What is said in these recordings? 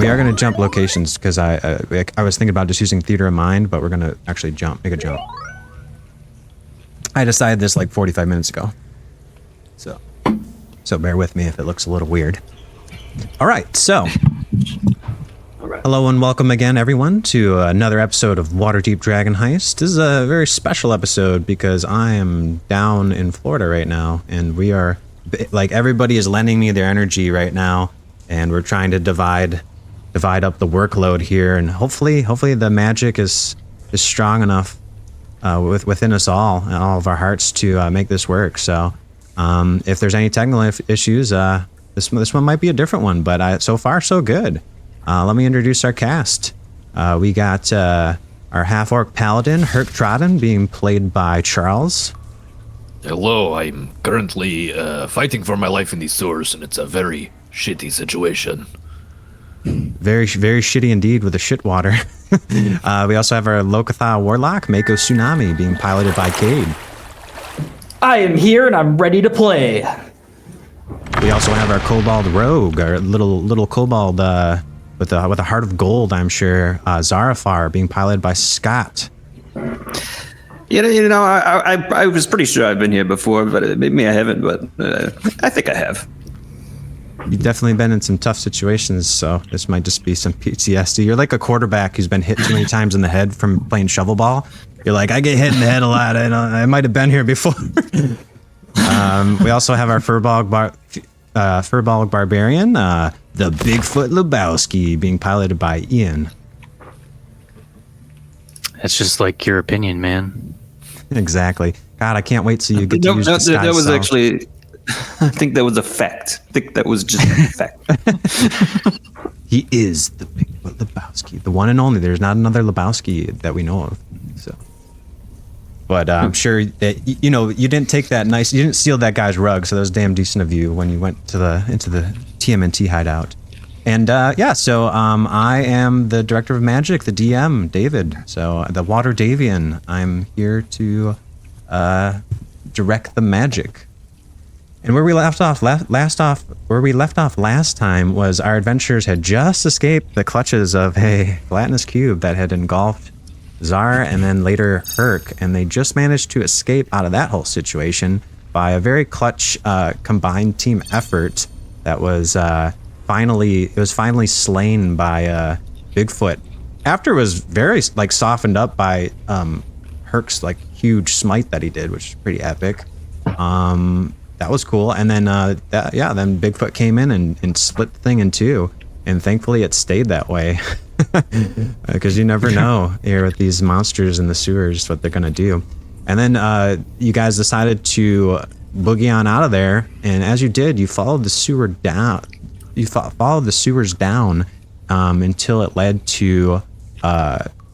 we are going to jump locations because I was thinking about just using Theater of Mind, but we're going to actually make a jump. I decided this like 45 minutes ago. So bear with me if it looks a little weird. All right, so hello and welcome again, everyone, to another episode of Waterdeep Dragon Heist. This is a very special episode because I am down in Florida right now, and we are, like, everybody is lending me their energy right now, and we're trying to divide up the workload here, and hopefully the magic is strong enough within us all of our hearts to make this work. So if there's any technical issues, this one might be a different one, but so far so good. Let me introduce our cast. We got our half-orc paladin, Hurk being played by Charles. Hello, I'm currently fighting for my life in these sewers, and it's a very shitty situation. Very, very shitty indeed with the shit water. We also have our Locathah warlock, Mako Tsunami, being piloted by Cade. I am here and I'm ready to play. We also have our Kobold rogue, our little kobold with a heart of gold, I'm sure, Xanathar, being piloted by Scott. You know, I was pretty sure I've been here before, but maybe I haven't, but I think I have. You've definitely been in some tough situations, so this might just be some PTSD. You're like a quarterback who's been hit too many times in the head from playing shovel ball. You're like, I get hit in the head a lot, and I might have been here before. We also have our Furbolg Barbarian, the Bigfoot Lebowski, being piloted by Ian. That's just like your opinion, man. Exactly. God, I can't wait till you get to use disguise that was self. actually... I think that was a fact. I think that was just a fact. He is the Bigfoot Lebowski, the one and only. There's not another Lebowski that we know of. So, but I'm sure that you didn't take that you didn't steal that guy's rug, so that was damn decent of you when you went into the TMNT hideout. And so I am the director of magic, the DM, David. So the Waterdavian. I'm here to direct the magic. And where we left off last time was our adventurers had just escaped the clutches of a gelatinous cube that had engulfed Tzar and then later Hurk, and they just managed to escape out of that whole situation by a very clutch combined team effort that was finally slain by Bigfoot. After it was very softened up by Hurk's huge smite that he did, which is pretty epic. That was cool, and then then Bigfoot came in and split the thing in two, and thankfully it stayed that way, because you never know here with these monsters in the sewers what they're gonna do. And then you guys decided to boogie on out of there, and as you did, you followed the sewer down. You followed the sewers down until it led to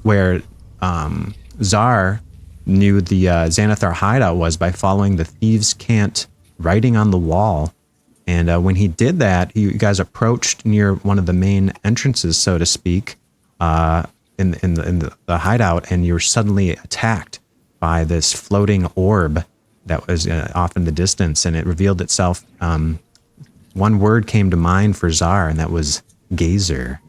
where Tzar knew the Xanathar hideout was by following the Thieves' Cant writing on the wall. And when he did that, you guys approached near one of the main entrances, so to speak, in the hideout, and you were suddenly attacked by this floating orb that was off in the distance, and it revealed itself. One word came to mind for Tzar, and that was Gazer.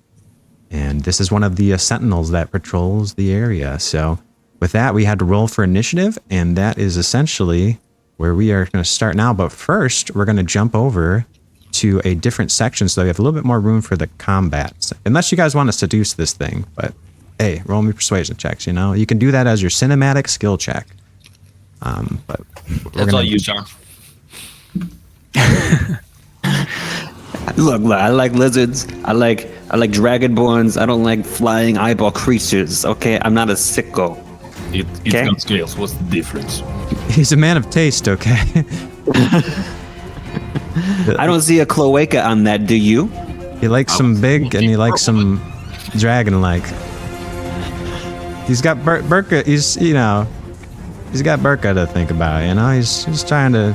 And this is one of the sentinels that patrols the area. So with that, we had to roll for initiative, and that is essentially where we are going to start now. But first, we're going to jump over to a different section so we have a little bit more room for the combat. Unless you guys want to seduce this thing, but hey, roll me persuasion checks, You can do that as your cinematic skill check. But that's all you, Tzar. Look, I like lizards. I like dragonborns. I don't like flying eyeball creatures. Okay, I'm not a sicko. It's got scales. What's the difference? He's a man of taste, okay? I don't see a cloaca on that, do you? He likes some big and he likes some dragon-like. He's got Burka. He's got Burka to think about. He's trying to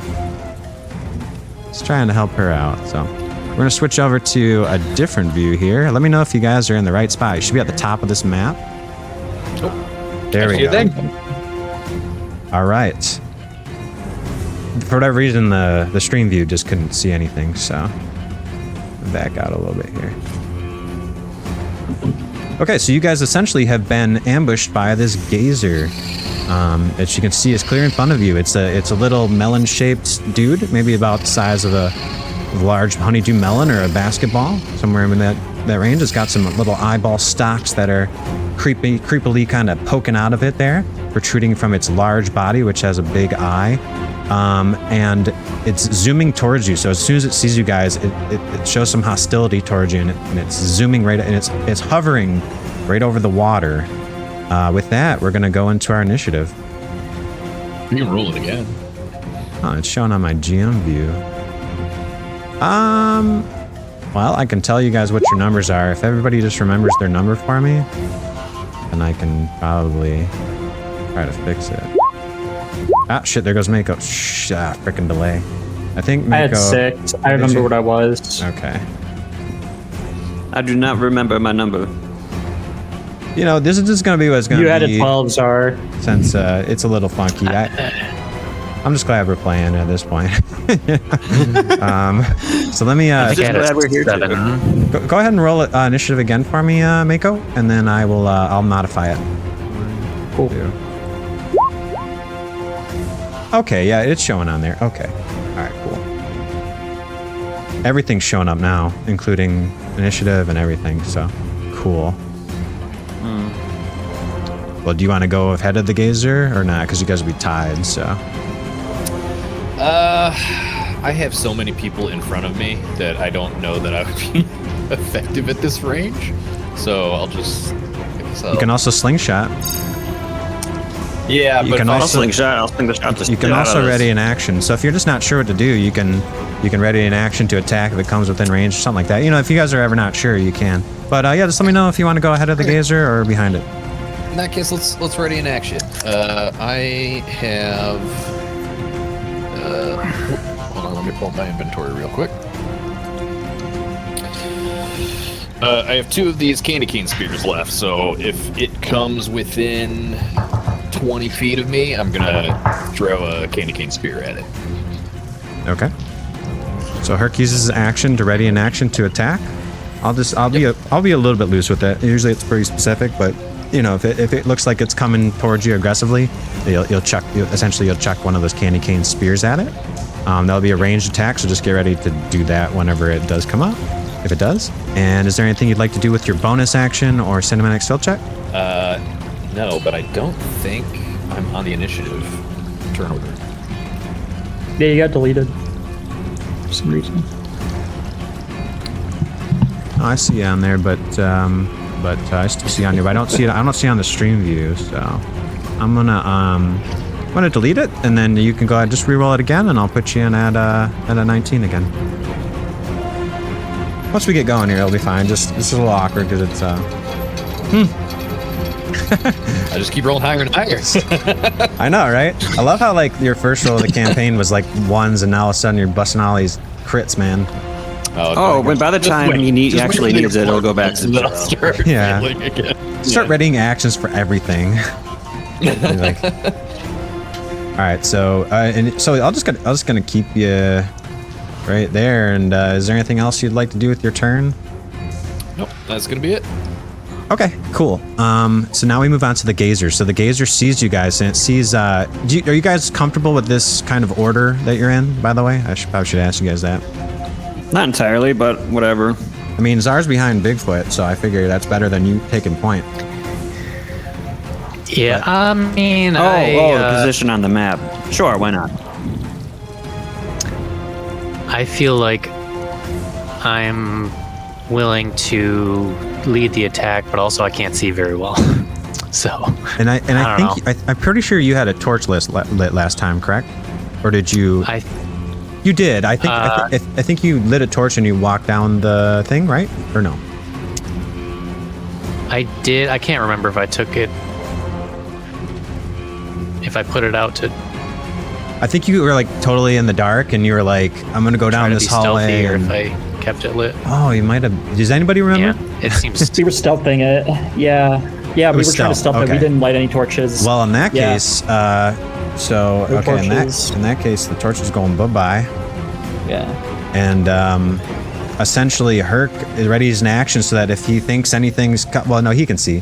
help her out. So we're gonna switch over to a different view here. Let me know if you guys are in the right spot. You should be at the top of this map. Oh, there we go. All right. For whatever reason, the stream view just couldn't see anything, so back out a little bit here. Okay, so you guys essentially have been ambushed by this gazer. As you can see, it's clear in front of you. It's a little melon-shaped dude, maybe about the size of a large honeydew melon or a basketball, somewhere in that range. It's got some little eyeball stalks that are creepily kind of poking out of it there, protruding from its large body, which has a big eye. And it's zooming towards you. So as soon as it sees you guys, it shows some hostility towards you, and it's zooming right, and it's hovering right over the water. With that, we're gonna go into our initiative. You can roll it again. Oh, it's showing on my GM view. Well, I can tell you guys what your numbers are. If everybody just remembers their number for me, then I can probably try to fix it. Ah, shit, there goes Mako. Frickin' delay. I think Mako... I had 6. I remember what I was. Okay. I do not remember my number. You know, this is just gonna be what it's gonna be. You had a 12, Tzar. Since it's a little funky. I'm just glad we're playing at this point. So let me I think I had glad we're here a 7. go ahead and roll initiative again for me, Mako, and then I'll modify it. Cool. Okay, yeah, it's showing on there. Okay. All right, cool. Everything's showing up now, including initiative and everything, so cool. Well, do you want to go ahead of the gazer or not? Because you guys will be tied, so. I have so many people in front of me that I don't know that I would be effective at this range. So I'll just... You can also slingshot. Yeah, You but can if I- I'll also- sling shot. I'll sling the shot. You can also ready an action. So if you're just not sure what to do, you can ready an action to attack if it comes within range, something like that. You know, if you guys are ever not sure, you can. But yeah, just let me know if you want to go ahead of the gazer or behind it. In that case, let's ready an action. I have. Hold on, let me pull up my inventory real quick. I have 2 of these candy cane spears left, so if it comes within 20 feet of me, I'm gonna throw a candy cane spear at it. Okay. So Hurk uses his action to ready an action to attack. I'll be a little bit loose with it. Usually it's pretty specific, but you know, if it looks like it's coming towards you aggressively, you'll chuck one of those candy cane spears at it. That'll be a ranged attack, so just get ready to do that whenever it does come up, if it does. And is there anything you'd like to do with your bonus action or cinematic skill check? No, but I don't think I'm on the initiative turn order. Yeah, you got deleted. For some reason. Oh, I see you on there, but I still see on you. But I don't see it. I don't see it on the stream view. So I'm gonna delete it, and then you can go ahead and just re-roll it again, and I'll put you in at a 19 again. Once we get going here, it'll be fine. Just it's a little awkward because it's I just keep rolling higher and higher. I know, right? I love how like your first roll of the campaign was like 1s, and now all of a sudden you're busting all these crits, man. Oh, when by the time he actually needs it, it'll go back to 0. Yeah. Start readying actions for everything. Like, all right, so I'll just gonna keep you right there. And is there anything else you'd like to do with your turn? Nope, that's gonna be it. Okay, cool. So now we move on to the gazer. So the gazer sees you guys, and it sees. Are you guys comfortable with this kind of order that you're in? By the way, I probably should ask you guys that. Not entirely, but whatever. I mean, Tzar's behind Bigfoot, so I figure that's better than you taking point. Yeah, I mean, the position on the map. Sure, why not? I feel like I'm willing to lead the attack, but also I can't see very well. So, And I don't think I'm pretty sure you had a torch lit last time, correct? Or did you? You did. I think you lit a torch and you walked down the thing, right? Or no? I did. I can't remember if I took it. If I put it out to. I think you were like totally in the dark, and you were like, "I'm gonna go down this hallway." Or And... if I kept it lit. Oh, you might have. Does anybody remember? Yeah, it seems. We were stealthing it. Yeah, we were trying to stealth it. Okay. We didn't light any torches. Well, in that Yeah. case, No torches. in that case, the torch is going bye-bye. Yeah. And essentially Hurk readies an action so that if he thinks anything's well, no, he can see.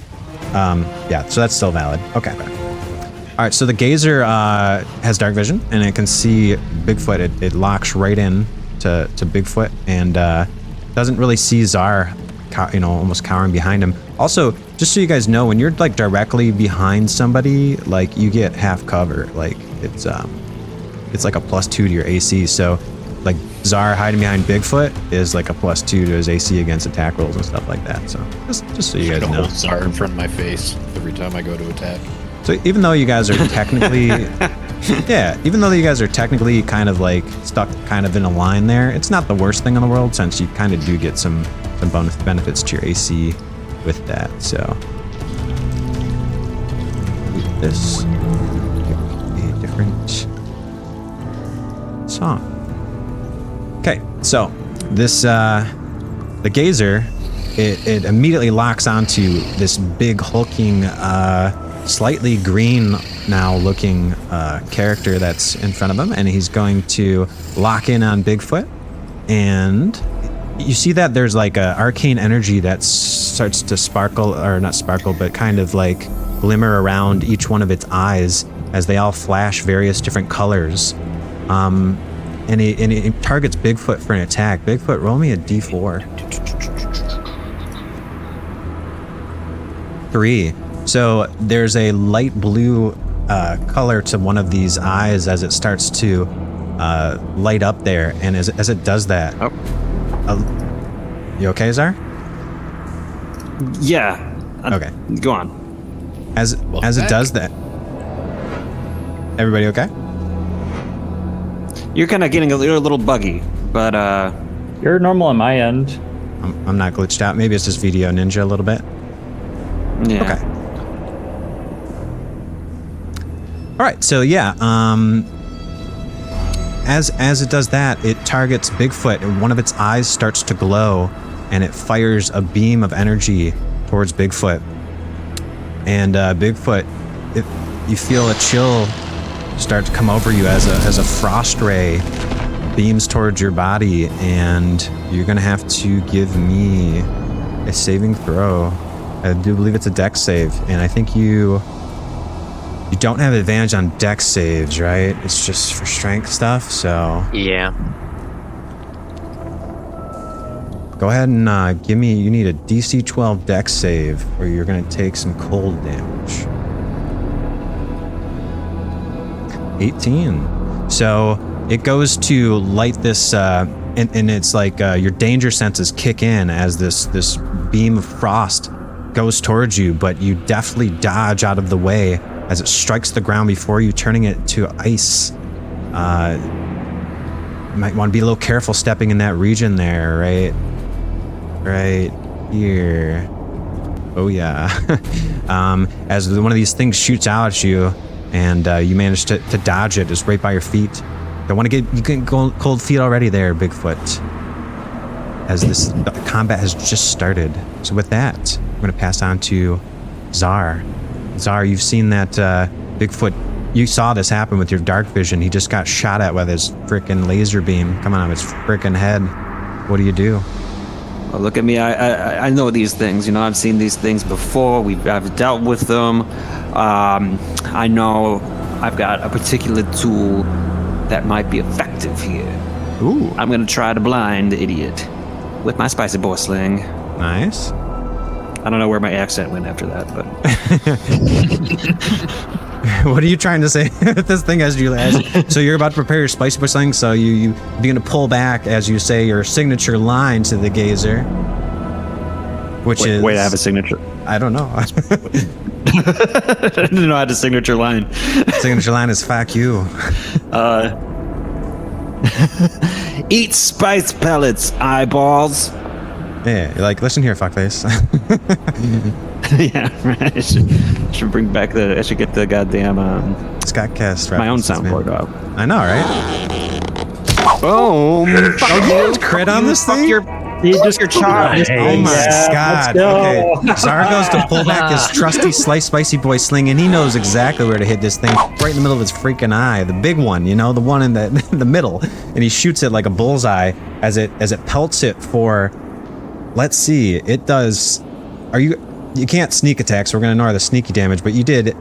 Yeah, so that's still valid. Okay. All right, so the gazer has dark vision and it can see Bigfoot. It locks right in to Bigfoot and doesn't really see Tzar, almost cowering behind him. Also, just so you guys know, when you're like directly behind somebody, like you get half cover. Like it's like a +2 to your AC. So like Tzar hiding behind Bigfoot is like a +2 to his AC against attack rolls and stuff like that. So just so you guys know. Hold Tzar in front of my face every time I go to attack. So even though you guys are technically, yeah, even though you guys are technically kind of like stuck kind of in a line there, it's not the worst thing in the world since you kind of do get some bonus benefits to your AC with that. So this a different song. Okay, so this the gazer, it immediately locks onto this big hulking, slightly green now looking character that's in front of him, and he's going to lock in on Bigfoot. And you see that there's like a arcane energy that starts to sparkle, or not sparkle, but kind of like glimmer around each one of its eyes as they all flash various different colors. And it targets Bigfoot for an attack. Bigfoot, roll me a d4. 3. So there's a light blue color to one of these eyes as it starts to light up there. And as it does that... you okay, Tzar? Yeah. Okay. Go on. As it does that... Everybody okay? You're kind of getting a little buggy, but You're normal on my end. I'm not glitched out. Maybe it's just Video Ninja a little bit. yeah. Okay. All right. So yeah. As it does that, it targets Bigfoot, and one of its eyes starts to glow, and it fires a beam of energy towards Bigfoot. And Bigfoot, you feel a chill start to come over you as a frost ray beams towards your body, and you're gonna have to give me a saving throw. I do believe it's a dex save, and I think you don't have advantage on dex saves, right? It's just for strength stuff, so Yeah. go ahead and give me, you need a DC 12 dex save or you're gonna take some cold damage. 18. So it goes to light this, and it's like your danger senses kick in as this beam of frost goes towards you, but you deftly dodge out of the way as it strikes the ground before you, turning it to ice. You might want to be a little careful stepping in that region there, right here. Oh yeah. As one of these things shoots out at you, and you manage to dodge it. It's right by your feet. Don't want to you can go cold feet already there, Bigfoot. As this combat has just started. So with that, I'm going to pass on to Tzar. Tzar, you've seen that Bigfoot. You saw this happen with your dark vision. He just got shot at with his frickin' laser beam coming out of his frickin' head. What do you do? Well, look at me. I know these things. You know, I've seen these things before. I've dealt with them. I know I've got a particular tool that might be effective here. Ooh, I'm gonna try to blind the idiot with my spicy boar sling. nice. I don't know where my accent went after that, but What are you trying to say with this thing as you so you're about to prepare your spicy bush sling, so you begin to pull back as you say your signature line to the gazer, which is wait, I have a signature. I don't know. I didn't know I had a signature line. Signature line is "fuck you." Eat spice pellets, eyeballs. Yeah, you're like, listen here, fuckface. Yeah, right. I should bring back I should get the goddamn Scott Cast. my own references, man. soundboard up. I know, right? Boom! Oh, you crit on this thing? He just your charge. Oh my Yeah, god. let's go. Okay. Tzar goes to pull back his trusty slice spicy boy sling, and he knows exactly where to hit this thing, right in the middle of his freaking eye. The big one, you know, the one in the middle. And he shoots it like a bullseye as it pelts it for, let's see, it does, you can't sneak attack, so we're gonna ignore the sneaky damage, but you did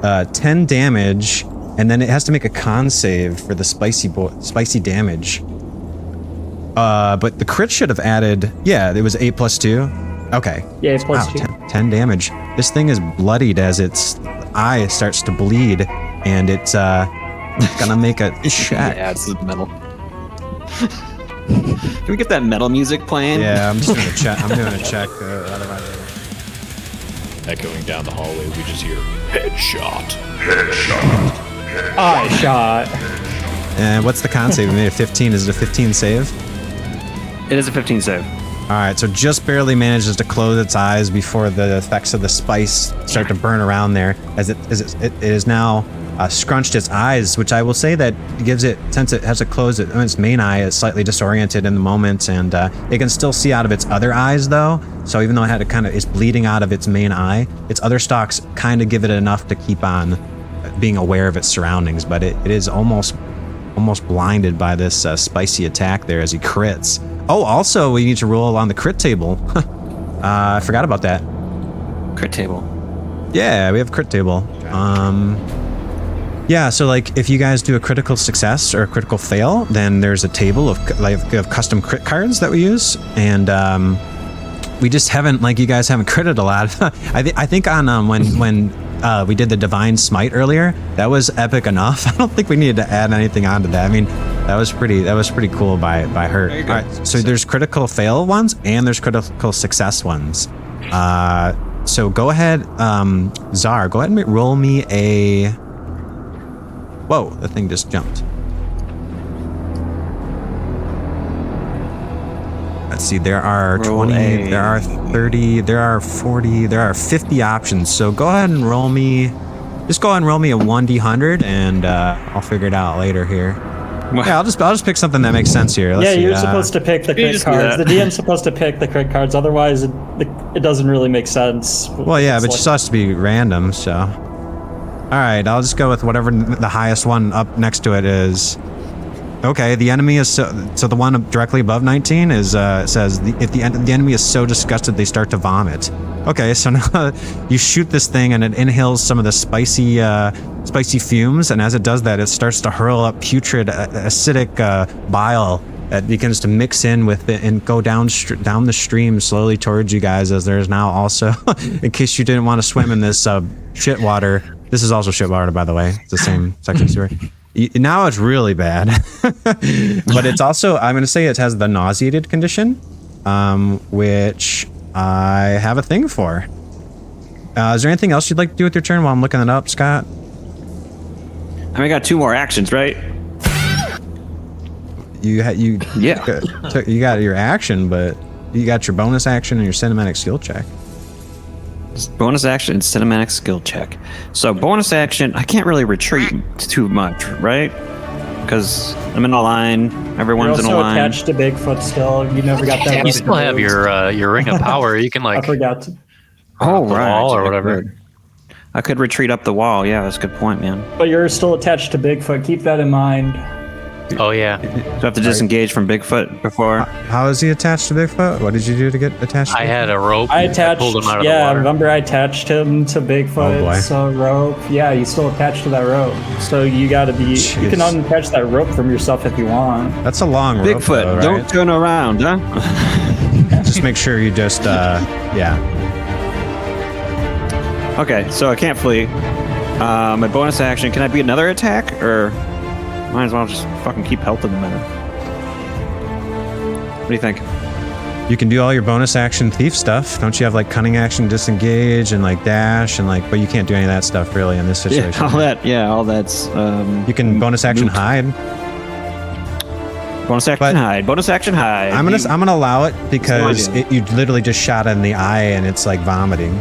10 damage, and then it has to make a con save for the spicy damage. But the crit should have added, yeah, it was 8 plus 2. Okay. Yeah, it's plus Wow, 2. 10 damage. This thing is bloodied as its eye starts to bleed, and it's gonna make a check. Yeah, it's the metal. Can we get that metal music playing? Yeah, I'm just gonna check. I'm doing a check. Otherwise, Echoing down the hallway, we just hear headshot. Eye shot. and what's the con save? We made a 15. Is it a 15 save? It is a 15 save. All right, so just barely manages to close its eyes before the effects of the spice start to burn around there, as it is now scrunched its eyes, which I will say that gives it, since it has to close its main eye, is slightly disoriented in the moment, and it can still see out of its other eyes though. So even though it had to it's bleeding out of its main eye, its other stalks kind of give it enough to keep on being aware of its surroundings, but it is almost blinded by this spicy attack there as he crits. Oh, also we need to roll on the crit table. I forgot about that. Crit table. Yeah, we have crit table. Yeah, so like if you guys do a critical success or a critical fail, then there's a table of custom crit cards that we use, and we just haven't, like, you guys haven't critted a lot. I think on when we did the Divine Smite earlier, that was epic enough. I don't think we needed to add anything onto that. I mean, that was pretty cool by Hurk. All right, so there's critical fail ones and there's critical success ones. So go ahead, Tzar, go ahead and roll me a. Whoa, the thing just jumped. Let's see, there are 20, there are 30, there are 40, there are 50 options. So go ahead and roll me, just go ahead and roll me a 1d100, and I'll figure it out later here. Yeah, I'll just pick something that makes sense here. Let's see, you're supposed to pick the crit cards. The DM's supposed to pick the crit cards, otherwise it doesn't really make sense. Well, yeah, but it just has to be random, so. All right, I'll just go with whatever the highest one up next to it is. Okay, the enemy is so the one directly above 19 is says if the enemy is so disgusted they start to vomit. Okay, so now you shoot this thing and it inhales some of the spicy fumes, and as it does that, it starts to hurl up putrid acidic bile that begins to mix in with it and go down the stream slowly towards you guys, as there's now also, in case you didn't want to swim in this shit water. This is also shit water, by the way. It's the same section sewer. Now it's really bad. But it's also, I'm going to say it has the nauseated condition, which I have a thing for. Is there anything else you'd like to do with your turn while I'm looking it up, Scott? I mean, I got 2 more actions, right? Yeah. You got your action, but you got your bonus action and your cinematic skill check. Bonus action and cinematic skill check. So bonus action, I can't really retreat too much, right? Because I'm in a line. Everyone's in a line. You're also attached to Bigfoot still. You never got that. You still have your ring of power. You can I forgot to. Oh, the right. wall or whatever. I could retreat up the wall. Yeah, that's a good point, man. But you're still attached to Bigfoot. Keep that in mind. Oh yeah. Do I have to disengage from Bigfoot before? How is he attached to Bigfoot? What did you do to get attached to Bigfoot? I had a rope. I pulled him out of the yeah, water. remember I attached him to Bigfoot. Oh, boy. So rope. Yeah, he's still attached to that rope. So you gotta be. Jeez. You can unattach that rope from yourself if you want. That's a long rope, Bigfoot, though, right? don't turn around, huh? Just make sure you just, yeah. Okay, so I can't flee. My bonus action, can I be another attack? Or might as well just fucking keep pelting them in it. What do you think? You can do all your bonus action thief stuff. Don't you have like cunning action, disengage, and like dash, and like, but you can't do any of that stuff really in this situation. All that's You can bonus action moot. hide. Bonus action But- hide. Bonus action hide. I'm gonna allow it because No idea. you literally just shot it in the eye and it's like vomiting.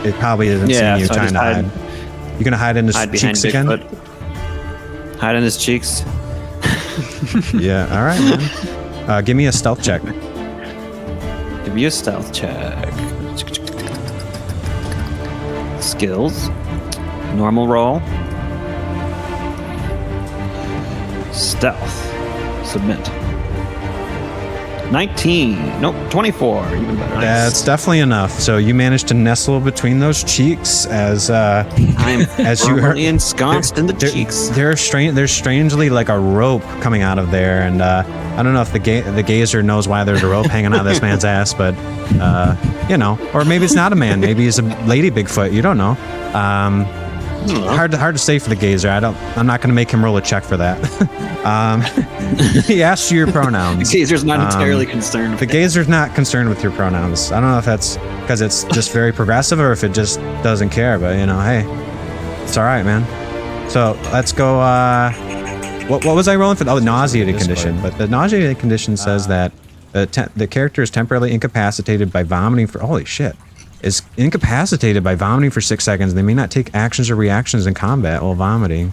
It probably isn't Yeah, seeing you so I trying just to hide. hide. You gonna hide in his hide behind cheeks again? Bigfoot. Hide in his cheeks. Yeah. All right, man. Give me a stealth check. Give you a stealth check. Skills. Normal roll. Stealth. Submit. 19. Nope, 24. Even better. Nice. That's definitely enough. So you managed to nestle between those cheeks as I'm as you firmly ensconced in the cheeks. There's strangely like a rope coming out of there, and I don't know if the gazer knows why there's a rope hanging out of this man's ass, but you know, or maybe it's not a man, maybe he's a lady Bigfoot. You don't know. Hard to say for the gazer. I'm not going to make him roll a check for that. He asked you your pronouns. The gazer's not entirely concerned. The gazer's not concerned with your pronouns. I don't know if that's because it's just very progressive or if it just doesn't care. But you know, hey, it's all right, man. So let's go. What was I rolling for? Oh, nauseated condition. But the nauseated condition says that the character is temporarily incapacitated by vomiting for. Holy shit. Is incapacitated by vomiting for 6 seconds. They may not take actions or reactions in combat while vomiting.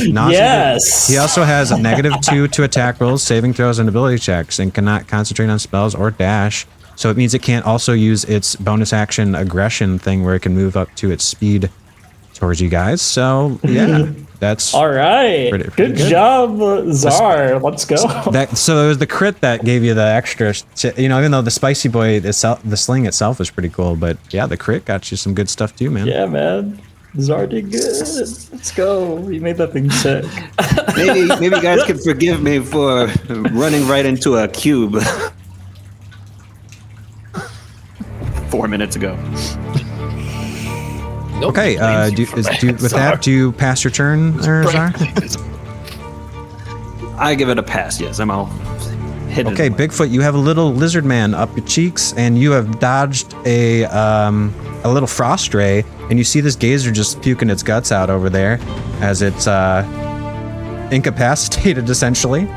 Yes. He also has a -2 to attack rolls, saving throws, and ability checks, and cannot concentrate on spells or dash. So it means it can't also use its bonus action aggression thing where it can move up to its speed towards you guys. So yeah, that's all right. Pretty good job, Tzar. Let's go. So it was the crit that gave you the extra. You know, even though the spicy boy itself, the sling itself was pretty cool, but yeah, the crit got you some good stuff too, man. Yeah, man. Tzar did good. Let's go. You made that thing sick. maybe you guys can forgive me for running right into a cube 4 minutes ago. Nope. Okay, do you pass your turn, Tzar? I give it a pass, yes. I'm all hidden. Okay, Bigfoot, you have a little lizard man up your cheeks, and you have dodged a little frost ray, and you see this gazer just puking its guts out over there as it's incapacitated, essentially.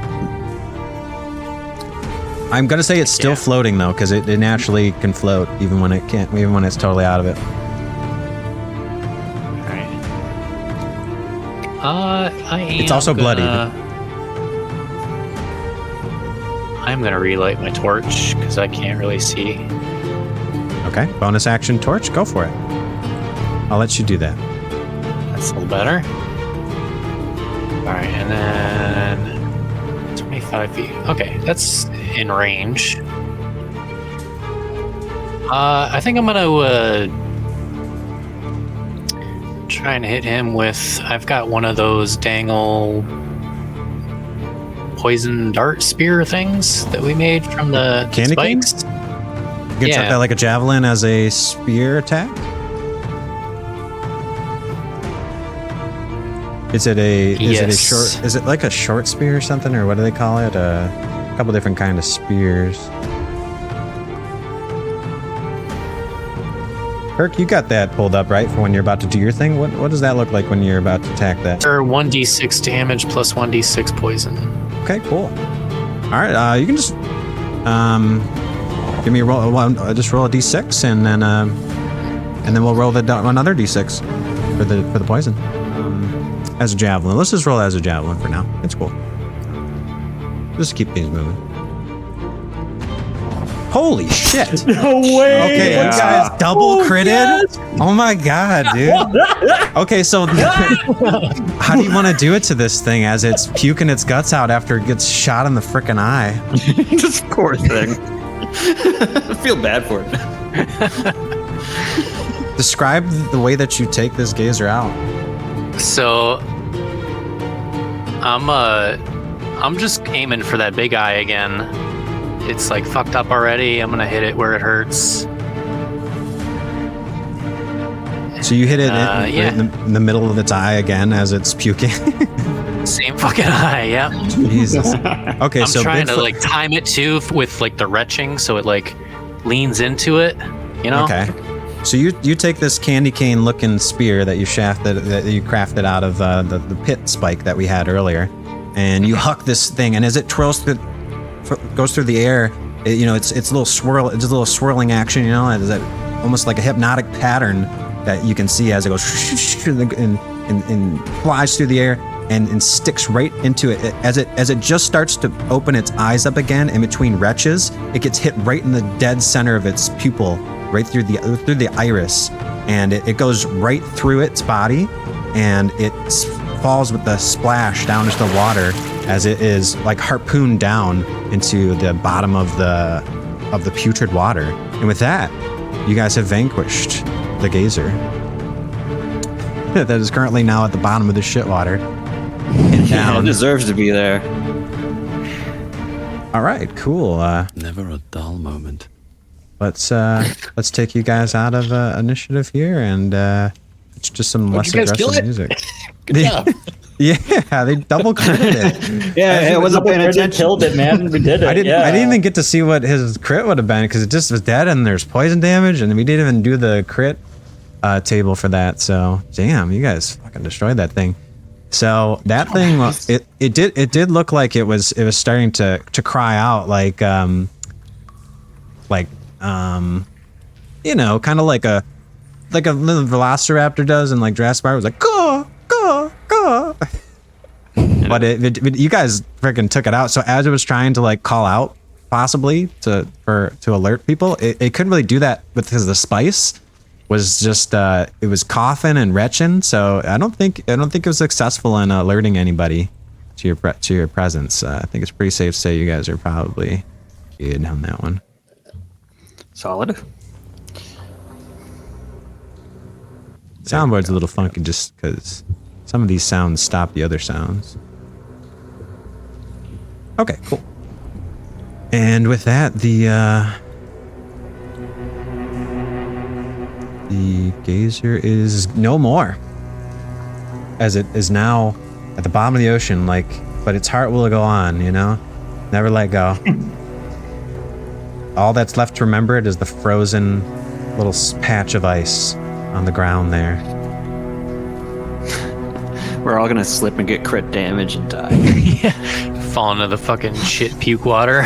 I'm gonna say it's still floating though, because it naturally can float even when it can't, even when it's totally out of it. It's also bloodied. I'm gonna relight my torch because I can't really see. Okay, bonus action torch, go for it. I'll let you do that. That's a little better. All right, and then 25 feet. Okay, that's in range. I think I'm gonna try and hit him with. I've got one of those dangle poison dart spear things that we made from the Candy spikes. You can chuck that like a javelin as a spear attack. Is it a short? Is it like a short spear or something, or what do they call it? A couple different kind of spears. Hurk, you got that pulled up, right, for when you're about to do your thing? What does that look like when you're about to attack that? Or 1d6 damage plus 1d6 poison. Okay, cool. All right, you can just give me a roll. Just roll a d6, and then we'll roll another d6 for the poison as a javelin. Let's just roll as a javelin for now. It's cool. Just keep things moving. Holy shit! No way! Okay, you guys double critted? Yes. Oh my god, dude. Okay, so how do you want to do it to this thing as it's puking its guts out after it gets shot in the frickin' eye? This poor thing. I feel bad for it. Describe the way that you take this gazer out. So I'm just aiming for that big eye again. It's like fucked up already. I'm gonna hit it where it hurts. So you hit it in the middle of its eye again as it's puking. Same fucking eye, yeah. Jesus. Okay, I'm so trying Bigfoot, to like time it too with like the retching so it like leans into it, you know? Okay. So you take this candy cane looking spear that you crafted out of the pit spike that we had earlier, and you huck this thing, and as it goes through the air, it's a little swirl. It's a little swirling action, it's almost like a hypnotic pattern that you can see as it goes and flies through the air. and sticks right into it. As it just starts to open its eyes up again in between retches, it gets hit right in the dead center of its pupil, right through the iris, and it goes right through its body, and it falls with a splash down into the water as it is like harpooned down into the bottom of the putrid water. And with that, you guys have vanquished the gazer that is currently now at the bottom of the shit water and Yeah, down. it deserves to be there. All right, cool. Never a dull moment. Let's take you guys out of initiative here, and it's just some less you guys kill aggressive it? music. Good job. Yeah, they double credited it. Yeah, it wasn't paying attention. Killed it, man. We did it. I didn't Yeah. even get to see what his crit would have been because it just was dead and there's poison damage, and we didn't even do the crit table for that. So damn, you guys fucking destroyed that thing. So that thing, it did look like it was starting to cry out like you know, kind of like a little velociraptor does, and like Jurassic Park was like go. But you guys freaking took it out. So as it was trying to like call out, possibly to alert people, it couldn't really do that because the spice was just it was coughing and retching. So I don't think it was successful in alerting anybody to your presence. I think it's pretty safe to say you guys are probably good on that one. Solid. Soundboard's a little funky just because some of these sounds stop the other sounds. Okay, cool. And with that, the gazer is no more, as it is now at the bottom of the ocean. But its heart will go on. You know, never let go. All that's left to remember it is the frozen little patch of ice on the ground there. We're all gonna slip and get crit damage and die. Fall into the fucking shit puke water.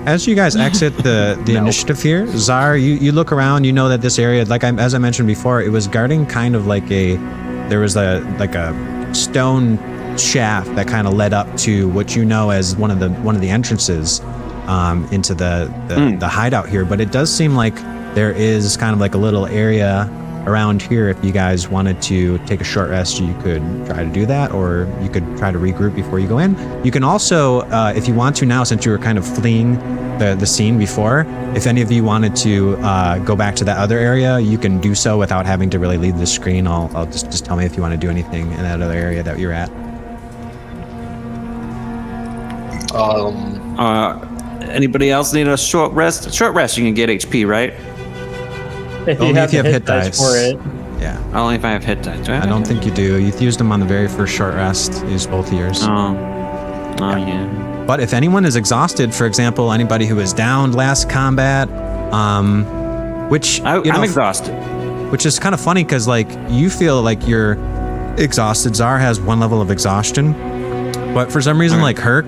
As you guys exit the initiative here, Tzar, you look around, you know that this area, as I mentioned before, it was guarding kind of there was a stone shaft that kind of led up to what you know as one of the entrances into the hideout here. But it does seem like there is kind of like a little area around here. If you guys wanted to take a short rest, you could try to do that, or you could try to regroup before you go in. You can also, if you want to now, since you were kind of fleeing the scene before, if any of you wanted to go back to that other area, you can do so without having to really leave the screen. I'll just tell me if you want to do anything in that other area that you're at. Anybody else need a short rest? Short rest, you can get HP, right? If Only you have if you have the hit dice. for it. Yeah. Only if I have hit dice, right? I don't think you do. You've used them on the very first short rest. Use both of yours. Yeah. But if anyone is exhausted, for example, anybody who was downed last combat, which I'm exhausted. Which is kind of funny because you feel like you're exhausted. Tzar has one level of exhaustion, but for some reason, Hurk,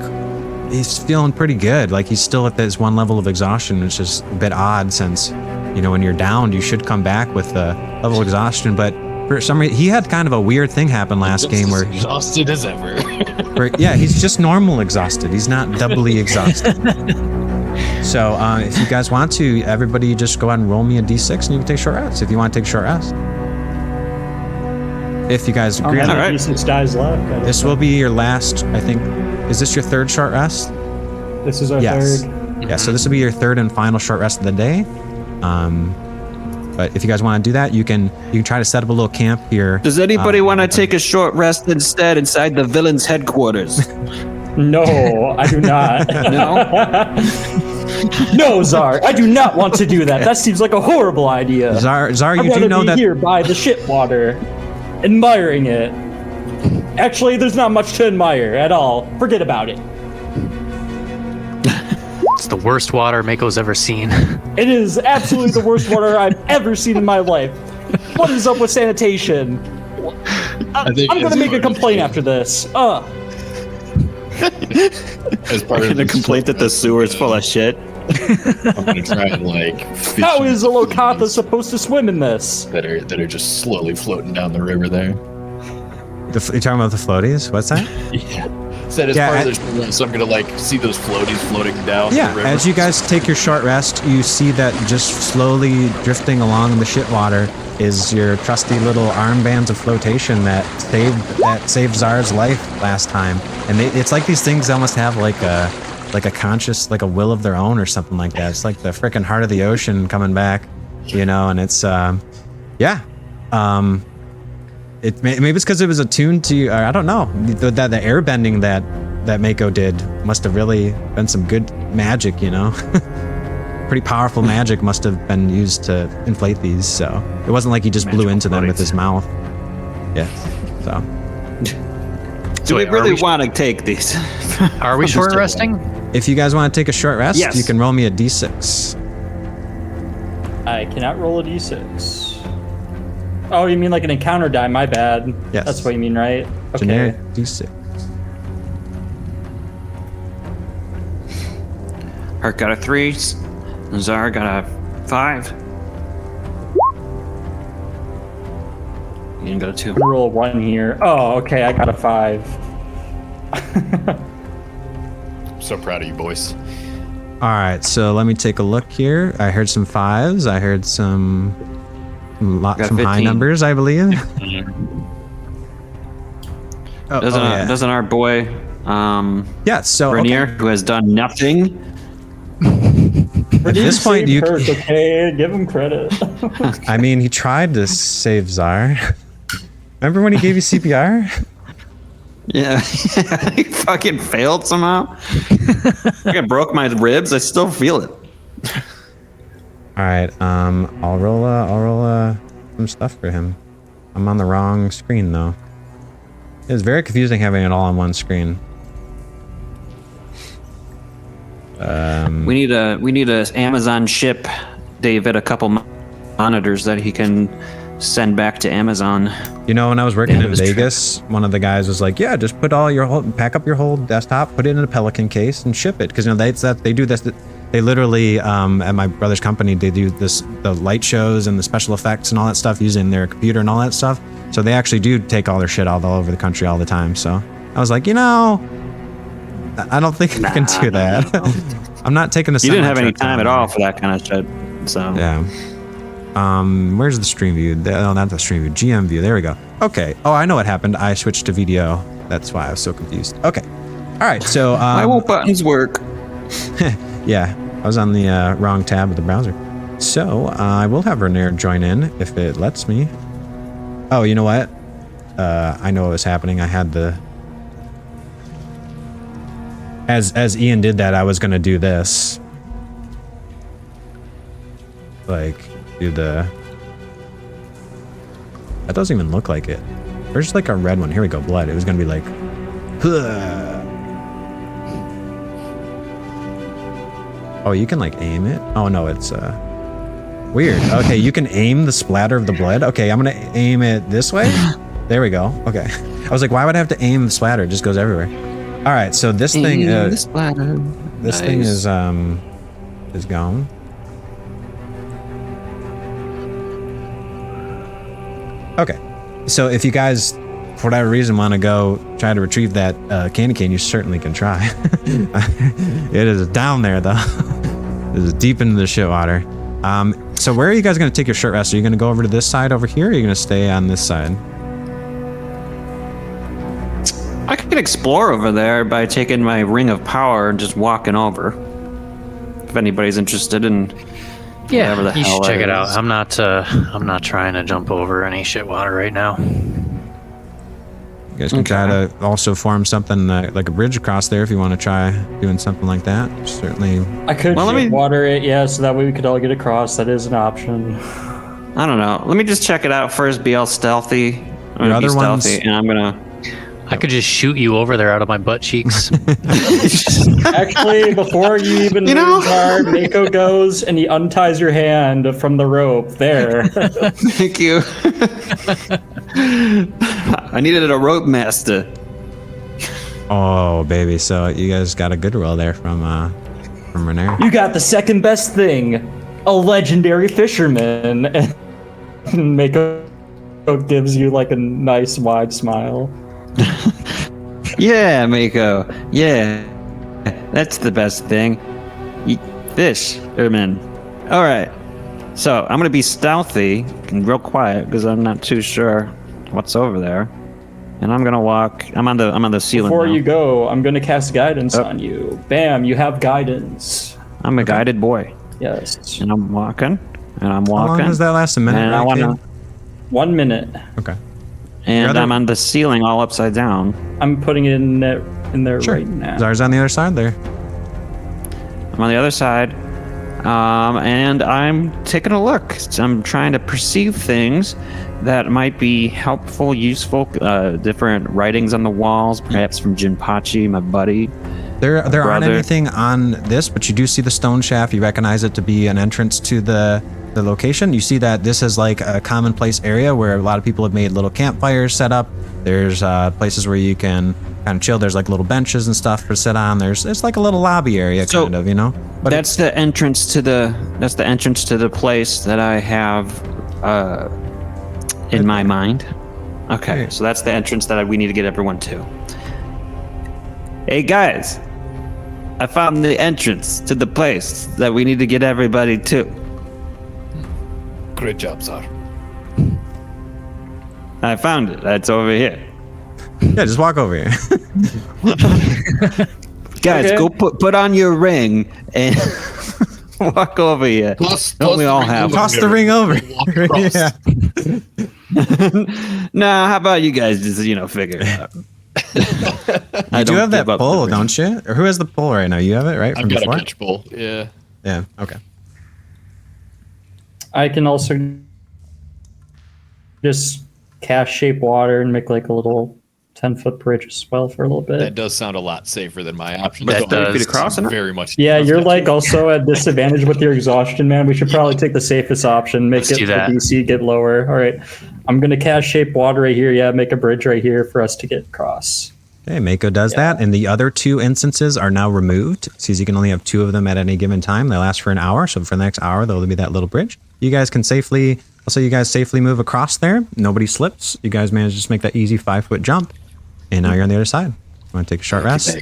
he's feeling pretty good. He's still at this one level of exhaustion, which is a bit odd since, when you're downed, you should come back with a level of exhaustion. But for some reason, he had kind of a weird thing happen last game where exhausted as ever. he's just normal exhausted. He's not doubly exhausted. So if you guys want to, everybody just go ahead and roll me a d6 and you can take a short rest if you want to take a short rest. If you guys agree on How it. many d6 dies left? This will be your last, I think. Is this your third short rest? This is our Yes. third. Yeah, so this will be your third and final short rest of the day. But if you guys want to do that, you can try to set up a little camp here. Does anybody want to take a short rest instead inside the villain's headquarters? No, I do not. No? No, Tzar, I do not want to do that. That seems like a horrible idea. Tzar, I'd you do rather know be that here by the shit water, admiring it. Actually, there's not much to admire at all. Forget about it. It's the worst water Mako's ever seen. It is absolutely the worst water I've ever seen in my life. What is up with sanitation? I'm gonna make a complaint after this. As part of The complaint that the sewer is full of shit. I'm gonna try and fish How is a in Lokatha supposed to swim in this? that are just slowly floating down the river there. You're talking about the floaties? What's that? Yeah. Said as Yeah, part of the show, so I'm gonna like see those floaties floating down. Yeah, the river. as you guys take your short rest, you see that just slowly drifting along the shit water is your trusty little armbands of flotation that saved Tzar's life last time. And it's like these things almost have like a conscious, like a will of their own or something like that. It's like the freaking heart of the ocean coming back, you know. And it's maybe it's because it was attuned to, or I don't know, the airbending that Mako did must have really been some good magic, you know. Pretty powerful magic must have been used to inflate these, so it wasn't like he just blew into them with his mouth. Yeah, so. Do we really want to take these? Are we short resting? If you guys want to take a short rest, Yes. you can roll me a d6. I cannot roll a d6. Oh, you mean like an encounter die? My bad. Yes. That's what you mean, right? Okay. Generic d6. Hurk got a 3. Tzar got a 5. Ian got a 2. I'm gonna roll a 1 here. Oh, okay. I got a 5. I'm so proud of you, boys. All right, so let me take a look here. I heard some 5s. I heard some high 15. numbers, I believe. Doesn't our boy Yeah, so Rainier, okay. who has done nothing? At this point, you okay, give him credit. I mean, he tried to save Tzar. Remember when he gave you CPR? Yeah, he fucking failed somehow. I broke my ribs. I still feel it. All right, I'll roll some stuff for him. I'm on the wrong screen though. It's very confusing having it all on one screen. We need a Amazon ship David a couple monitors that he can send back to Amazon. You know, when I was working Yeah, in this trip. Vegas, one of the guys was like, "Yeah, just put all pack up your whole desktop, put it in a Pelican case, and ship it." Because you know they do this. They literally at my brother's company they do the light shows and the special effects and all that stuff using their computer and all that stuff. So they actually do take all their shit all over the country all the time. So I was like, you know, I don't think I can do that. I'm not taking a. You didn't have any semi-trip time down at all there. for that kind of shit. So Yeah. Where's the stream view? Oh, not the stream view. GM view. There we go. Okay. Oh, I know what happened. I switched to VDO. That's why I was so confused. Okay. All right. So. why won't buttons work? Yeah, I was on the wrong tab of the browser. So I will have Rainier join in if it lets me. Oh, you know what? I know what was happening. I had the. As Ian did that, I was gonna do this. Like, do the. That doesn't even look like it. There's like a red one. Here we go, blood. It was gonna be like. Huh. Oh, you can like aim it? Oh no, it's weird. Okay, you can aim the splatter of the blood. Okay, I'm gonna aim it this way. There we go. Okay. I was like, why would I have to aim the splatter? It just goes everywhere. All right, so this thing this thing is gone. Okay. So if you guys for whatever reason want to go try to retrieve that candy cane, you certainly can try. It is down there though. It is deep into the shit water. So where are you guys going to take your short rest? Are you going to go over to this side over here, or are you going to stay on this side? I could explore over there by taking my ring of power and just walking over. If anybody's interested in whatever the you hell should check that it out. is. I'm not trying to jump over any shit water right now. You guys can try to also form something like a bridge across there if you want to try doing something like that. Certainly. I could water it, yeah, so that way we could all get across. That is an option. I don't know. Let me just check it out first. Be all stealthy. I'm Your gonna be other ones- stealthy, and I'm gonna. I could just shoot you over there out of my butt cheeks. Actually, before you even move hard, Mako goes and he unties your hand from the rope. There. Thank you. I needed a rope master. Oh baby, so you guys got a good roll there from Rainier. You got the second best thing, a legendary fisherman. And Mako gives you like a nice wide smile. Yeah, Mako. Yeah, that's the best thing. Eat fish, Ermin. All right. So I'm gonna be stealthy and real quiet because I'm not too sure what's over there. And I'm gonna walk. I'm on the ceiling. Before now. you go, I'm gonna cast guidance on you. Bam! You have guidance. I'm a guided boy. Yes. And I'm walking. And I'm How walking. long does that last? A minute? And I right, wanna. Cade? 1 minute. Okay. And other- I'm on the ceiling, all upside down. I'm putting it in there Sure. right now. Czar's on the other side there. I'm on the other side. And I'm taking a look. I'm trying to perceive things that might be helpful, useful, different writings on the walls, perhaps from Jinpachi, my buddy. There aren't brother. anything on this, but you do see the stone shaft. You recognize it to be an entrance to the location. You see that this is like a commonplace area where a lot of people have made little campfires set up. There's places where you can kind of chill. There's like little benches and stuff to sit on. It's like a little lobby area, So, kind of, you know. But That's the entrance to the place that I have in my mind. Okay, so that's the entrance that we need to get everyone to. Hey guys, I found the entrance to the place that we need to get everybody to. Great job, Tzar. I found it. It's over here. yeah, just walk over here. Guys, Okay. go put on your ring and walk over here. Don't we all have? Toss the ring over. yeah. Nah, how about you guys just figure it out? You do have that pole, don't you? Or who has the pole right now? You have it, right? I've got a catch pole. Yeah. Yeah. Okay. I can also just cast shape water and make like a little 10-foot bridge as well for a little bit. That does sound a lot safer than my options. That though. does. Feet across enough? Very much. Yeah, you're like also at disadvantage with your exhaustion, man. We should probably take the safest option, make Let's it do the that. DC get lower. All right, I'm gonna cast shape water right here. Yeah, make a bridge right here for us to get across. Okay, Mako does that, and the other two instances are now removed. Sees you can only have two of them at any given time. They last for an hour, so for the next hour there'll be that little bridge. You guys can safely move across there. Nobody slips. You guys managed to just make that easy 5-foot jump, and now you're on the other side. Want to take a short rest?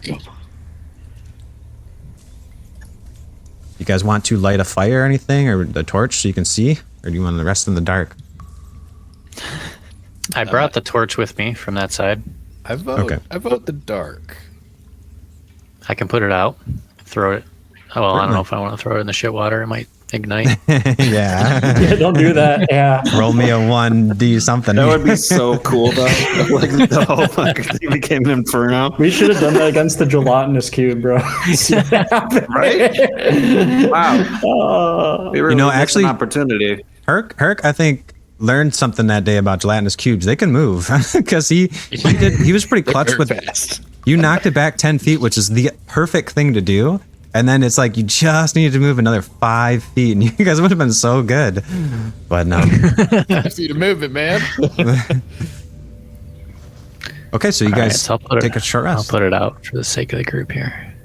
You guys want to light a fire or anything, or the torch so you can see, or do you want to rest in the dark? I brought the torch with me from that side. I vote the dark. I can put it out, throw it. Oh, well, I don't know if I want to throw it in the shit water. It might ignite. yeah. Yeah, don't do that. Yeah. Roll me a 1d something. That would be so cool, though. Like the whole fucking thing became an inferno. We should have done that against the gelatinous cube, bro. See what happened? Right? Wow. We really missed an actually, opportunity. Hurk, I think learned something that day about gelatinous cubes. They can move because he was pretty clutch with fast. You knocked it back 10 feet, which is the perfect thing to do. And then it's like you just needed to move another 5 feet, and you guys would have been so good. But no. 5 feet of movement, man. Okay, so you All right, guys so I'll put take it, a short I'll rest. put it out for the sake of the group here.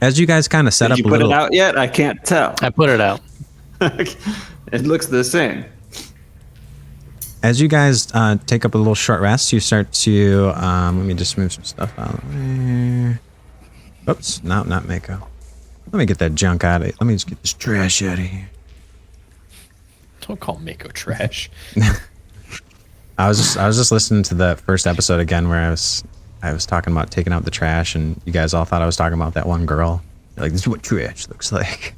As you guys kind of set Did up you a put little. it out yet? I can't tell. I put it out. It looks the same. As you guys take up a little short rest, you start to let me just move some stuff out. Oops, no, not Mako. Let me get that junk out of it. Let me just get this trash out of here. Don't call Mako trash. I was just listening to the first episode again where I was talking about taking out the trash, and you guys all thought I was talking about that one girl. You're like, this is what trash looks like.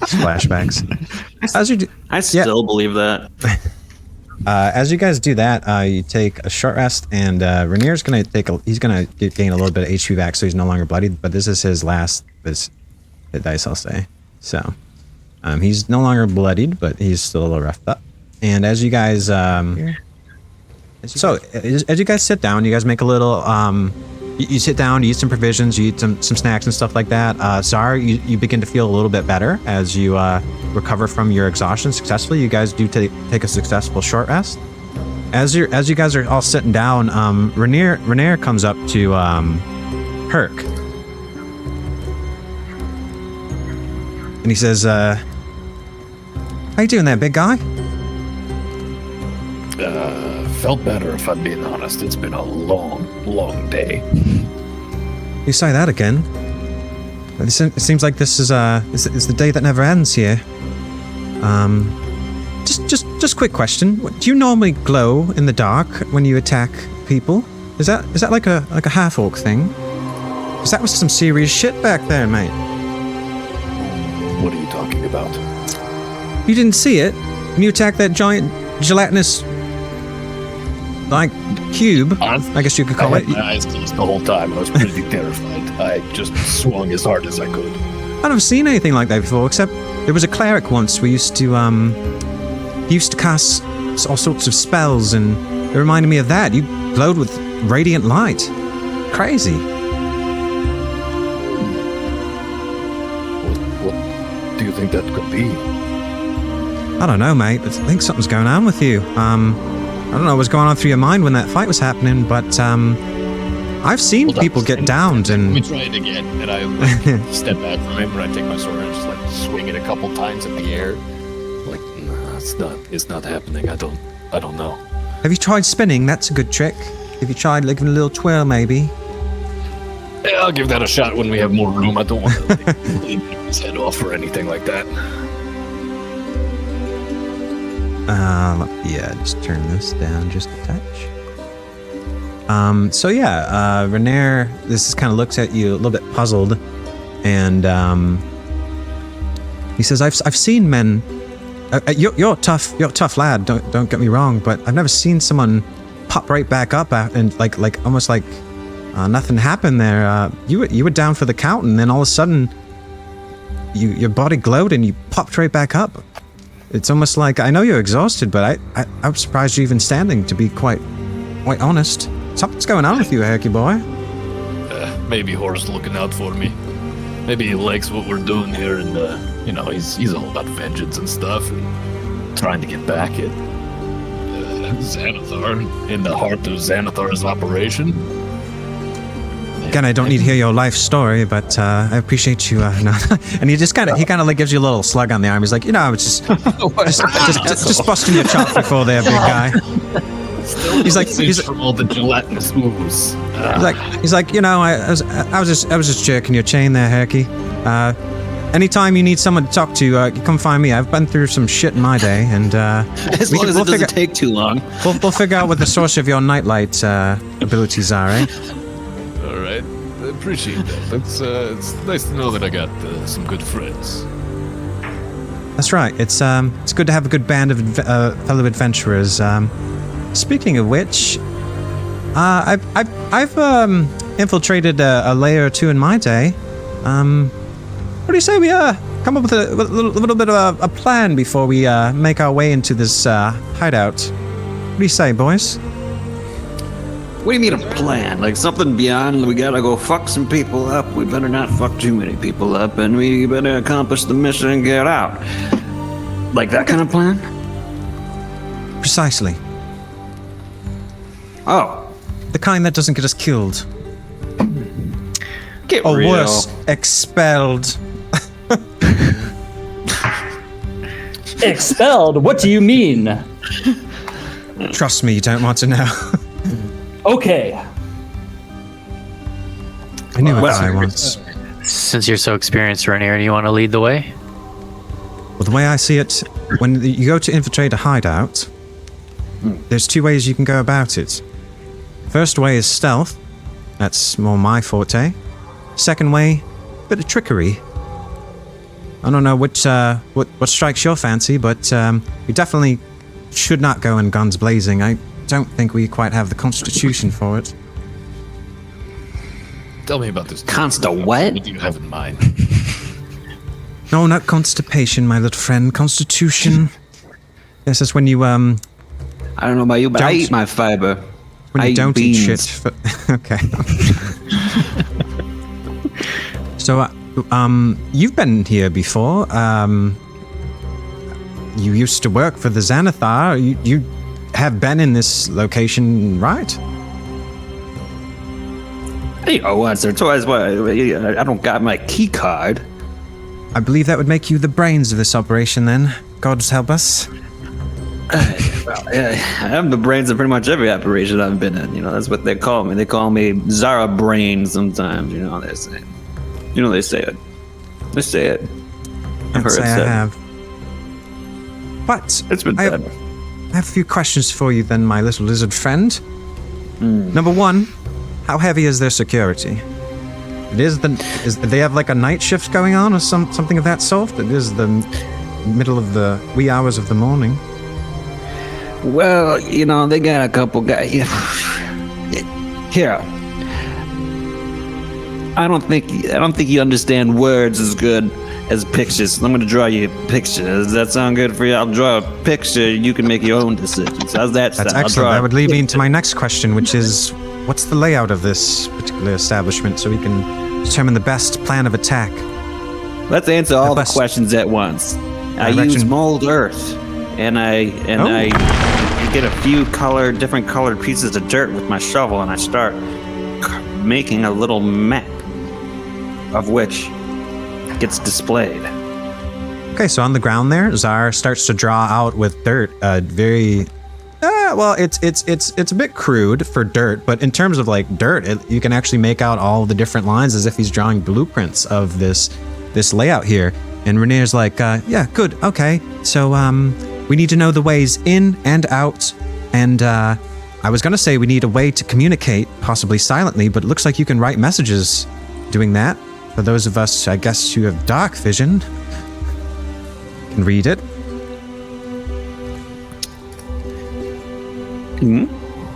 Flashbacks. I still believe that. As you guys do that, you take a short rest, and Rainier's gonna gain a little bit of HP back, so he's no longer bloodied. But this is his last hit dice, I'll say. So he's no longer bloodied, but he's still a little roughed up. And as you guys, as you guys sit down, you guys make a little. You sit down, you eat some provisions, you eat some snacks and stuff like that. Tzar, you begin to feel a little bit better as you recover from your exhaustion successfully. You guys do take a successful short rest. As you guys are all sitting down, Rainier comes up to Hurk, and he says, How you doing there, big guy? Felt better if I'm being honest. It's been a long day. You say that again. It seems like this is the day that never ends here. Just quick question. Do you normally glow in the dark when you attack people? Is that like a half-orc thing? Because that was some serious shit back there, mate. What are you talking about? You didn't see it when you attacked that giant gelatinous, like, cube, I guess you could call it. My eyes closed the whole time. I was pretty terrified. I just swung as hard as I could. I've never seen anything like that before, except there was a cleric once we used to, he used to cast all sorts of spells, and it reminded me of that. You glowed with radiant light. Crazy. What do you think that could be? I don't know, mate, but I think something's going on with you. I don't know what was going on through your mind when that fight was happening, but I've seen people get downed and... Let me try it again, and I step back from him, and I take my sword and just like swing it a couple times in the air. Like, nah, it's not happening. I don't know. Have you tried spinning? That's a good trick. Have you tried like a little twirl, maybe? Yeah, I'll give that a shot when we have more room. I don't want to like, bleed his head off or anything like that. Yeah, just turn this down just a touch. So yeah, Renair, this kind of looks at you a little bit puzzled, and he says, "I've seen men. You're a tough lad. Don't get me wrong, but I've never seen someone pop right back up and like almost like nothing happened there. You were down for the count, and then all of a sudden, your body glowed and you popped right back up. It's almost like, I know you're exhausted, but I'm surprised you're even standing, to be quite honest. Something's going on with you, Herky boy." Maybe Hor's looking out for me. Maybe he likes what we're doing here, and he's all about vengeance and stuff, and trying to get back at Xanathar, in the heart of Xanathar's operation. Again, I don't need to hear your life story, but I appreciate you. No. And he kind of like gives you a little slug on the arm. He's like, I was just busting your chops before there, big guy. He's from all the gelatinous ooze. He's like, I was just jerking your chain there, Herky. Anytime you need someone to talk to, you come find me. I've been through some shit in my day, and as long as it doesn't take too long, we'll figure out what the source of your nightlight abilities are, eh? All right, I appreciate that. It's nice to know that I got some good friends. That's right. It's good to have a good band of fellow adventurers. Speaking of which, I've infiltrated a lair or two in my day. What do you say we come up with a little bit of a plan before we make our way into this hideout? What do you say, boys? What do you mean a plan? Like something beyond, we gotta go fuck some people up, we better not fuck too many people up, and we better accomplish the mission and get out. Like that kind of plan? Precisely. Oh. The kind that doesn't get us killed. Get or real. worse, expelled. Expelled? What do you mean? Trust me, you don't want to know. Okay. I knew a guy once. Since you're so experienced, Rainier, do you want to lead the way? Well, the way I see it, when you go to infiltrate a hideout, there's two ways you can go about it. First way is stealth. That's more my forte. Second way, bit of trickery. I don't know what strikes your fancy, but we definitely should not go in guns blazing. I don't think we quite have the constitution for it. Tell me about this. What? What do you have in mind? No, not constipation, my little friend. Constitution. Yes, that's when you I don't know about you, but I Don't- eat my fiber. when I you eat don't beans. eat shit. Okay. So, you've been here before. You used to work for the Xanathar. You have been in this location, right? Hey, once or twice. I don't got my key card. I believe that would make you the brains of this operation then. God help us. I have the brains of pretty much every operation I've been in. You know, that's what they call me. They call me Zara Brain sometimes. You know, they say. You know, they say it. They say it. I'd say I have. But It's been I bad. have a few questions for you then, my little lizard friend. Number one, how heavy is their security? They have like a night shift going on or something of that sort? It is the middle of the wee hours of the morning. Well, you know, they got a couple guys. Here. I don't think you understand words as good as pictures. I'm gonna draw you a picture. Does that sound good for you? I'll draw a picture. You can make your own decisions. How's that sound? That's excellent. That would lead me into my next question, which is, what's the layout of this particular establishment so we can determine the best plan of attack? Let's answer all the best questions at once. I direction. use mold earth, and I get a few different colored pieces of dirt with my shovel, and I start making a little map of which gets displayed. Okay, so on the ground there, Tzar starts to draw out with dirt. Very, well, it's a bit crude for dirt, but in terms of like dirt, you can actually make out all the different lines as if he's drawing blueprints of this layout here. And Rainier's like, yeah, good, okay. So we need to know the ways in and out, and I was gonna say we need a way to communicate, possibly silently, but it looks like you can write messages doing that. For those of us, I guess, who have dark vision, can read it.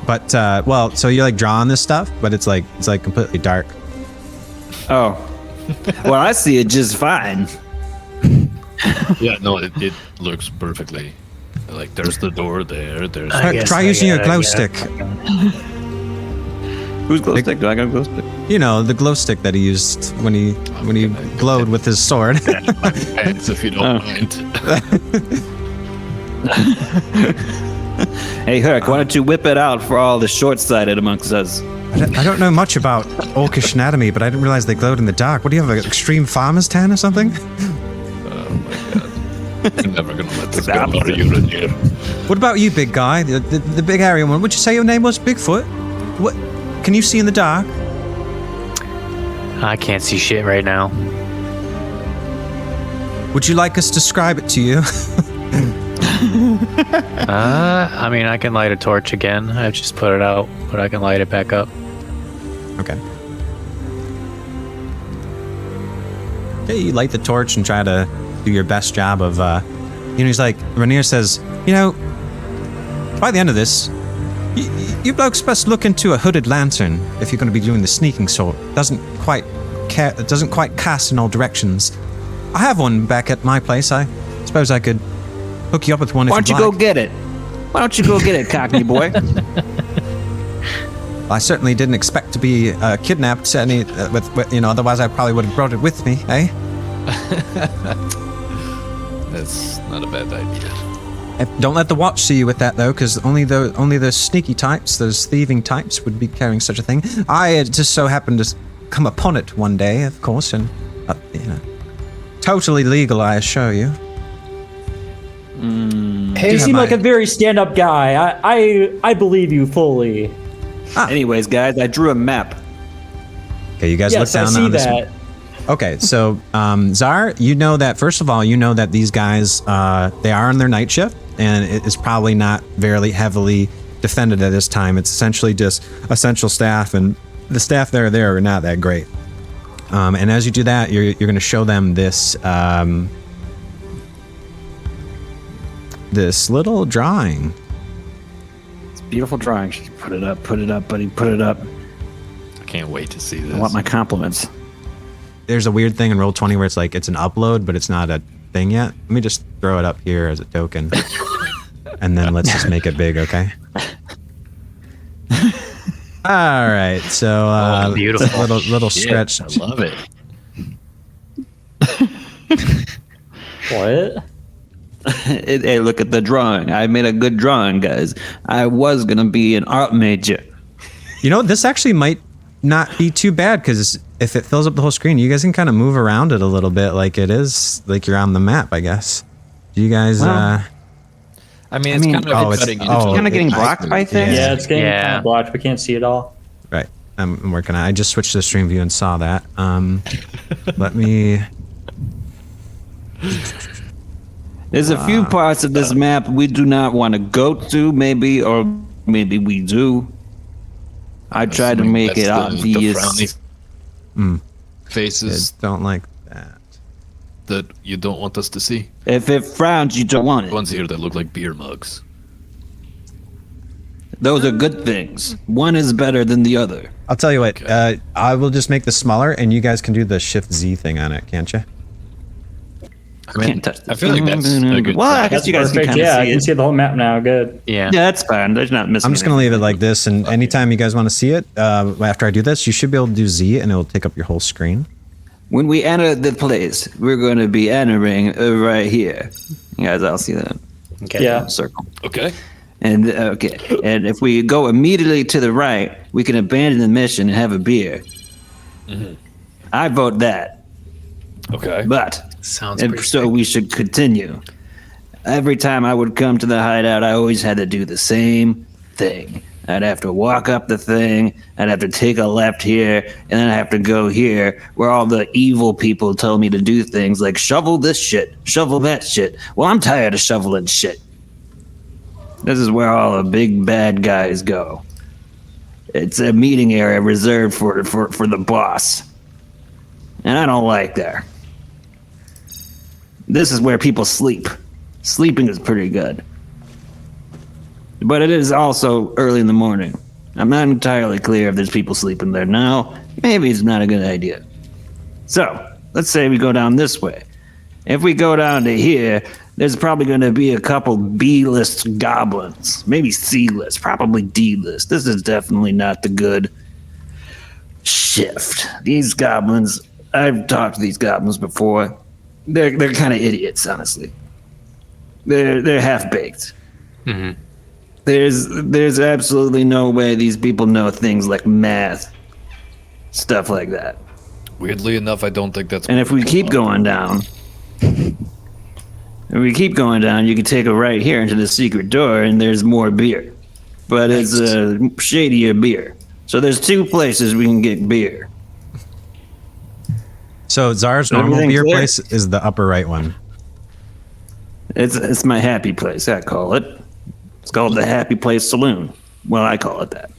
But well, so you're like drawing this stuff, but it's like completely dark. Oh, well, I see it just fine. Yeah, no, it looks perfectly. Like there's the door there. There's. Try using your glow stick. Who's glow stick? Do I got a glow stick? You know, the glow stick that he used when he glowed with his sword. Pants, if you don't mind. Hey, Hurk, why don't you whip it out for all the short-sighted amongst us? I don't know much about orcish anatomy, but I didn't realize they glowed in the dark. What do you have, an extreme farmer's tan or something? Oh my god. I'm never gonna let this go out of you, Rainier. What about you, big guy? The big area one. Would you say your name was Bigfoot? What? Can you see in the dark? I can't see shit right now. Would you like us to describe it to you? I mean, I can light a torch again. I've just put it out, but I can light it back up. Okay. Okay, you light the torch and try to do your best job of, he's like, Rainier says, by the end of this, you blokes best look into a hooded lantern if you're going to be doing the sneaking sort. It doesn't quite cast in all directions. I have one back at my place. I suppose I could hook you up with one. Why don't you go get it? Why don't you go get it, Cockney boy? I certainly didn't expect to be kidnapped. Otherwise I probably would have brought it with me. Eh? That's not a bad idea. Don't let the watch see you with that, though, because only the sneaky types, those thieving types, would be carrying such a thing. I just so happened to come upon it one day, of course, and totally legal, I assure you. Hey, you seem like a very stand-up guy. I believe you fully. Anyways, guys, I drew a map. Okay, you guys look down on this. That. Okay, so Tzar, you know that, first of all, you know that these guys, they are on their night shift, and it is probably not very heavily defended at this time. It's essentially just essential staff, and the staff there are not that great. And as you do that, you're going to show them this this little drawing. It's a beautiful drawing. Put it up, buddy, put it up. I can't wait to see this. I want my compliments. There's a weird thing in Roll20 where it's like it's an upload, but it's not a thing yet. Let me just throw it up here as a token. And then let's just make it big, okay? All right, so beautiful. little stretch. I love it. What? Hey, look at the drawing. I made a good drawing, guys. I was gonna be an art major. You know, this actually might not be too bad, because if it fills up the whole screen, you guys can kind of move around it a little bit, like it is, like you're on the map, I guess. Do you guys? Well, I mean, it's kind of oh, it's- cutting into oh, kind of getting the blocked by things. Yeah, it's getting Yeah. kind of blocked. We can't see it all. Right. I'm working on it. I just switched to stream view and saw that. Let me. There's a few parts of this map we do not want to go to, maybe, or maybe we do. I tried to make it That's the obvious. frowny faces Don't like that. that you don't want us to see. If it frowns, you don't want it. Ones here that look like beer mugs. Those are good things. One is better than the other. I'll tell you what. I will just make this smaller, and you guys can do the Shift Z thing on it, can't you? I mean, Can't touch I feel like that's a good Well, I try. guess you guys can Perfect. kind Yeah, of I see can it. see the whole map now. Good. Yeah. Yeah, that's fine. There's not missing. I'm just gonna leave it like this, and anytime you guys want to see it, after I do this, you should be able to do Z, and it will take up your whole screen. When we enter the place, we're going to be entering right here. You guys all see that Okay. Yeah. circle. Okay. And okay, and if we go immediately to the right, we can abandon the mission and have a beer. I vote that, Okay. but Sounds and pretty so we should continue. Every time I would come to the hideout, I always had to do the same thing. I'd have to walk up the thing, I'd have to take a left here, and then I have to go here, where all the evil people told me to do things like shovel this shit, shovel that shit. Well, I'm tired of shoveling shit. This is where all the big bad guys go. It's a meeting area reserved for the boss. And I don't like that. This is where people sleep. Sleeping is pretty good. But it is also early in the morning. I'm not entirely clear if there's people sleeping there now. Maybe it's not a good idea. So, let's say we go down this way. If we go down to here, there's probably going to be a couple B-list goblins. Maybe C-list, probably D-list. This is definitely not the good shift. These goblins, I've talked to these goblins before. They're kind of idiots, honestly. They're half-baked. Mm-hmm. There's absolutely no way these people know things like math, stuff like that. Weirdly enough, I don't think that's. And if we keep going down, you can take a right here into the secret door, and there's more beer. But it's a shadier beer. So there's two places we can get beer. So Tzar's normal Everything beer clear? place is the upper right one. It's my happy place, I call it. It's called the Happy Place Saloon. Well, I call it that.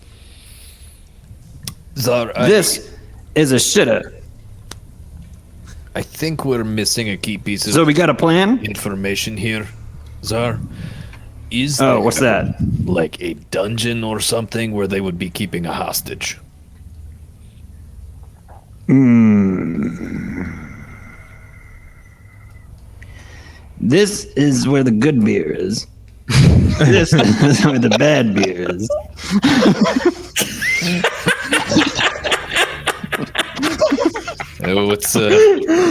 Tzar, This is a shitter. I think we're missing a key piece of So we got a plan? information here, Tzar. Is Oh, there what's that? like a dungeon or something where they would be keeping a hostage? This is where the good beer is. This is where the bad beer is.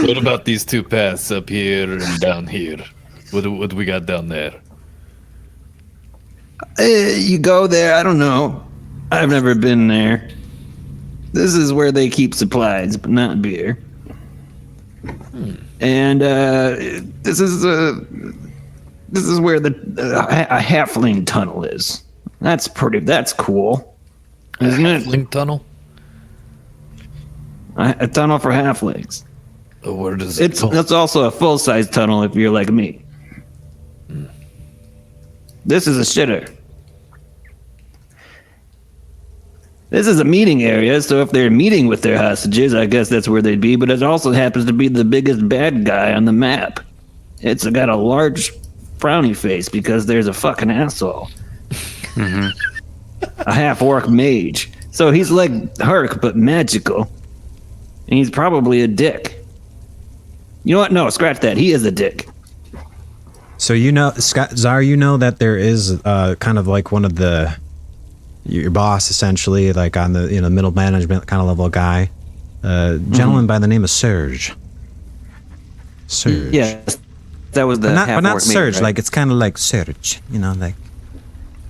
What about these two paths up here and down here? What do we got down there? You go there, I don't know. I've never been there. This is where they keep supplies, but not beer. And this is where a halfling tunnel is. That's cool, isn't it? Link tunnel? A tunnel for halflings. Where does it go? That's also a full-size tunnel if you're like me. This is a shitter. This is a meeting area, so if they're meeting with their hostages, I guess that's where they'd be, but it also happens to be the biggest bad guy on the map. It's got a large frowny face because there's a fucking asshole. A half-orc mage. So he's like Hurk, but magical. And he's probably a dick. You know what? No, scratch that. He is a dick. So Tzar, you know that there is kind of like one of your boss essentially, like on the middle management kind of level guy, gentleman by the name of Serge. Serge. Yes, that was the but not half-orc mage, Serge. right? Like it's kind of like Serge. Like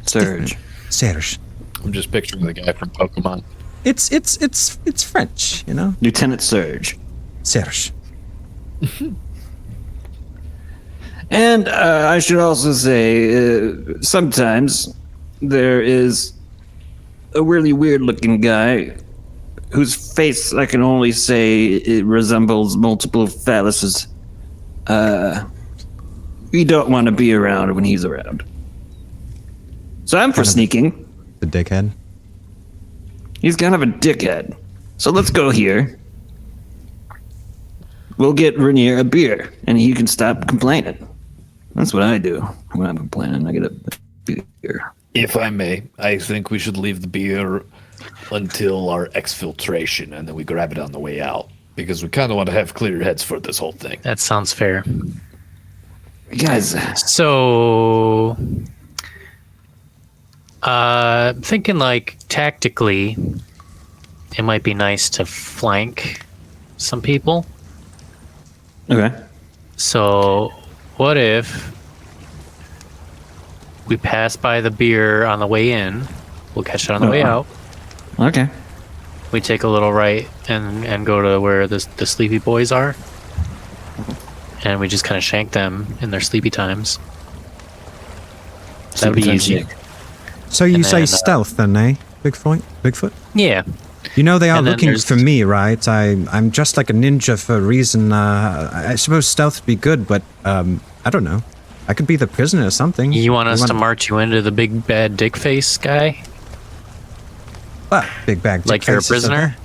Surge. Serge. I'm just picturing the guy from Pokemon. It's French. Lieutenant Surge. Serge. And I should also say, sometimes there is a really weird-looking guy whose face I can only say it resembles multiple phalluses. We don't want to be around when he's around. So I'm for sneaking. The dickhead. He's kind of a dickhead. So let's go here. We'll get Rainier a beer, and he can stop complaining. That's what I do when I'm complaining. I get a beer. If I may, I think we should leave the beer until our exfiltration, and then we grab it on the way out. Because we kind of want to have clear heads for this whole thing. That sounds fair. Guys, So, thinking like tactically, it might be nice to flank some people. okay. So, what if we pass by the beer on the way in? We'll catch it on the way out. Okay. We take a little right and go to where the sleepy boys are. And we just kind of shank them in their sleepy times. That would be easy. So you And say then, stealth then, eh? Bigfoot? Yeah. You know they are And then looking there's- for me, right? I'm just like a ninja for a reason. I suppose stealth would be good, but I don't know. I could be the prisoner or something. You want us to march you into the big bad dick face guy? What? Big bag. Like dick you're a faces, prisoner?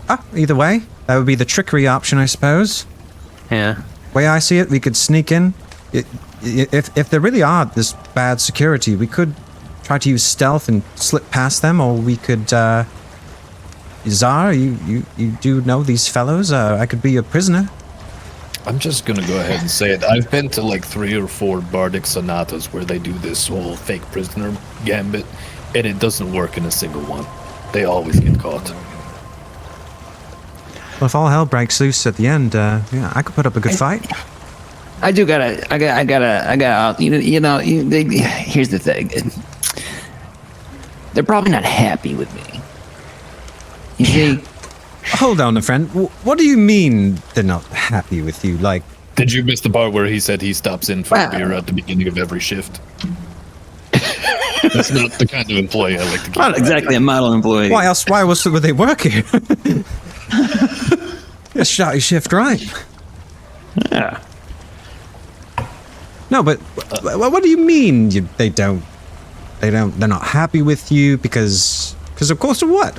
okay. Either way. That would be the trickery option, I suppose. Yeah. Way I see it, we could sneak in. If there really are this bad security, we could try to use stealth and slip past them, or we could, Tzar, you do know these fellows? I could be a prisoner. I'm just gonna go ahead and say it. I've been to like 3 or 4 bardic sonatas where they do this whole fake prisoner gambit, and it doesn't work in a single one. They always get caught. Well, if all hell breaks loose at the end, yeah, I could put up a good fight. I gotta, here's the thing. They're probably not happy with me. You see? Hold on, friend. What do you mean they're not happy with you? Like, Did you miss the part where he said he stops in for a beer at the beginning of every shift? That's not the kind of employee I like to keep. Not exactly a model employee. why else? Why else would they work here? Just shot your shift right. Yeah. No, but what do you mean they're not happy with you because of course of what?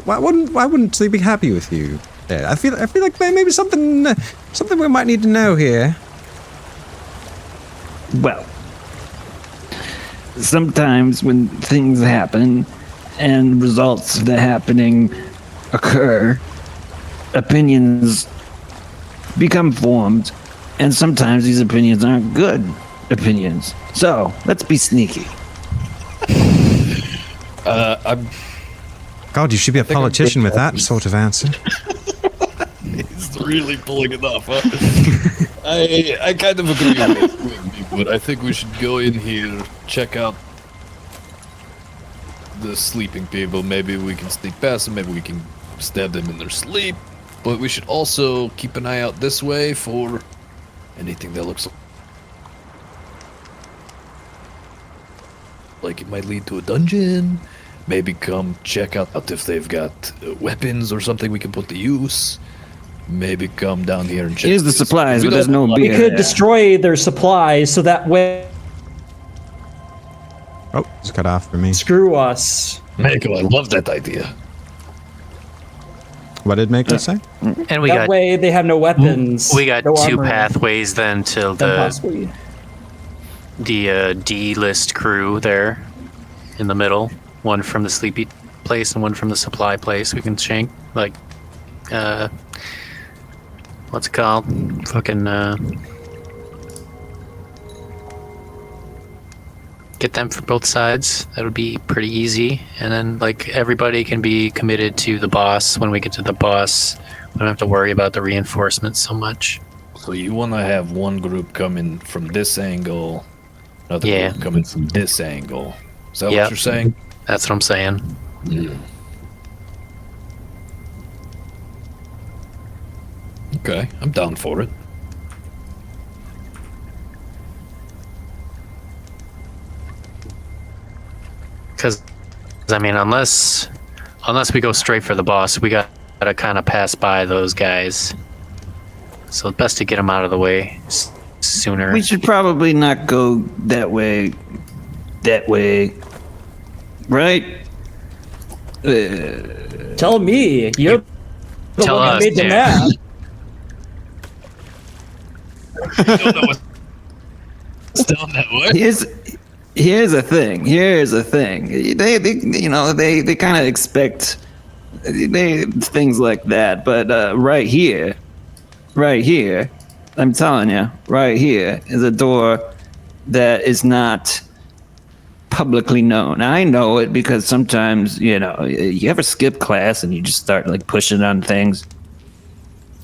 Why wouldn't they be happy with you? Yeah, I feel like maybe something we might need to know here. Well, sometimes when things happen and results of the happening occur, opinions become formed, and sometimes these opinions aren't good opinions. So let's be sneaky. I'm God, you should be a politician with that sort of answer. He's really pulling it off, huh? I kind of agree with you, but I think we should go in here, check out the sleeping people. Maybe we can sneak past them, maybe we can stab them in their sleep. But we should also keep an eye out this way for anything that looks like it might lead to a dungeon. Maybe come check out if they've got weapons or something we can put to use. Maybe come down here and check. Here's the supplies, but there's no We beer. could destroy their supplies so that way Oh, it's cut off for me. screw us. Mako, I love that idea. What did Mako say? And we That got way they have no weapons. we got no 2 armor, pathways then to then possibly. the D-list crew there in the middle. One from the sleepy place and one from the supply place. We can shank, like, what's it called? Fucking, get them from both sides. That would be pretty easy. And then, like, everybody can be committed to the boss. When we get to the boss, we don't have to worry about the reinforcements so much. So you want to have one group coming from this angle, another Yeah. group coming from this angle. Is that Yep. what you're saying? That's what I'm saying. Okay, I'm down for it. Because, I mean, unless we go straight for the boss, we gotta kind of pass by those guys. So it's best to get them out of the way sooner. We should probably not go that way. That way. Right? Tell me. You're the Tell one who us, made the yeah. map. Don't know what's down that way. Here's the thing. They kind of expect things like that, but right here, I'm telling you, right here is a door that is not publicly known. I know it because sometimes, you ever skip class and you just start like pushing on things.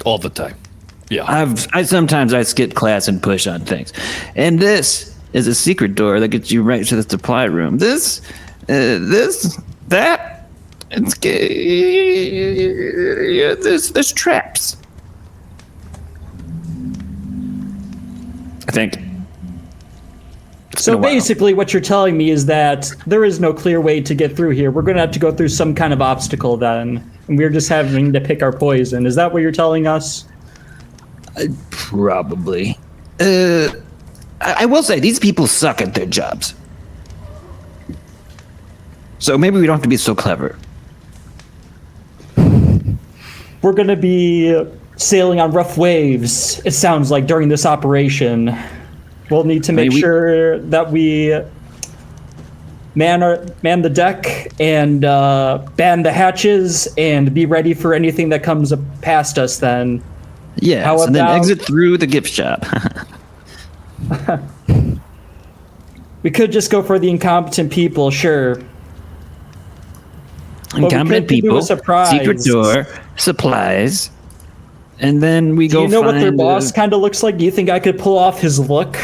All the time. Yeah. Sometimes I skip class and push on things, and this is a secret door that gets you right to the supply room. There's traps. I think. So basically what you're telling me is that there is no clear way to get through here. We're going to have to go through some kind of obstacle then. And we're just having to pick our poison. Is that what you're telling us? Probably. I will say, these people suck at their jobs. So maybe we don't have to be so clever. We're going to be sailing on rough waves, it sounds like, during this operation. We'll need to make sure that we man the deck and ban the hatches and be ready for anything that comes past us then. Yeah, and then exit through the gift shop. We could just go for the incompetent people, sure. Incompetent people, secret door, supplies, and then we go. Do you know what their boss kind of looks like? Do you think I could pull off his look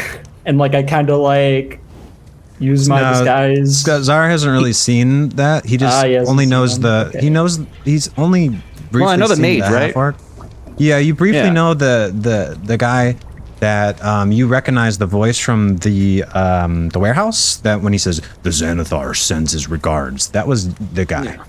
and I kind of use my disguise? Tzar hasn't really seen that. He just only knows he knows he's only briefly. Well, I know the seen maid, right? Arc. Yeah, you briefly know the guy that you recognize the voice from the warehouse. That when he says the Xanathar sends his regards, that was the guy. Yeah.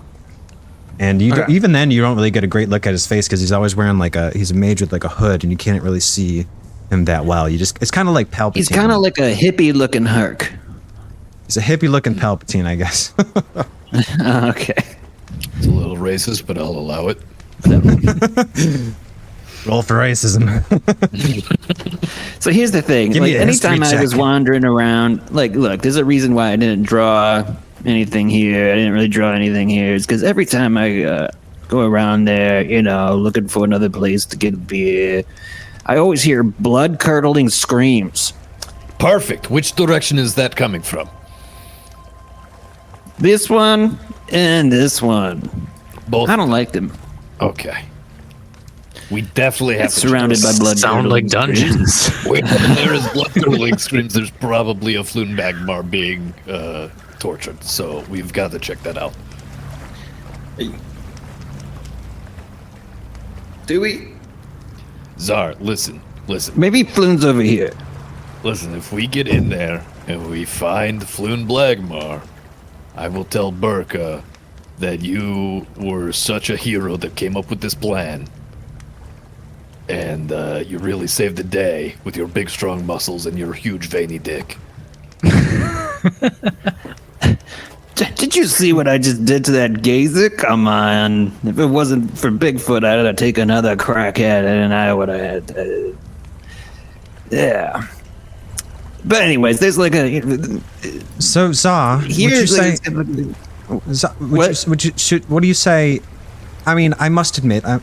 And you even then you don't really get a great look at his face because he's always wearing he's a mage with a hood and you can't really see him that well. It's kind of like Palpatine. He's kind of like a hippie looking Hurk. He's a hippie looking Palpatine, I guess. Okay. It's a little racist, but I'll allow it. Roll for racism. So here's the thing. Anytime I was wandering around, look, there's a reason why I didn't draw anything here. I didn't really draw anything here. It's because every time I go around there, looking for another place to get a beer, I always hear blood-curdling screams. Perfect. Which direction is that coming from? This one and this one. Both. I don't like them. Okay. We definitely have to surrounded by blood. Sound like dungeons. When there is blood-curdling screams, there's probably a Floon Magmar being tortured. So we've got to check that out. Do we? Tzar, listen. Maybe Floon's over here. Listen, if we get in there and we find Floon Blagmar, I will tell Burka that you were such a hero that came up with this plan. And you really saved the day with your big, strong muscles and your huge, veiny dick. Did you see what I just did to that gazer? Come on. If it wasn't for Bigfoot, I'd have taken another crack at it, and I would have had... yeah. But anyways, there's So, Tzar, would you say... What do you say... I mean, I must admit, from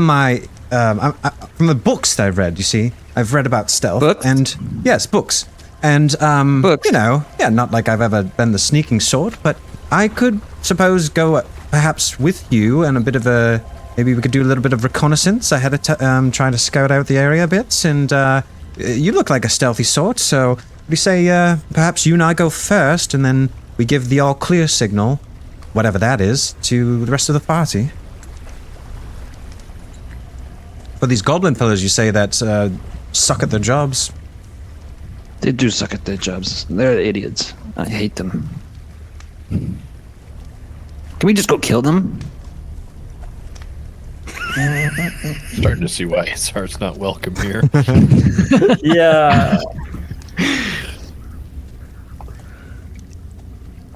from the books that I've read, you see, I've read about stealth. Books? And, yes, books. And, books. Not like I've ever been the sneaking sort, but I could suppose go perhaps with you and a bit of maybe we could do a little bit of reconnaissance ahead of trying to scout out the area a bit. And, you look like a stealthy sort, so we say, perhaps you and I go first, and then we give the all clear signal, whatever that is, to the rest of the party. For these goblin fellows, you say that suck at their jobs. They do suck at their jobs. They're idiots. I hate them. Can we just go kill them? Starting to see why his heart's not welcome here. Yeah.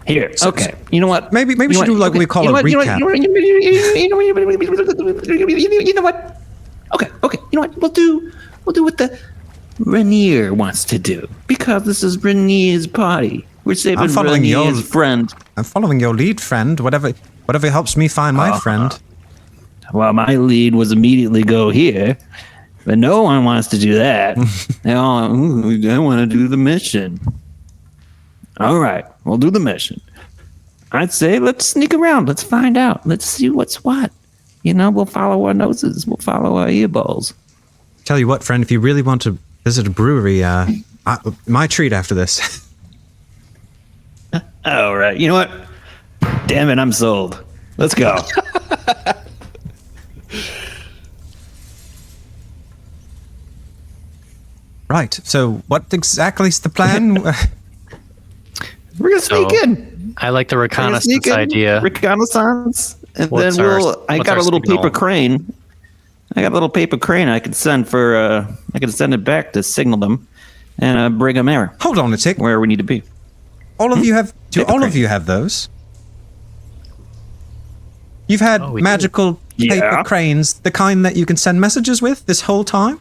Here. Okay. You know what? Maybe we should do like we call a recap. You know what? Okay. You know what? We'll do what the Rainier wants to do, because this is Rainier's party. We're saving Rainier's friend. I'm following your lead, friend. Whatever helps me find my friend. Well, my lead was immediately go here, but no one wants to do that. They all, I want to do the mission. All right, we'll do the mission. I'd say let's sneak around. Let's find out. Let's see what's what. You know, we'll follow our noses. We'll follow our earballs. Tell you what, friend, if you really want to visit a brewery, my treat after this. All right, you know what? Damn it, I'm sold. Let's go. Right. So, what exactly is the plan? We're gonna sneak in. I like the reconnaissance idea. Reconnaissance, and What's then our- I what's got our a little signal? paper crane. I could send for. I could send it back to signal them, and bring them there Hold on a tick. where we need to be. All of you have. Do Paper all of crane. you have those? You've had Oh, we magical do. paper Yeah. cranes, the kind that you can send messages with this whole time.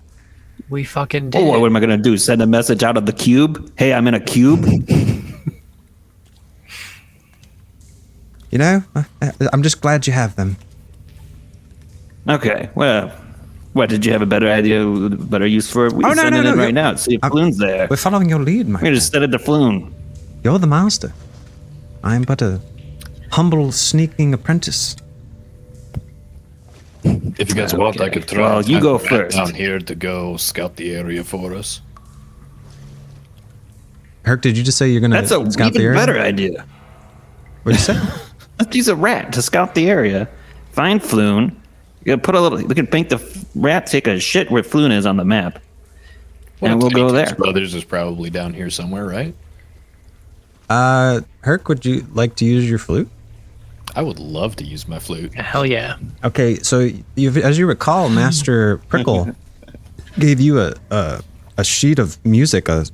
We fucking did. Oh, what am I gonna do? Send a message out of the cube? Hey, I'm in a cube. You know, I'm just glad you have them. Okay. Well, what did you have a better idea, better use for it? We Oh, can no, send no, it no, in you- right now. See if Floon's there. We're following your lead, my We're gonna just send it to Floon. You're the master. I am but a humble, sneaking apprentice. If you guys want, I could throw Well, you go a rat first. down here to go scout the area for us. Herc, did you just say you're gonna That's a scout the even area? better idea. What'd you say? Let's use a rat to scout the area. Find Floon. You put a little. We can make the rat take a shit where Floon is on the map, and we'll go there. Brothers is probably down here somewhere, right? Herc, would you like to use your flute? I would love to use my flute. Hell yeah. Okay, so as you recall, Master Prickle gave you a sheet of music, or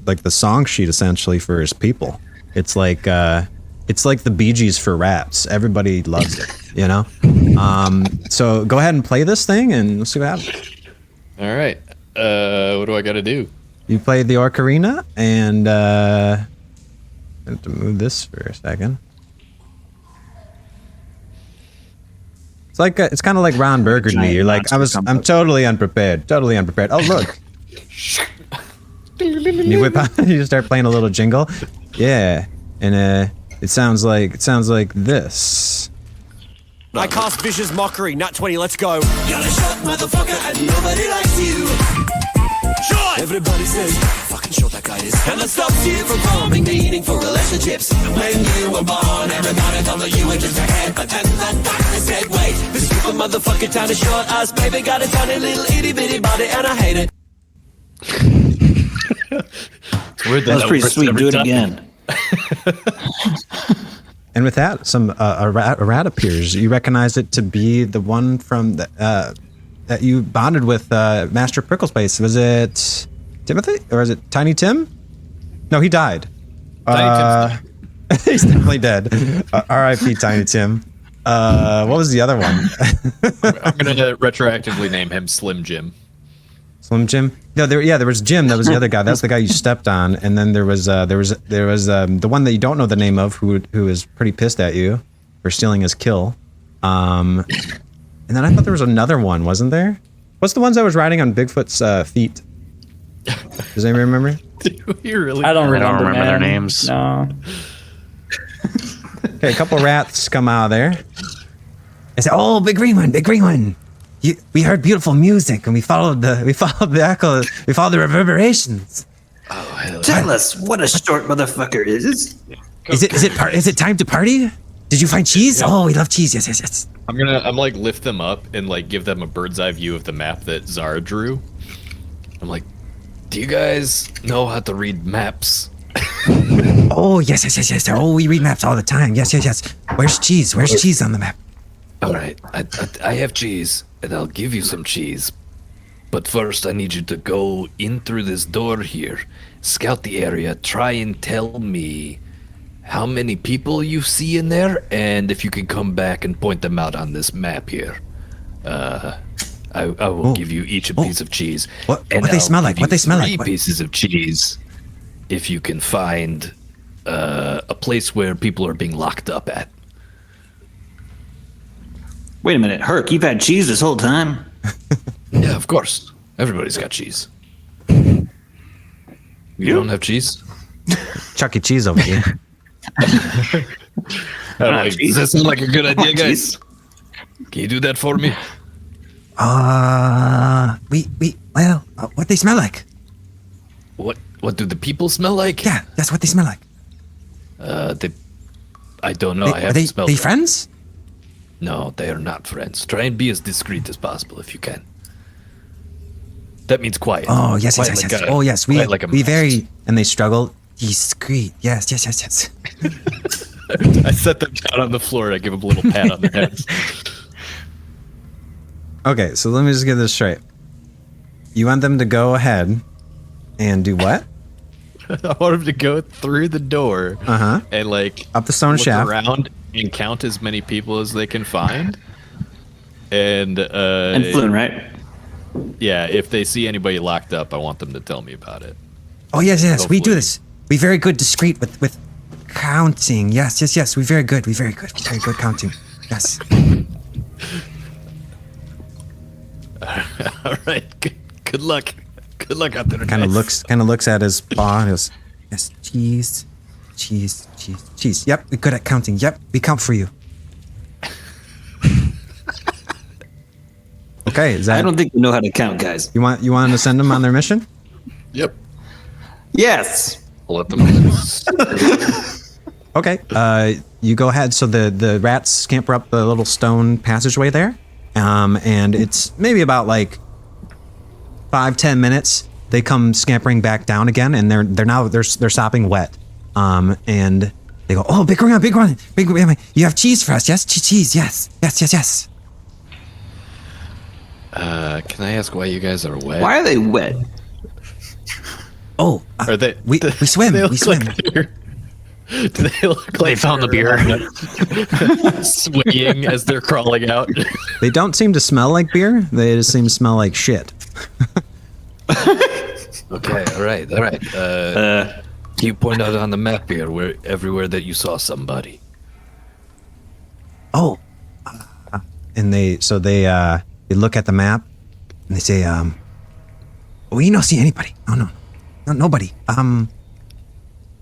like the song sheet essentially for his people. It's like the Bee Gees for rats. Everybody loves it, you know. So go ahead and play this thing, and we'll see what happens. All right. What do I got to do? You played the ocarina, and I have to move this for a second. It's kind of like Ron Burgundy. Giant You're like, monster I'm totally unprepared. Oh, look. You whip out, you start playing a little jingle. Yeah. And it sounds like this. I cast vicious mockery, nat 20, let's go. You're a short motherfucker and nobody likes you. Short! Everybody says, fucking short that guy is. And that stops you from forming meaningful relationships. When you were born, everybody thought that you were just a head. But then the doctor said, wait, this stupid motherfucker tiny short ass baby got a tiny little itty bitty body and I hate it. It's weird That was pretty works sweet. every Do it time. again. And with that, a rat appears. You recognize it to be the one from that you bonded with Master Prickleface. Was it Timothy or is it Tiny Tim? No, he died. Tiny He's definitely dead. R.I.P. Tiny Tim. What was the other one? I'm gonna retroactively name him Slim Jim. Slim Jim? No, there was Jim. That was the other guy. That's the guy you stepped on. And then there was the one that you don't know the name of, who is pretty pissed at you for stealing his kill. And then I thought there was another one, wasn't there? What's the ones that was riding on Bigfoot's feet? Does anybody remember? You really? I don't remember, remember their man. names. No. Okay, a couple rats come out of there. I said, "Oh, big green one. We heard beautiful music, and we followed the echo. We followed the reverberations. Tell us what a short motherfucker is. Is it time to party? Did you find cheese? Oh, we love cheese. Yes. I'm like lift them up and like give them a bird's eye view of the map that Tzar drew. I'm like, do you guys know how to read maps? Oh, Oh, yes. Oh, we read maps all the time. Yes. Where's cheese? Where's cheese on the map? All right, I have cheese, and I'll give you some cheese. But first, I need you to go in through this door here, scout the area, try and tell me how many people you see in there, and if you can come back and point them out on this map here. I will give you each a piece of cheese. What they smell like? What they smell like? Three pieces of cheese, if you can find a place where people are being locked up at. Wait a minute, Hurk, you've had cheese this whole time? Yeah, of course. Everybody's got cheese. You don't have cheese? Chuck E. Cheese over here. Does that sound like a good idea, guys? Can you do that for me? What they smell like? What do the people smell like? Yeah, that's what they smell like. I don't know. I Are haven't smelled they them. friends? No, they are not friends. Try and be as discreet as possible if you can. That means quiet. Oh, yes. Quiet like a- Oh, yes, we quiet like a we mouse. very, and they struggle. Discreet. Yes. I set them down on the floor and I give them a little pat on the heads. Okay, so let me just get this straight. You want them to go ahead and do what? I want him to go through the door and like Up the stone look shaft. around and count as many people as they can find. And Floon, right? yeah, if they see anybody locked up, I want them to tell me about it. Oh, yes. We do Hopefully. this. We very good discreet with counting. Yes. We very good. We very good counting. Yes. All right, good luck. Good luck out there. Kind of guys. looks at his paw and goes, yes, cheese. Yep, we're good at counting. Yep, we count for you. Okay, is that I don't think you know how to count, guys. you want to send them on their mission? Yep. Yes. I'll let them. Okay, you go ahead. So the rats scamper up the little stone passageway there, and it's maybe about like 5-10 minutes. They come scampering back down again, and they're sopping wet, and they go, oh, big one. You have cheese for us? Yes, cheese. Yes. Can I ask why you guys are wet? Why are they wet? Oh, Are they? we swim. They We look swim. like they're- do they look like They found the beer. they're swaying as they're crawling out? They don't seem to smell like beer. They just seem to smell like shit. Okay, all right. Can you point out on the map here where everywhere that you saw somebody? Oh, and they look at the map and they say, we don't see anybody. No, nobody.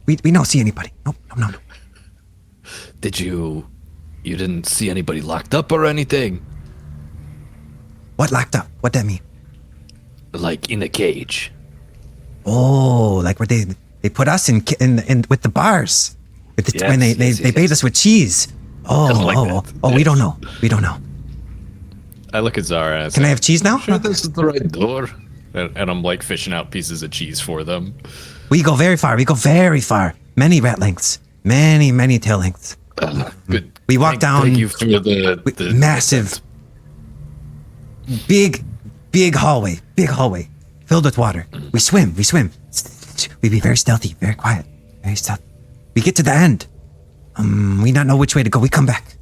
We don't see anybody. No. Did you didn't see anybody locked up or anything? What locked up? What that mean? Like in a cage? Oh, like where they put us in with the bars, when they bait us with cheese. Oh, we don't know. I look at Zara and I say, Can I have cheese now? Sure, this is the right door. and I'm like fishing out pieces of cheese for them. We go very far. Many rat lengths. Many tail lengths. Good. We walk down Thank you for the massive, big hallway, filled with water. We swim. We be very stealthy, very quiet, very stealthy. We get to the end. We not know which way to go. We come back.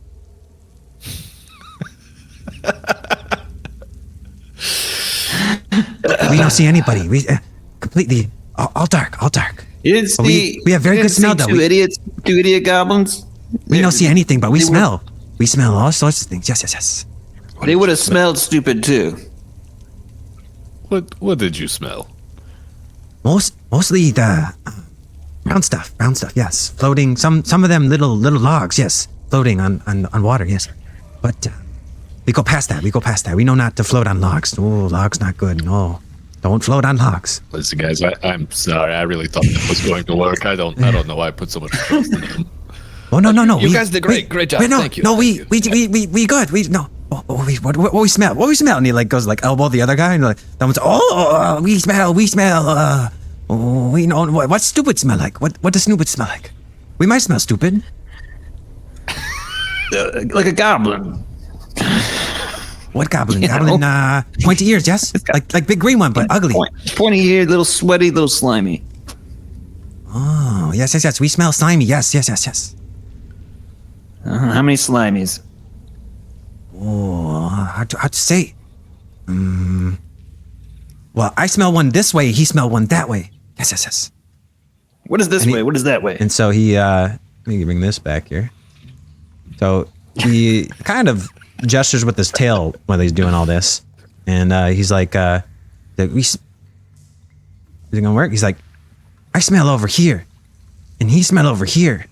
We don't see anybody. We completely all dark. You didn't But see. we have very you good didn't see smell, though. Two idiot goblins. We don't see anything, but we they were- smell. We smell all sorts of things. Yes. They would have smelled stupid too. What did you smell? Mostly the brown stuff. Yes, floating. Some of them little logs. Yes, floating on water. Yes, but we go past that. We know not to float on logs. Oh, logs not good. No, don't float on logs. Listen, guys, I'm sorry. I really thought that was going to work. I don't know why I put so much trust in them. Oh no. You guys did great job. Thank you. No, Thank we you. good. We no. What we smell? What we smell? And he like goes like elbow the other guy and like that one's we smell. We know what stupid smell like. What does stupid smell like? We might smell stupid. Like a goblin. What goblin? You Goblin, know? pointy ears, yes? Like big green one, but ugly. Pointy ear, little sweaty, little slimy. Oh, yes. We smell slimy. Yes. How many slimies? Oh, how to say? Well, I smell one this way. He smell one that way. Yes. What is this way? What is that way? And so he, let me bring this back here. So he kind of gestures with his tail while he's doing all this. And he's like, is it gonna work? He's like, I smell over here. And he smell over here.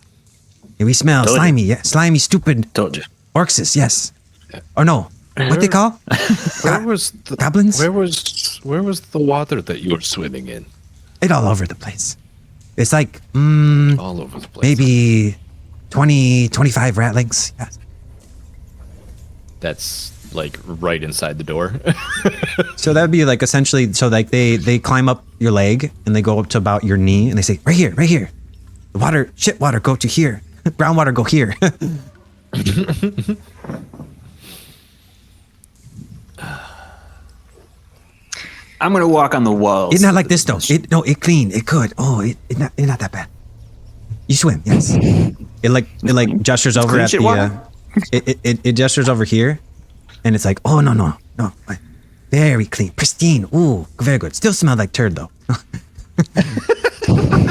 And we smell slimy. Yeah, slimy, stupid. Told you. Orcs, yes. Or no. What they call? Where was the goblins? Where was the water that you were swimming in? It all over the place. It's like, All over the place. maybe 20, 25 ratlings. Yeah. That's like right inside the door. So that would be like essentially, so like they climb up your leg and they go up to about your knee and they say, right here. The water, shit water, go to here. Brown water, go here. I'm gonna walk on the walls. It's not like this though. It clean. It could. Oh, it not that bad. You swim, yes. It like gestures over Clean at shit the. water? It gestures over here, and it's like, oh no, very clean, pristine. Ooh, very good. Still smell like turd though.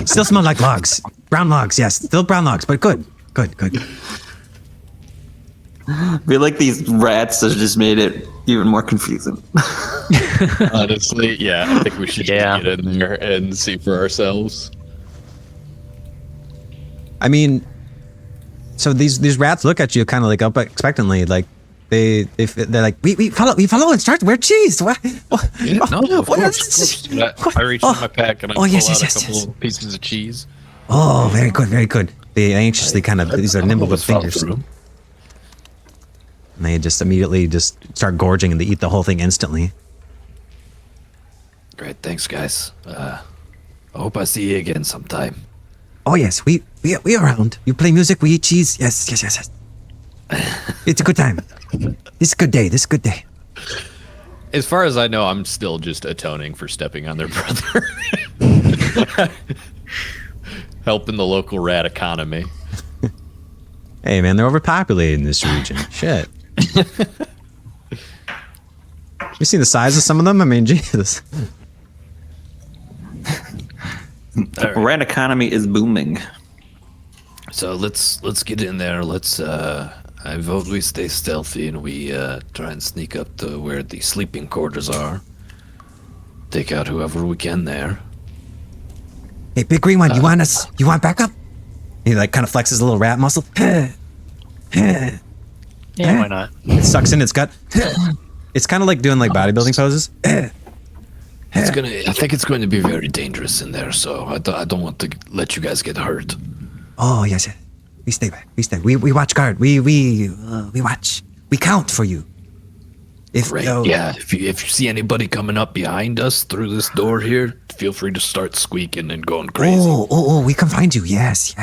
Still smell like logs, brown logs. Yes, still brown logs, but good. I feel like these rats have just made it even more confusing. Honestly, yeah, I think we should just get in there and see for ourselves. I mean, so these rats look at you kind of like up expectantly, like they're like we follow instructions. We're cheese. What? Yeah, no, of course. I reach in my pack and I pull out a couple pieces of cheese. Oh, very good. They anxiously kind of, these are nimble with fingers. And they just immediately just start gorging and they eat the whole thing instantly. Great, thanks, guys. I hope I see you again sometime. Oh yes, we around. You play music, we eat cheese. Yes. It's a good time. This is a good day. As far as I know, I'm still just atoning for stepping on their brother. Helping the local rat economy. Hey man, they're overpopulated in this region. Shit. You see the size of some of them? I mean, Jesus. Rat economy is booming. So let's get in there. I vote we stay stealthy and we try and sneak up to where the sleeping quarters are. Take out whoever we can there. Hey, big green one, you want backup? He like kind of flexes a little rat muscle. Yeah, why not? It sucks in its gut. It's kind of like doing like bodybuilding poses. I think it's going to be very dangerous in there, so I don't want to let you guys get hurt. Oh yes. We stay back. We watch guard. We watch. We count for you. If you see anybody coming up behind us through this door here, feel free to start squeaking and going crazy. Oh, we can find you. Yes.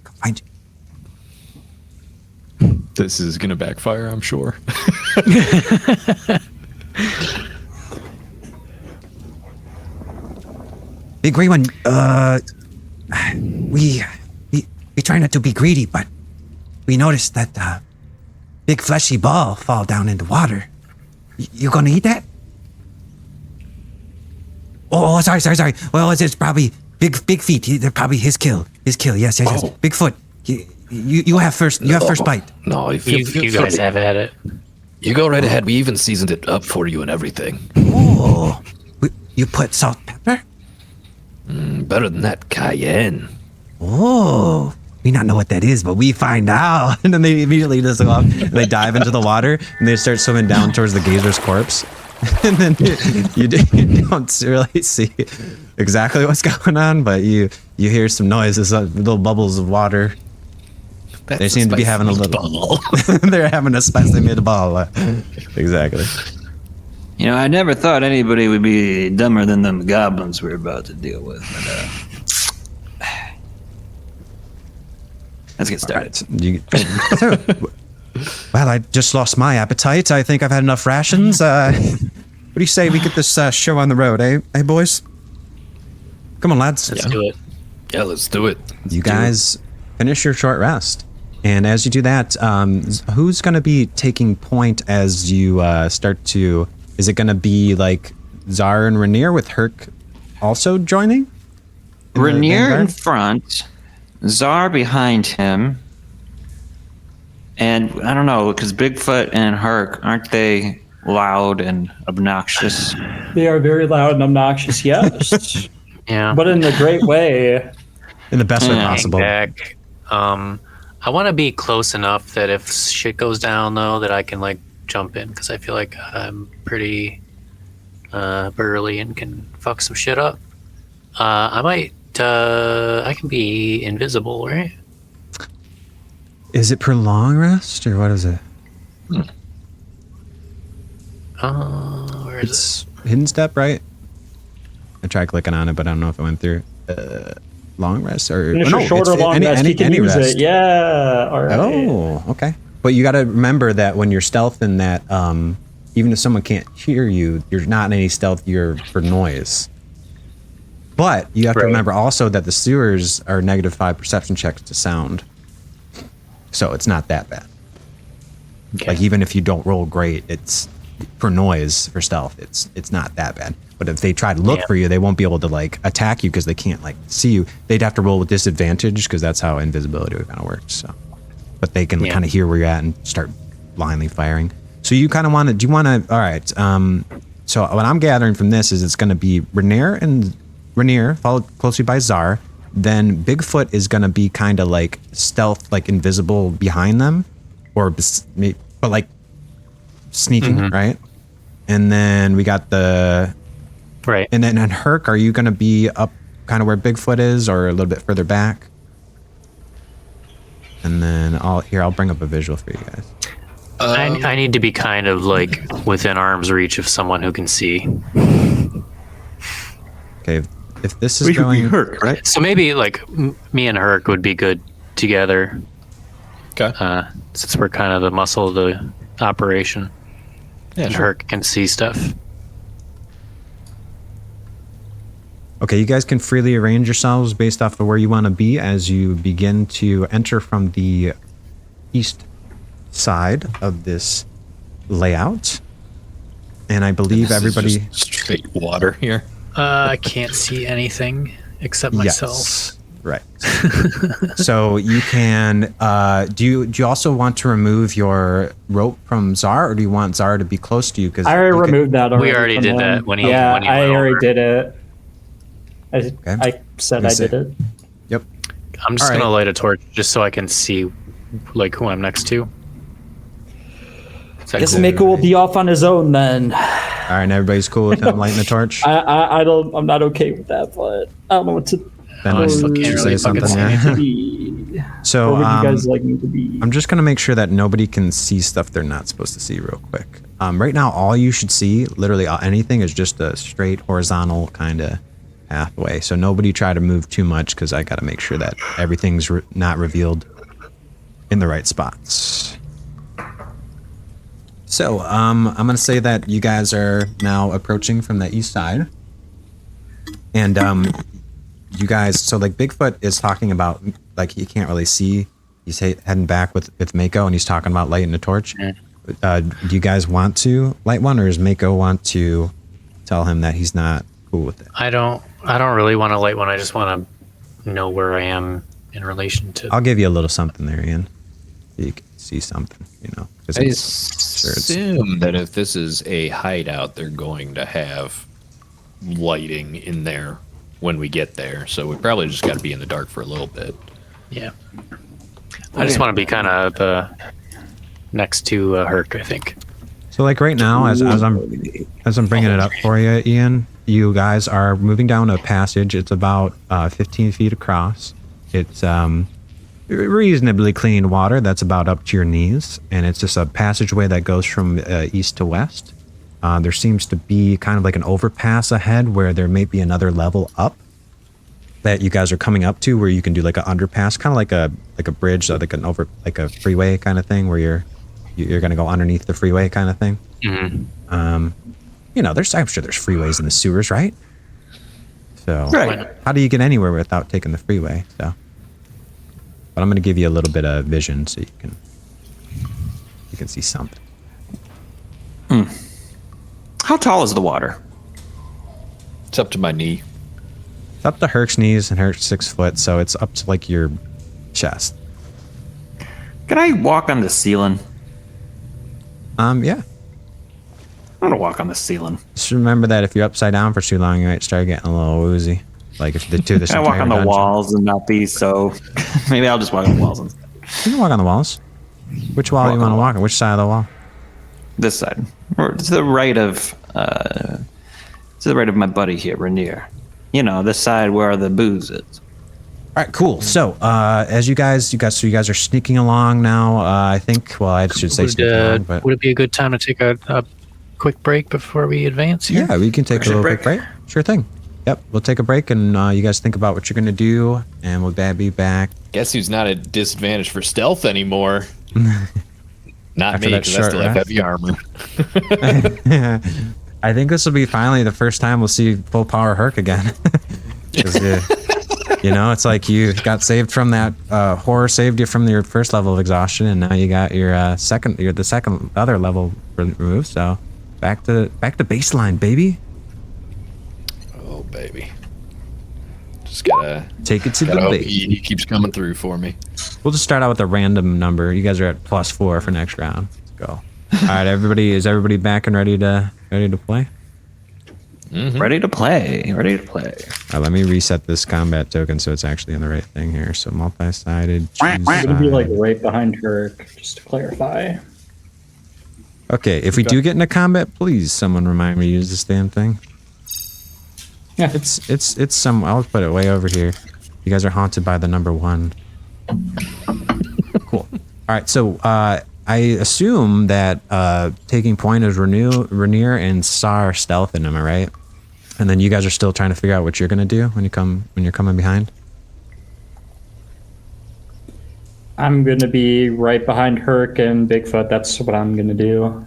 Come find you. This is gonna backfire, I'm sure. Big green one. We try not to be greedy, but we noticed that big fleshy ball fall down in the water. You gonna eat that? Oh, sorry. Well, it's probably big feet. They're probably his kill. Yes. Bigfoot. You have first. You have first bite. No, You guys have at it. You go right ahead. We even seasoned it up for you and everything. Oh, you put salt, pepper? Better than that cayenne. Oh, we not know what that is, but we find out. And then they immediately just go off. And they dive into the water and they start swimming down towards the gazer's corpse. And then you don't really see exactly what's going on, but you hear some noises, little bubbles of water. They seem to be having a little. They're having a spicy meatball. Exactly. You know, I never thought anybody would be dumber than them goblins we're about to deal with. Let's get started. So, well, I just lost my appetite. I think I've had enough rations. What do you say we get this show on the road, eh? Hey, boys? Come on, lads. Let's do it. Yeah, let's do it. You guys finish your short rest. And as you do that, who's going to be taking point as you start to... Is it going to be like Tzar and Rainier with Hurk also joining? Rainier in front, Tzar behind him, and I don't know, because Bigfoot and Hurk, aren't they loud and obnoxious? They are very loud and obnoxious, yes. Yeah. But in a great way. In the best way Yeah. possible. Back. I want to be close enough that if shit goes down, though, that I can like jump in, because I feel like I'm pretty burly and can fuck some shit up. I can be invisible, right? Is it per long rest, or what is it? Where is It's hidden step, right? I tried clicking on it, but I don't know if it went through. Long rest or Finish no, a short or it's long rest, you can use rest. it. Yeah, all right. Oh, okay. But you got to remember that when you're stealthing, that even if someone can't hear you, you're not in any stealth. You're for noise. But you have to Right. remember also that the sewers are -5 perception checks to sound, so it's not that bad. Okay. Like even if you don't roll great, it's for noise for stealth. It's not that bad. But if they try to look Yeah. for you, they won't be able to like attack you because they can't like see you. They'd have to roll with disadvantage because that's how invisibility kind of works. So, but they can Yeah. kind of hear where you're at and start blindly firing. So you kind of want to. Do you want to? All right. So what I'm gathering from this is it's going to be Rainier followed closely by Tzar. Then Bigfoot is going to be kind of like stealth, like invisible behind them, but like sneaking, right? And then we got right. and then Hurk, are you going to be up kind of where Bigfoot is or a little bit further back? And then I'll bring up a visual for you guys. I need to be kind of like within arm's reach of someone who can see. Okay, if this is We could be going, Hurk, right? So maybe like me and Hurk would be good together, Okay. since we're kind of the muscle of the operation. Yeah, And sure. Hurk can see stuff. okay, you guys can freely arrange yourselves based off of where you want to be as you begin to enter from the east side of this layout. And I believe This is everybody. just straight water here. I can't see anything except myself. Yes, right. So you can. Do you also want to remove your rope from Tzar, or do you want Tzar to be close to you? Because I already removed that already. We already from did him. that when he- Yeah, when he I went already over. did it. I said I Let's see. did it. Yep. I'm just All gonna right. light a torch just so I can see like who I'm next to. Is that Guess cool? Mako will be off on his own then. All right, and everybody's cool with him lighting the torch. I'm not okay with that, but I don't know what to Ben, I still did you can't say really something fucking see there? be. So Where would you guys like me to be? I'm just gonna make sure that nobody can see stuff they're not supposed to see real quick. Right now, all you should see, literally anything, is just a straight horizontal kind of pathway. So nobody try to move too much because I got to make sure that everything's not revealed in the right spots. So I'm gonna say that you guys are now approaching from the east side, and you guys. So like Bigfoot is talking about like he can't really see. He's heading back with Mako, and he's talking about lighting a torch. Do you guys want to light one, or does Mako want to tell him that he's not cool with it? I don't really want to light one. I just want to know where I am in relation to. I'll give you a little something there, Ian. So you can see something, 'cause I it's- assume that if this is a hideout, they're going to have lighting in there when we get there. So we probably just got to be in the dark for a little bit. Yeah. I just want to be kind of next to Hurk, I think. So like right now, as I'm bringing it up for you, Ian, you guys are moving down a passage. It's about 15 feet across. It's reasonably clean water that's about up to your knees, and it's just a passageway that goes from east to west. There seems to be kind of like an overpass ahead where there may be another level up. that you guys are coming up to, where you can do like an underpass, kind of like a bridge, like a freeway kind of thing, where you're going to go underneath the freeway kind of thing. Mm-hmm. I'm sure there's freeways in the sewers, right? So Right. how do you get anywhere without taking the freeway? So, but I'm going to give you a little bit of vision so you can see something. How tall is the water? It's up to my knee. It's up to Hurk's knees, and Hurk's 6 foot, so it's up to like your chest. Can I walk on the ceiling? Yeah. I'm gonna walk on the ceiling. Just remember that if you're upside down for too long, you might start getting a little woozy. Like if you do this Can I walk entire on the dungeon. walls and not be so? Maybe I'll just walk on the walls. Instead. You can walk on the walls. Which wall do you Walk on want to the walk on? Which side of the wall? This side, or to the right of, my buddy here, Rainier. This side where the booze is. All right, cool. So, as you guys are sneaking along now. I think. Well, I should say sneaking along, but Would it be a good time to take a quick break before we advance here? yeah, we can take a little quick break. Sure thing. Yep, we'll take a break, and you guys think about what you're gonna do, and we'll be back. Guess who's not at disadvantage for stealth anymore? Not After me, that because I short still have rest. heavy armor. I think this will be finally the first time we'll see full power Hurk again. 'Cause, it's like you got saved from that horror, saved you from your first level of exhaustion, and now you got your the second other level removed. So back to baseline, baby. Oh, baby. Just gotta Take it to the hope base. he keeps coming through for me. We'll just start out with a random number. You guys are at +4 for next round. Let's go. All right, everybody. Is everybody back and ready to play? Ready to play. Ready to play. All right, let me reset this combat token so it's actually in the right thing here. So multi-sided. I'm gonna be like right behind Hurk, just to clarify. Okay, if we do get into combat, please someone remind me to use this damn thing. Yeah. It's some. I'll put it way over here. You guys are haunted by the number 1. Cool. All right, so I assume that taking point is Rainier and Tzar stealth in, am I right? And then you guys are still trying to figure out what you're gonna do when you're coming behind. I'm gonna be right behind Hurk and Bigfoot. That's what I'm gonna do.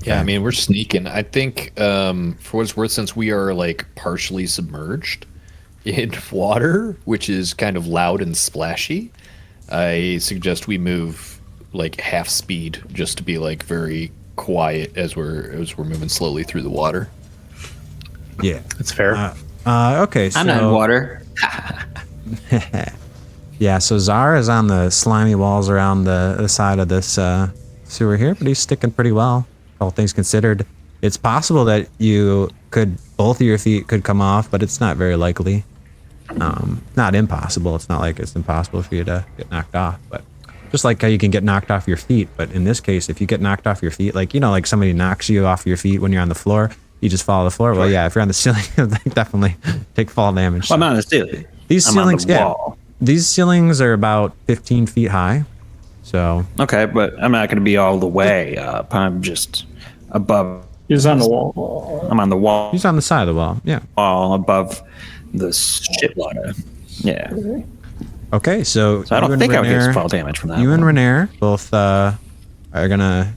Yeah, I mean, we're sneaking. I think, for what it's worth, since we are like partially submerged in water, which is kind of loud and splashy, I suggest we move like half speed just to be like very quiet as we're moving slowly through the water. Yeah. That's fair. Okay. So I'm not in water. yeah. So Tzar is on the slimy walls around the side of this sewer here, but he's sticking pretty well, all things considered. It's possible that both of your feet could come off, but it's not very likely. Not impossible. It's not like it's impossible for you to get knocked off, but just like how you can get knocked off your feet. But in this case, if you get knocked off your feet, like, like somebody knocks you off your feet when you're on the floor, you just fall on the floor. Well, yeah, if you're on the ceiling, definitely take fall damage. Well, I'm not on the ceiling. These I'm on ceilings, the yeah, wall. these ceilings are about 15 feet high. So Okay, but I'm not going to be all the way up. I'm just above. He's on the wall. I'm on the wall. he's on the side of the wall. Yeah. Above the shit water. Yeah. Okay, so So I you don't and think I'll Rainier- get fall damage from that. You and one. Rainier both are gonna.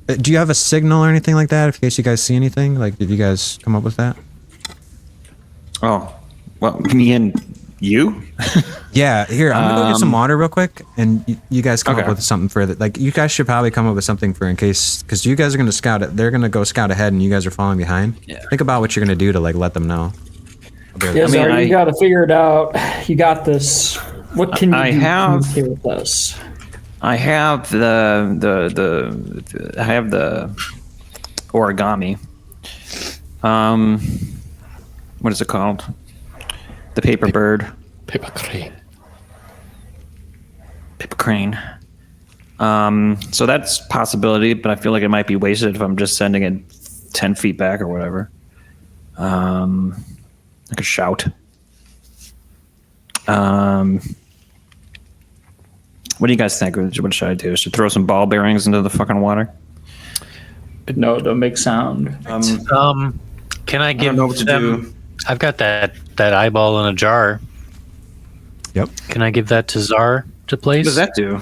Do you have a signal or anything like that in case you guys see anything? Like, did you guys come up with that? Oh, well, me and you? Yeah, here, I'm gonna go get some water real quick, and you guys come up Okay. with something for that. Like, you guys should probably come up with something for in case, because you guys are gonna scout it. They're gonna go scout ahead, and you guys are falling behind. Yeah. Think about what you're gonna do to like let them know. Yeah, Tzar, I- you gotta figure it out. You got this. What can you I do to have- communicate with us? I have the origami. What is it called? The paper bird. Paper crane. Paper crane. So that's a possibility, but I feel like it might be wasted if I'm just sending it 10 feet back or whatever. I could shout. What do you guys think? What should I do? Should I throw some ball bearings into the fucking water? No, don't make sound. Can I give know what to them I've got that eyeball in a jar. Yep. Can I give that to Tzar to place? What does that do?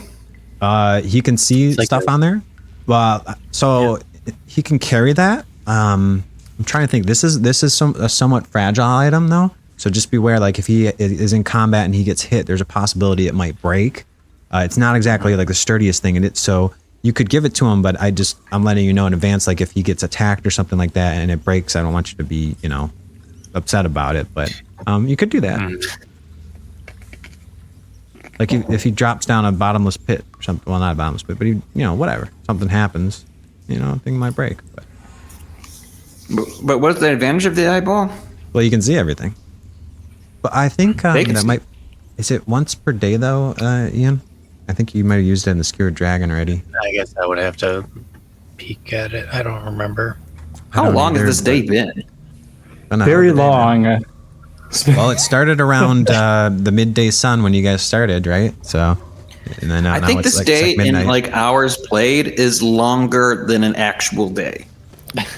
He can see like stuff on there. Well, so he can carry that. I'm trying to think. This is a somewhat fragile item though. So just beware. Like if he is in combat and he gets hit, there's a possibility it might break. It's not exactly like the sturdiest thing in it. So you could give it to him, but I'm letting you know in advance. Like if he gets attacked or something like that and it breaks, I don't want you to be upset about it. But you could do that. Like if he drops down a bottomless pit or something, well, not a bottomless pit, but whatever, something happens, thing might break. But what's the advantage of the eyeball? Well, you can see everything. But I think that might. Is it once per day though, Ian? I think you might have used it in the Skewered Dragon already. I guess I would have to peek at it. I don't remember. How long has this day been? Very long. Well, it started around the midday sun when you guys started, right? So, and then I think this day in like hours played is longer than an actual day.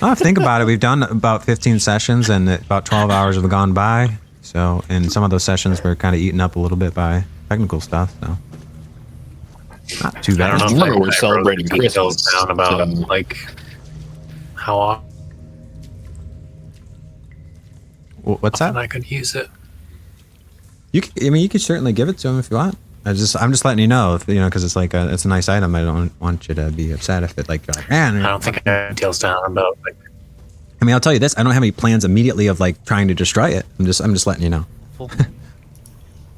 Oh, think about it. We've done about 15 sessions, and about 12 hours have gone by. So, and some of those sessions were kind of eaten up a little bit by technical stuff. So, not too bad. I don't know if we're celebrating Christmas down about like how often. What's that? I could use it. You could certainly give it to him if you want. I'm just letting you know, because it's like it's a nice item. I don't want you to be upset if it like man. I don't think I have details down about like. I mean, I'll tell you this: I don't have any plans immediately of like trying to destroy it. I'm just letting you know.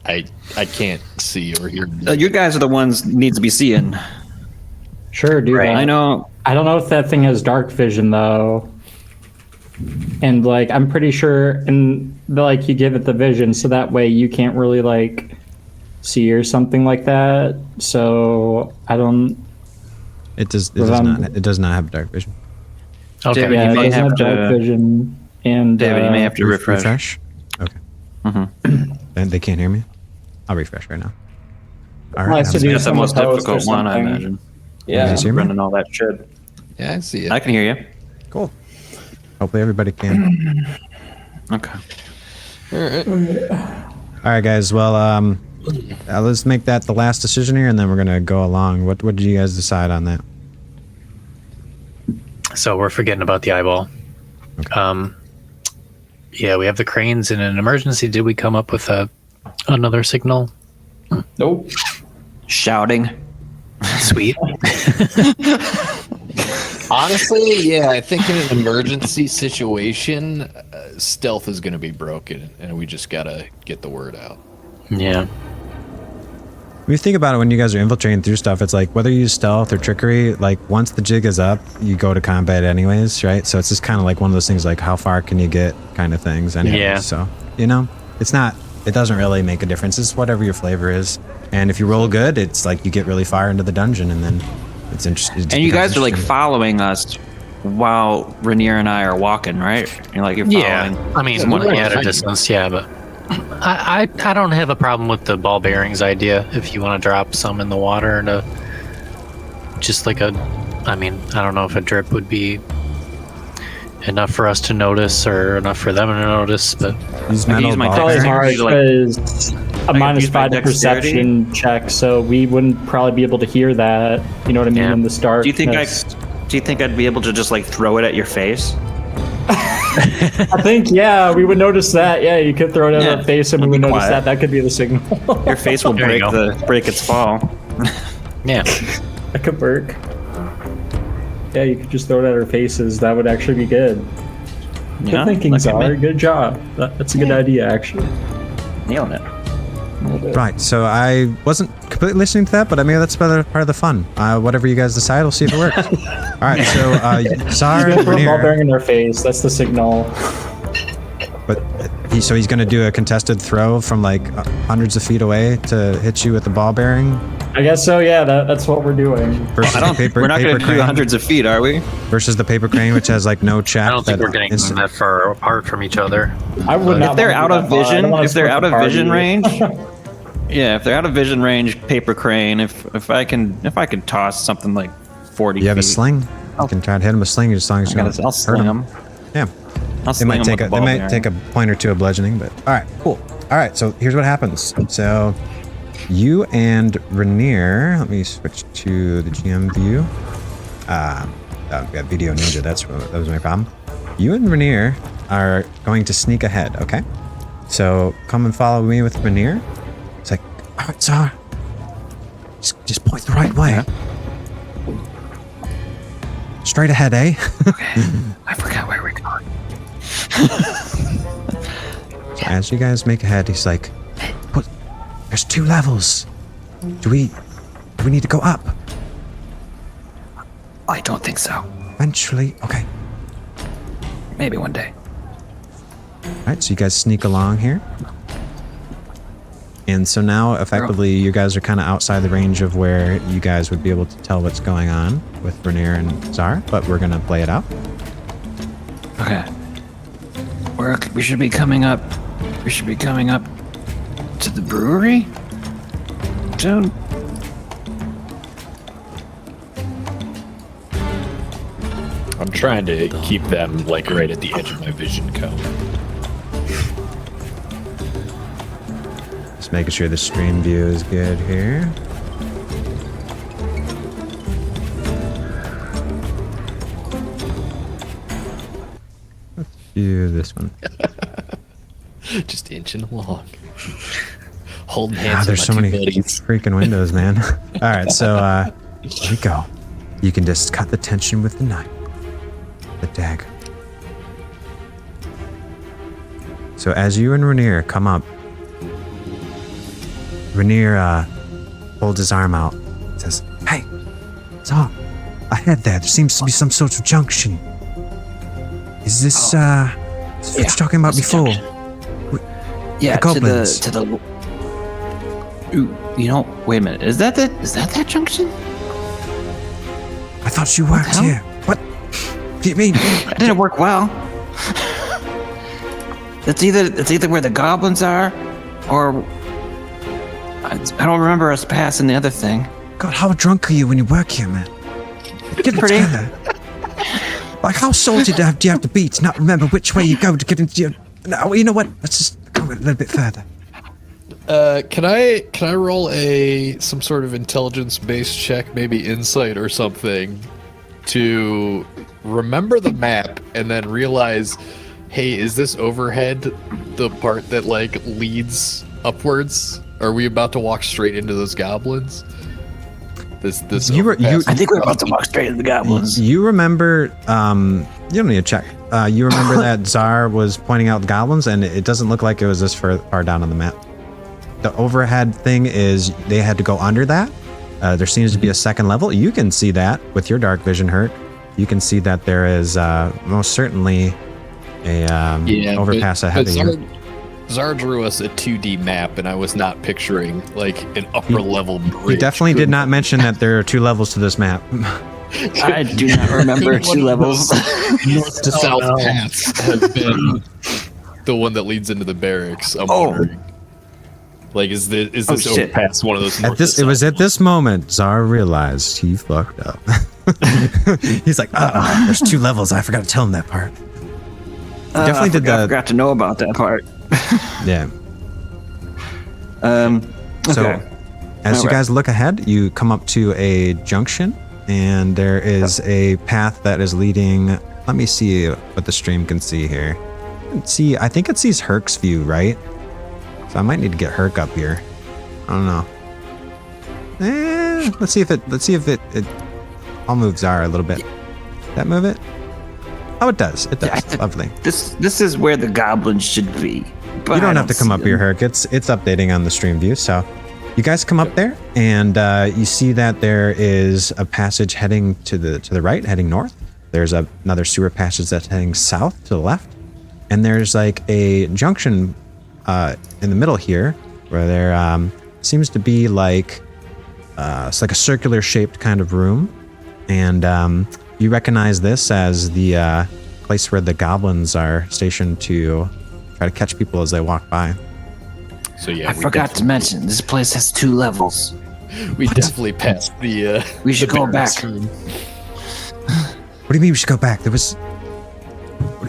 I can't see or hear. You guys are the ones need to be seeing. Sure, dude. Right. I know. I don't know if that thing has dark vision though. And like, I'm pretty sure, and like you give it the vision, so that way you can't really like see or something like that. So I don't. It does not. It does not have dark vision. Okay. David, Yeah, you it may doesn't have have dark to. vision, and David, you may have to refresh. Okay. Mm-hmm. And they can't hear me. I'll refresh right now. All Well, right. it's to I'm do just- That's the some most post or difficult one, I something. imagine. Yeah. You guys hear me? Running all that shit. Yeah, I see it. I can hear you. Cool. Hopefully everybody can. Okay. All right, guys. Well, let's make that the last decision here, and then we're gonna go along. What did you guys decide on that? So we're forgetting about the eyeball. Okay. Yeah, we have the cranes in an emergency. Did we come up with another signal? Nope. Shouting. Sweet. Honestly, yeah, I think in an emergency situation, stealth is going to be broken, and we just got to get the word out. Yeah. When you think about it, when you guys are infiltrating through stuff, it's like whether you use stealth or trickery, like once the jig is up, you go to combat anyways, right? So it's just kind of like one of those things like how far can you get kind of things anyways. Yeah. So, it doesn't really make a difference. It's whatever your flavor is. And if you roll good, it's like you get really far into the dungeon and then it's interesting. And you guys are like following us while Rainier and I are walking, right? You're following. Yeah. I mean, at a distance, yeah, but I don't have a problem with the ball bearings idea if you want to drop some in the water and just like I don't know if a drip would be enough for us to notice or enough for them to notice, but use I can use my ball Probably bearings. hard because a minus use my 5 to perception check, so we wouldn't probably be able to hear that. You know what I mean? Yeah. In the start. Do you think I'd be able to just like throw it at your face? I think we would notice that. Yeah, you could throw it at our face, and we I'll would be notice quiet. that. That could be the signal. Your face will There you break its fall. yeah. That could work. Yeah, you could just throw it at our faces. That would actually be good. Yeah, Good thinking, look at me. Tzar. Good job. That's a good idea, actually. Nailing it. Right, so I wasn't completely listening to that, but I mean that's part of the fun. Whatever you guys decide, we'll see if it works. All right, so Tzar, Throw a ball Rainier, bearing in their face. That's the signal. but he's going to do a contested throw from like hundreds of feet away to hit you with the ball bearing. I guess so. Yeah, that's what we're doing. Versus We're not going to do crane, hundreds of feet, are we? versus the paper crane, which has like no check. I don't think that we're getting instant- that far apart from each other. I would not. If they're wanna out do of that far. I don't vision, wanna if they're split out the of vision party. range, yeah, if they're out of vision range, paper crane. If I can toss something like 40. You have a feet. sling. You can try to hit him with a sling as long as you don't I'll hurt sling him. them. Yeah. They might take a point or two of bludgeoning, but all right, cool. All right, so here's what happens. So you and Rainier, let me switch to the GM view. Video Ninja, that was my problem. You and Rainier are going to sneak ahead, okay? So come and follow me with Rainier. It's like, all right, Tzar. Just point the right way. Yeah. Straight ahead, eh? I forgot where we're going. So as you guys make ahead, he's like, "What? There's 2 levels. Do we need to go up? I don't think so. Eventually, okay. Maybe one day. All right, so you guys sneak along here. And so now, effectively, you guys are kind of outside the range of where you guys would be able to tell what's going on with Rainier and Tzar, but we're going to play it out. Okay. We should be coming up. We should be coming up to the brewery soon. I'm trying to keep them like right at the edge of my vision cone. Just making sure the stream view is good here. Let's do this one. Just inching along. Holding hands There's with so my many two buddies. freaking windows, man. All right, so here we go. You can just cut the tension with the knife. The dagger. So as you and Rainier come up, Rainier holds his arm out and says, "Hey, Tzar, ahead there seems to be some sort of junction. Is this what you're talking about before? Yeah, the goblins. to the. Ooh, you know, wait a minute. Is that that junction? I thought you worked hell? here. What? What do you mean? That didn't work well. It's either where the goblins are, or I don't remember us passing the other thing. God, how drunk are you when you work here, man? Get it Pretty. together. Like, how salty do you have to be to not remember which way you go to get into your... No, you know what? Let's just go a little bit further. Can I roll some sort of intelligence-based check, maybe insight or something, to remember the map and then realize, hey, is this overhead the part that like leads upwards? Are we about to walk straight into those goblins? This I think we're about to walk straight into the goblins. You remember, you don't need to check. You remember that Tzar was pointing out the goblins, and it doesn't look like it was this far down on the map. The overhead thing is they had to go under that. There seems to be a second level. You can see that with your dark vision, Hurk. You can see that there is most certainly a overpass ahead of you. Tzar drew us a 2D map, and I was not picturing like an upper level bridge. He definitely did not mention that there are 2 levels to this map. I do not remember 2 levels. North to south paths have been the one that leads into the barracks. I'm wondering. Like, is this overpass one of those? It was at this moment Tzar realized he fucked up. He's like, there's 2 levels. I forgot to tell him that part. I forgot to know about that part. Yeah. Okay. So, as you guys look ahead, you come up to a junction, and there is a path that is leading. Let me see what the stream can see here. I think it sees Hurk's view, right? So I might need to get Hurk up here. I don't know. Let's see if it. I'll move Tzar a little bit. That move it? Oh, it does. It does. Lovely. This is where the goblins should be. But You don't have to come up here, Hurk. It's updating on the stream view. So you guys come up there, and you see that there is a passage heading to the right, heading north. There's another sewer passage that's heading south to the left, and there's like a junction in the middle here, where there seems to be like it's like a circular shaped kind of room, and you recognize this as the place where the goblins are stationed to try to catch people as they walk by. So yeah, I forgot to mention this place has 2 levels. We definitely passed the. We should the go back. barracks room. What do you mean we should go back? There was.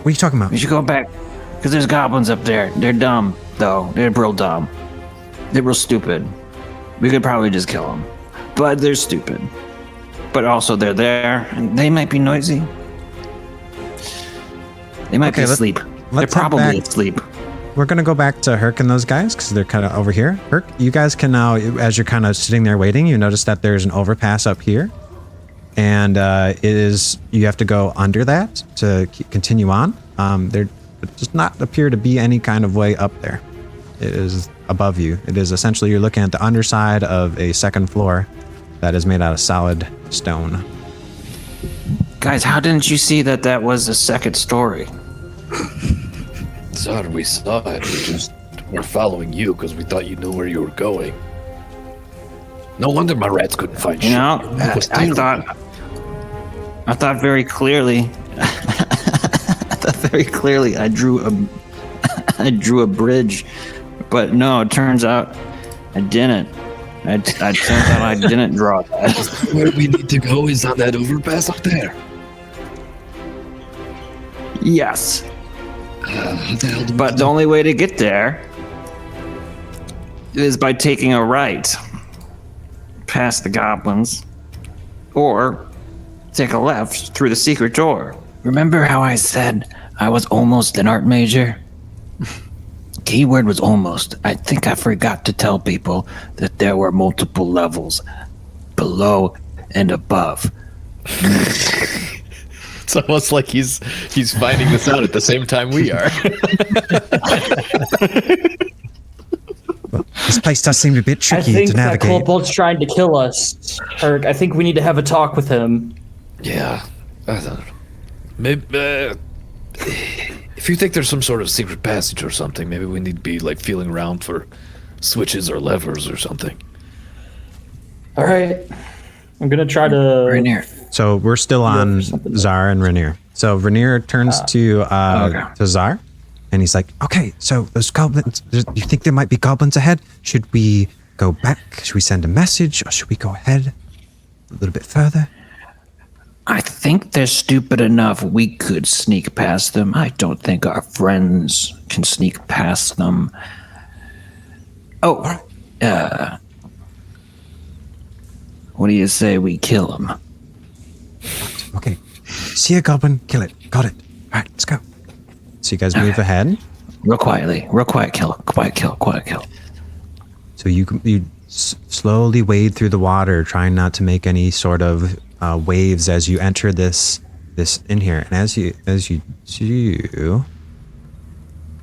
What are you talking about? We should go back, because there's goblins up there. They're dumb, though. They're real dumb. They're real stupid. We could probably just kill them, but they're stupid. But also, they're there, and they might be noisy. They might be asleep. They're probably asleep. We're going to go back to Hurk and those guys because they're kind of over here. Hurk, you guys can now, as you're kind of sitting there waiting, you notice that there's an overpass up here. And you have to go under that to continue on. There does not appear to be any kind of way up there. It is above you. It is essentially, you're looking at the underside of a second floor that is made out of solid stone. Guys, how didn't you see that was a second story? Tzar, we saw it. We're following you because we thought you knew where you were going. No wonder my rats couldn't find You shit. know, I thought very clearly. I drew a bridge, but no, it turns out I didn't. It turns out I didn't draw that. Where we need to go is on that overpass up there. Yes, What the hell do we but the only way to get there is by taking a right past the goblins, or take a left through the secret door. Remember how I said I was almost an art major? Keyword was almost. I think I forgot to tell people that there were multiple levels below and above. It's almost like he's finding this out at the same time we are. This place does seem a bit I tricky think to that navigate. kobold's trying to kill us. Hurk, I think we need to have a talk with him. Yeah, I don't know. Maybe if you think there's some sort of secret passage or something, maybe we need to be like feeling around for switches or levers or something. All right, I'm gonna try to. Rainier. So we're still on Tzar and Rainier. So Rainier turns to Tzar, and he's like, "Okay, so those goblins. You think there might be goblins ahead? Should we go back? Should we send a message, or should we go ahead a little bit further?" I think they're stupid enough we could sneak past them. I don't think our friends can sneak past them. Oh, what do you say we kill them? Okay. See a goblin, kill it. Got it. All right, let's go. So you guys move ahead. Real quietly. Real quiet kill. Quiet kill. Quiet kill. So you slowly wade through the water, trying not to make any sort of waves as you enter this in here. And as you do,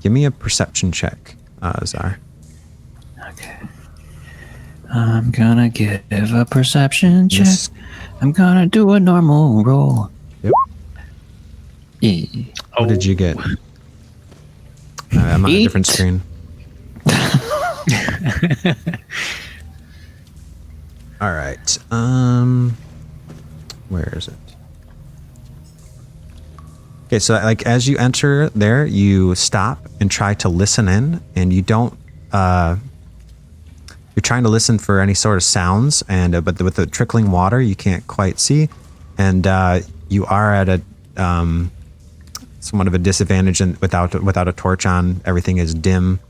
give me a perception check, Tzar. Okay. I'm gonna give a perception check. Yes. I'm gonna do a normal roll. Yep. What did you get? I'm on a different screen. All right. Where is it? Okay, so like as you enter there, you stop and try to listen in, and you don't. You're trying to listen for any sort of sounds, and but with the trickling water, you can't quite see, and you are at a somewhat of a disadvantage, and without a torch on, everything is dim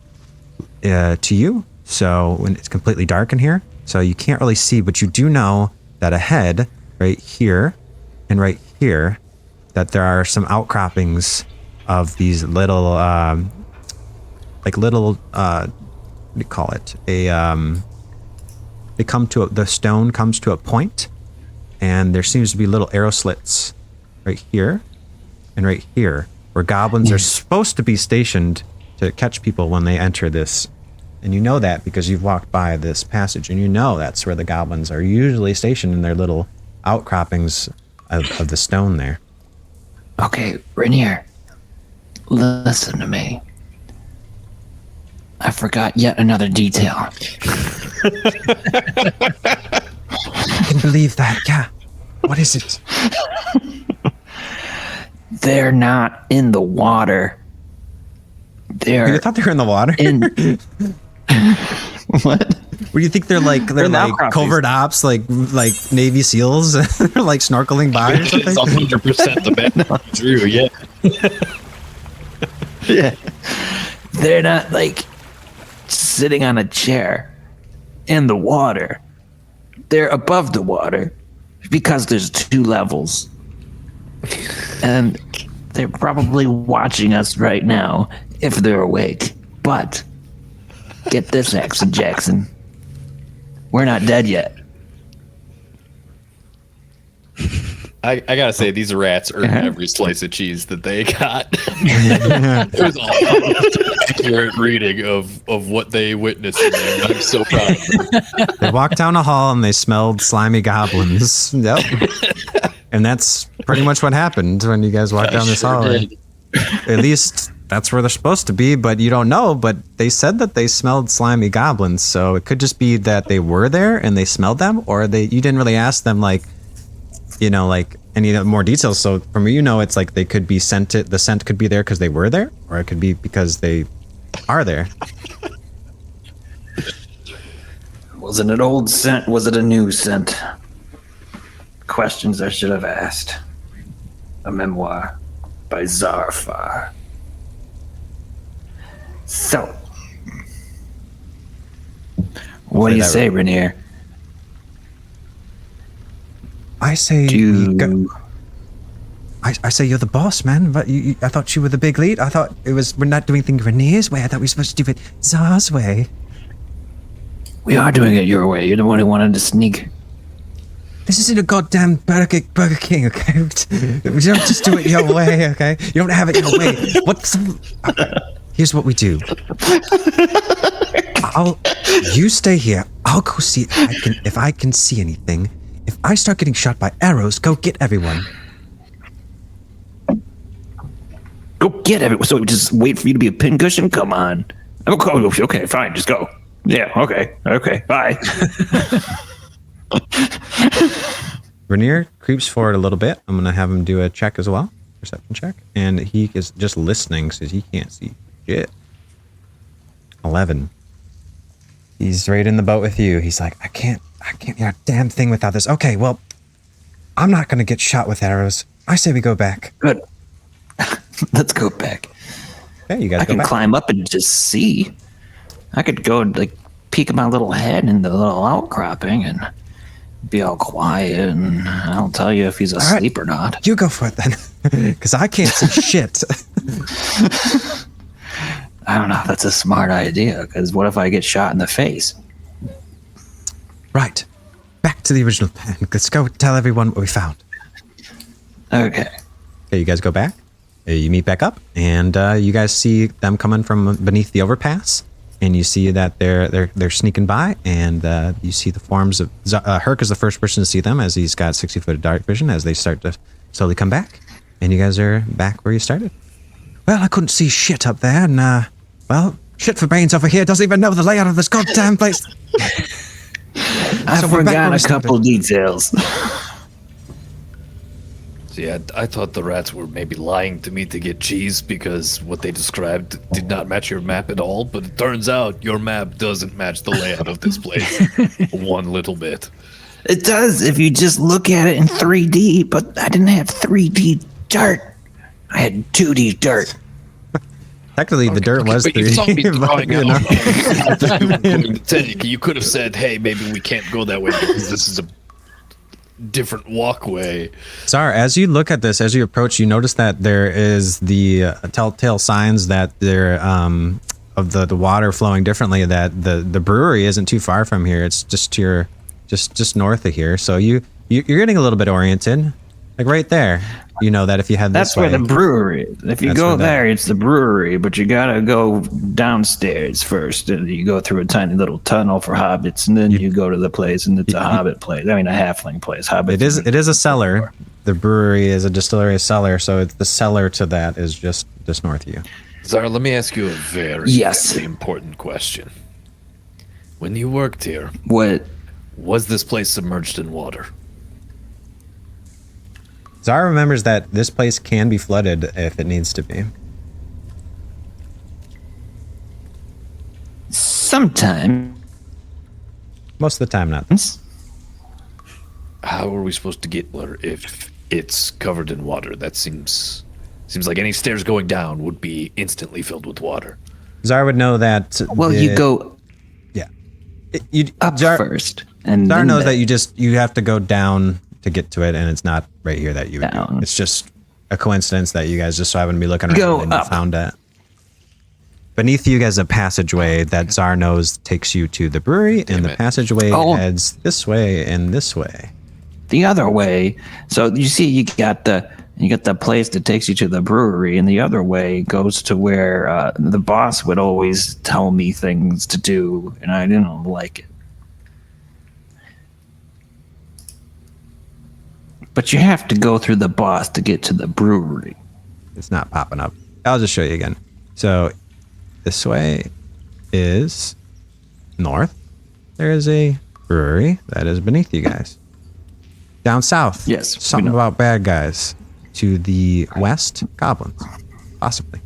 to you. So when it's completely dark in here, so you can't really see, but you do know that ahead, right here and right here, that there are some outcroppings of these little, what do you call it? The stone comes to a point, and there seems to be little arrow slits right here and right here, where goblins are supposed to be stationed to catch people when they enter this. And you know that because you've walked by this passage, and you know that's where the goblins are usually stationed, in their little outcroppings of the stone there. Okay, Rainier, listen to me. I forgot yet another detail. I can believe that, yeah. What is it? They're not in the water. You thought they were in the water? What? What do you think they're like? They're in the like outcroppings. covert ops, like Navy SEALs, like snorkeling by or something. It's 100% the bad true, yeah. Yeah. They're not like sitting on a chair in the water. They're above the water because there's 2 levels. And they're probably watching us right now if they're awake. But get this, Axon Jackson. We're not dead yet. I gotta say, these rats earned every slice of cheese that they got. It was all accurate reading of what they witnessed in there. I'm so proud of them. They walked down a hall and they smelled slimy goblins. Yep. And that's pretty much what happened when you guys walked down this hall. At least that's where they're supposed to be, but you don't know. But they said that they smelled slimy goblins, so it could just be that they were there and they smelled them, or you didn't really ask them, like, like any more details. So from it's like they could be scented. The scent could be there because they were there, or it could be because they are there. Was it an old scent? Was it a new scent? Questions I should have asked. A memoir by Tzar. So, what do you say, Rainier? I say I say you're the boss, man. But I thought you were the big lead. I thought we're not doing things Rainier's way. I thought we were supposed to do it Tzar's way. We are doing it your way. You're the one who wanted to sneak. This isn't a goddamn Burger King, okay? We don't just do it your way, okay? You don't have it your way. Here's what we do. You stay here. I'll go see if I can see anything. If I start getting shot by arrows, go get everyone. Go get everyone. So just wait for you to be a pincushion? Come on. Okay, fine. Just go. Yeah. Okay. Bye. Rainier creeps forward a little bit. I'm gonna have him do a check as well, perception check, and he is just listening, so he can't see shit. 11. He's right in the boat with you. He's like, I can't hear a damn thing without this. Okay, well, I'm not gonna get shot with arrows. I say we go back. Good. Let's go back. Okay, you guys I go can back. climb up and just see. I could go and like peek my little head in the little outcropping and be all quiet, and I'll tell you if he's asleep or not. You go for it then, because I can't see shit. I don't know if that's a smart idea, because what if I get shot in the face? Right. Back to the original plan. Let's go tell everyone what we found. Okay. Okay, you guys go back. You meet back up, and you guys see them coming from beneath the overpass, and you see that they're sneaking by, and you see the forms of Hurk is the first person to see them, as he's got 60 foot of dark vision as they start to slowly come back, and you guys are back where you started. Well, I couldn't see shit up there, and well, shit for brains over here doesn't even know the layout of this goddamn place. I forgot a couple details. See, I thought the rats were maybe lying to me to get cheese because what they described did not match your map at all, but it turns out your map doesn't match the layout of this place one little bit. It does if you just look at it in 3D, but I didn't have 3D dirt. I had 2D dirt. Technically, the dirt was but you saw me 3D. drawing You know? out. You could have said, hey, maybe we can't go that way because this is a different walkway. Tzar, as you look at this, as you approach, you notice that there is the telltale signs that there of the water flowing differently. That the brewery isn't too far from here. It's just just north of here. So you're getting a little bit oriented, like right there. You know that if you had this That's where way, the brewery is. If you That's go where there, it's the brewery, but you gotta go downstairs first. And you go through a tiny little tunnel for hobbits, and then you go to the place, and it's a hobbit place. I mean, a halfling place. Hobbit. it is a cellar. The brewery is a distillery cellar, so it's the cellar to that is just north of you. Tzar, let me ask you a very important question. When you worked here, What? was this place submerged in water? Tzar remembers that this place can be flooded if it needs to be. Sometime. Most of the time, not. How are we supposed to get water if it's covered in water? That seems Seems like any stairs going down would be instantly filled with water. Tzar would know that. Well, you go Yeah. up Tzar, first, and Tzar then knows that you have to go down to get to it, and it's not right here that you would Down. go. It's just a coincidence that you guys just so happen to be looking around Go and you up. found it. Beneath you guys a passageway that Tzar knows takes you to the brewery, and the it. passageway Oh. heads this way and this way. the other way. So you see, you got the place that takes you to the brewery, and the other way goes to where the boss would always tell me things to do, and I didn't like it. But you have to go through the boss to get to the brewery. It's not popping up. I'll just show you again. So this way is north. There is a brewery that is beneath you guys. Down south, Yes, we something know. about bad guys. To the west, goblins, possibly.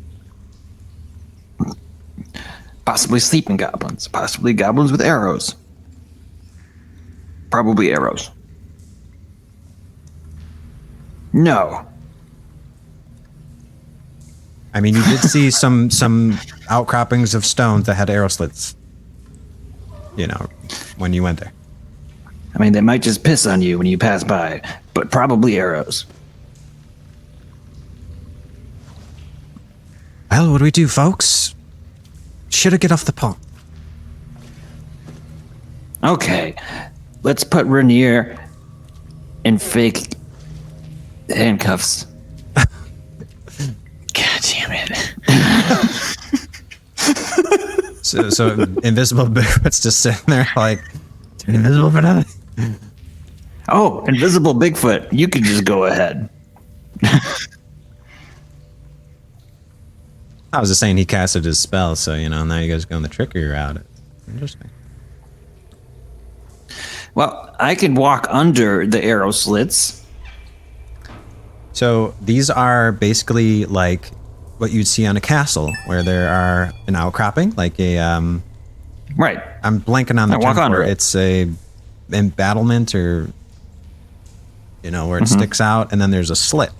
Possibly sleeping goblins. Possibly goblins with arrows. Probably arrows. No. I mean, you did see some outcroppings of stones that had arrow slits. You know, when you went there. I mean, they might just piss on you when you pass by, but probably arrows. Well, what do we do, folks? Should I get off the pond? Okay, let's put Rainier in fake handcuffs. God damn it. So invisible Bigfoot's just sitting there like, turn invisible for nothing. Oh, invisible Bigfoot, you can just go ahead. I was just saying he casted his spell, so you know now you guys go on the trickery route. It's interesting. Well, I can walk under the arrow slits. So these are basically like what you'd see on a castle, where there are an outcropping, like a Right. I'm blanking on the I walk term under for it. it. It's a embattlement, or you know, where it Mm-hmm. sticks out, and then there's a slit.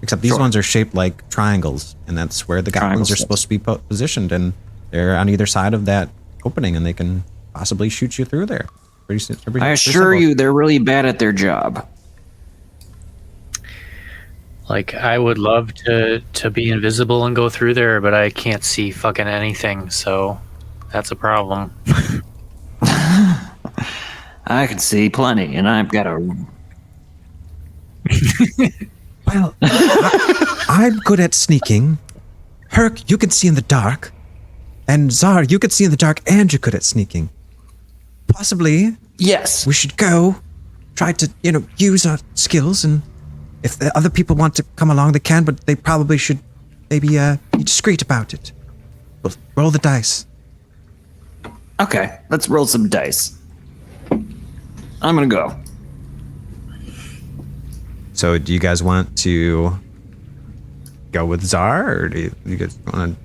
Except these Sure. ones are shaped like triangles, and that's where the goblins Triangle are slits. supposed to be positioned, and they're on either side of that opening, and they can possibly shoot you through there. I assure you, they're really bad at their job. Like, I would love to be invisible and go through there, but I can't see fucking anything, so that's a problem. I can see plenty, and I've got a... Well, I'm good at sneaking. Hurk, you can see in the dark. And Tzar, you can see in the dark, and you're good at sneaking. Possibly, Yes. we should go, try to, you know, use our skills, and if the other people want to come along, they can, but they probably should maybe be discreet about it. We'll roll the dice. Okay, let's roll some dice. I'm gonna go. So, do you guys want to go with Tzar, or do you guys want to?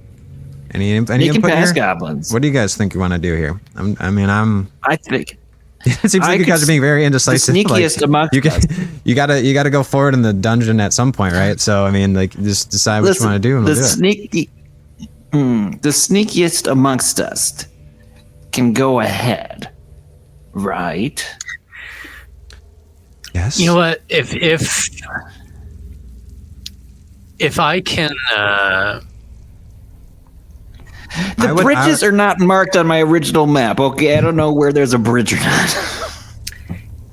Any You can input pass here? goblins. What do you guys think you want to do here? I think It seems I like you could guys are being very indecisive. the sneakiest amongst you us. you gotta go forward in the dungeon at some point, right? So I mean, like, just decide what you want to do, and we'll do it. The sneakiest amongst us can go ahead, right? Yes. You know what? If I can, The bridges are not marked on my original map. Okay, I don't know where there's a bridge or not.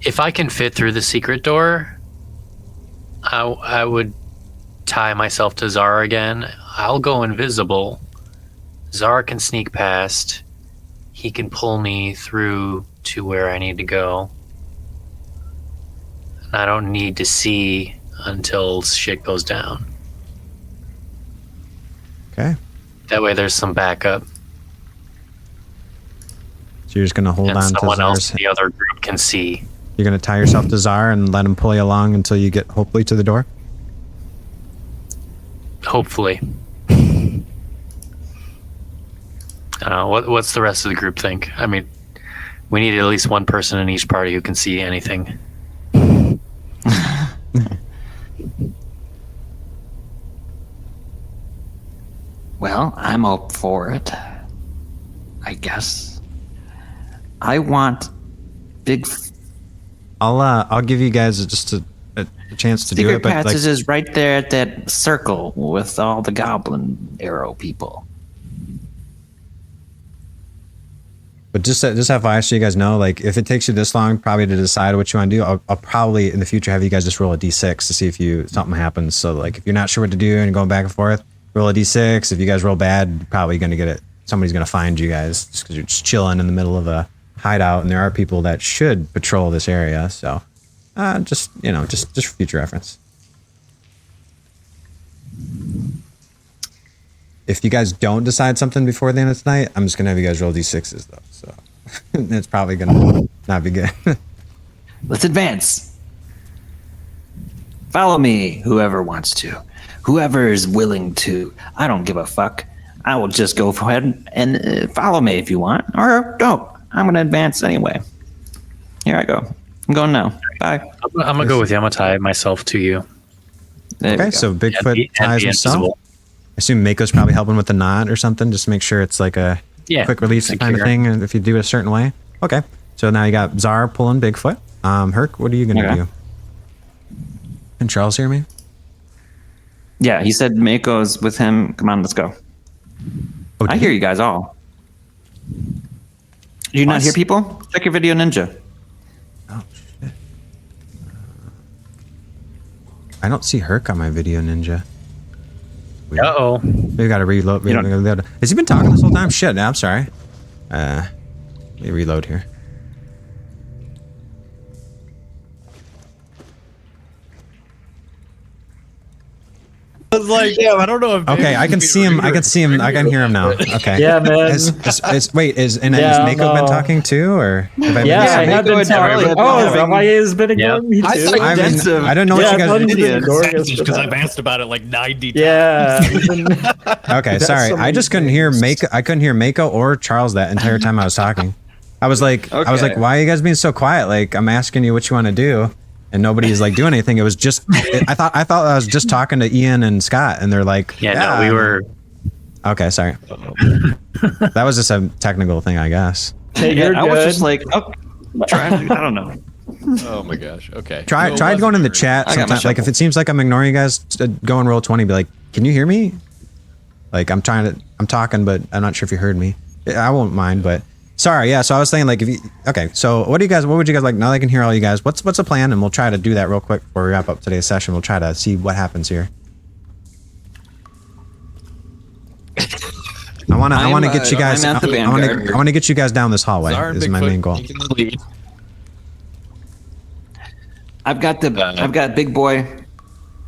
if I can fit through the secret door, I would tie myself to Tzar again. I'll go invisible. Tzar can sneak past. He can pull me through to where I need to go. And I don't need to see until shit goes down. Okay. That way there's some backup. So you're just gonna hold And on to someone else Czar's. in the other group can see. You're gonna tie yourself to Tzar and let him pull you along until you get hopefully to the door. Hopefully. What's the rest of the group think? I mean, we need at least one person in each party who can see anything. Well, I'm up for it. I guess. I want big. I'll give you guys just a chance to do Secret it, but like, Passage is right there at that circle with all the goblin arrow people. but just FYI, so you guys know, like if it takes you this long probably to decide what you want to do, I'll probably in the future have you guys just roll a d6 to see if something happens. So like if you're not sure what to do and you're going back and forth, roll a d6. If you guys roll bad, you're probably going to get it. Somebody's going to find you guys just because you're just chilling in the middle of a hideout, and there are people that should patrol this area. So just for future reference. If you guys don't decide something before the end of tonight, I'm just gonna have you guys roll d6s though. So it's probably gonna not be good. Let's advance. Follow me, whoever wants to. Whoever is willing to. I don't give a fuck. I will just go ahead and follow me if you want, or don't. I'm gonna advance anyway. Here I go. I'm going now. Bye. I'm gonna go with you. I'm gonna tie myself to you. There we Okay, go. so Bigfoot And ties be himself. invisible. I assume Mako's probably helping with the knot or something, just to make sure it's like a quick release kind of secure. thing. And if you do it a certain way, okay. So now you got Tzar pulling Bigfoot. Hurk, what are you gonna Okay. do? Can Charles hear me? Yeah, he said Mako's with him. Come on, let's go. Oh, I hear you guys all. Do you not hear people? Check your video ninja. Oh shit. I don't see Hurk on my video ninja. Weird. Uh-oh. We gotta reload. Has he been talking this whole time? Shit, I'm sorry. Let me reload here. I was like, yeah, I don't know if. Okay, I can see him. I can see him. I can hear him now. Okay. Yeah, man. Has Yeah, Mako been no. talking too, or have I Yeah, missed I it? have been Mako and Charlie talking. have Oh, been is that having- why he's been ignoring me I too? thought- I Extensive. don't know what Yeah, you guys. I've been Idiots. ignoring us for because that. I've asked about it like 90 times. Yeah. I've been- Okay, That's sorry. so I many just couldn't hear Mako. I couldn't hear Mako or Charles that entire time I was talking. I was like, Okay. why are you guys being so quiet? Like, I'm asking you what you want to do, and nobody's like doing anything. It was just, I thought I was just talking to Ian and Scott, and they're like, No, we were. Okay, sorry. That was just a technical thing, I guess. Hey, you're I was good. just like, oh, I don't know. Oh my gosh. Okay. Try going in the chat. I got my Sometimes, like if shovel. it seems like I'm ignoring you guys, go and roll 20. Be like, can you hear me? Like I'm talking, but I'm not sure if you heard me. I won't mind, but sorry. Yeah. So I was saying like okay. So what would you guys like? Now that I can hear all you guys, what's the plan? And we'll try to do that real quick before we wrap up today's session. We'll try to see what happens here. I want to get you guys. I'm at the I vanguard. want to get you guys down this hallway. Tzar and Is my Bigfoot main goal. taking the lead. I've got Big Boy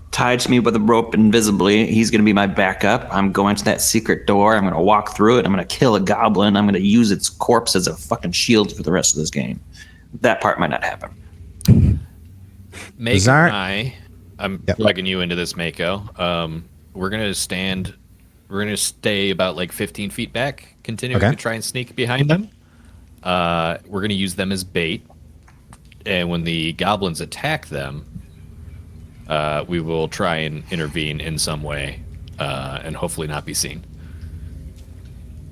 tied to me with a rope invisibly. He's going to be my backup. I'm going to that secret door. I'm going to walk through it. I'm going to kill a goblin. I'm going to use its corpse as a fucking shield for the rest of this game. That part might not happen. Mako Tzar- and I'm Yep. plugging you into this, Mako. We're gonna stay about like 15 feet back, continuing Okay. to try and sneak behind them. We're gonna use them as bait, and when the goblins attack them, we will try and intervene in some way, and hopefully not be seen.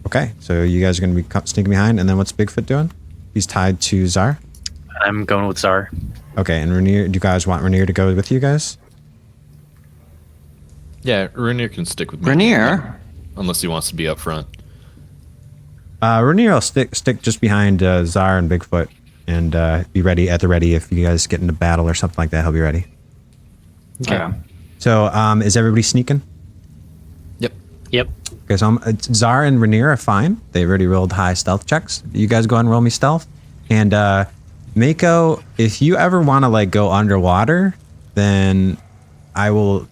Okay, so you guys are going to be sneaking behind, and then what's Bigfoot doing? He's tied to Tzar. I'm going with Tzar. Okay, and Rainier, do you guys want Rainier to go with you guys? Yeah, Rainier can stick with me. Rainier? Unless he wants to be up front. Rainier will stick just behind Tzar and Bigfoot, and be ready at the ready if you guys get into battle or something like that. He'll be ready. Okay. So, is everybody sneaking? Yep. Yep. Okay, so Tzar and Rainier are fine. They've already rolled high stealth checks. You guys go ahead and roll me stealth. And Mako, if you ever want to like go underwater, then I will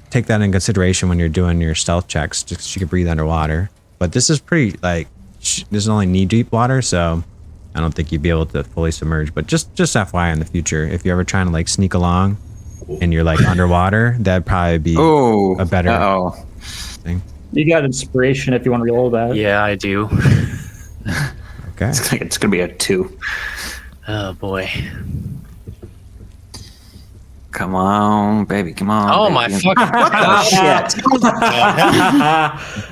take that in consideration when you're doing your stealth checks, just 'cause you can breathe underwater. But this is pretty like this is only knee deep water, so I don't think you'd be able to fully submerge. But just FYI in the future, if you're ever trying to like sneak along and you're like underwater, that'd probably be a better thing. You got inspiration if you want to roll that. Yeah, I do. Okay. It's going to be a 2. Oh boy. Come on, baby. Come on. Oh baby. my fucking Oh, shit.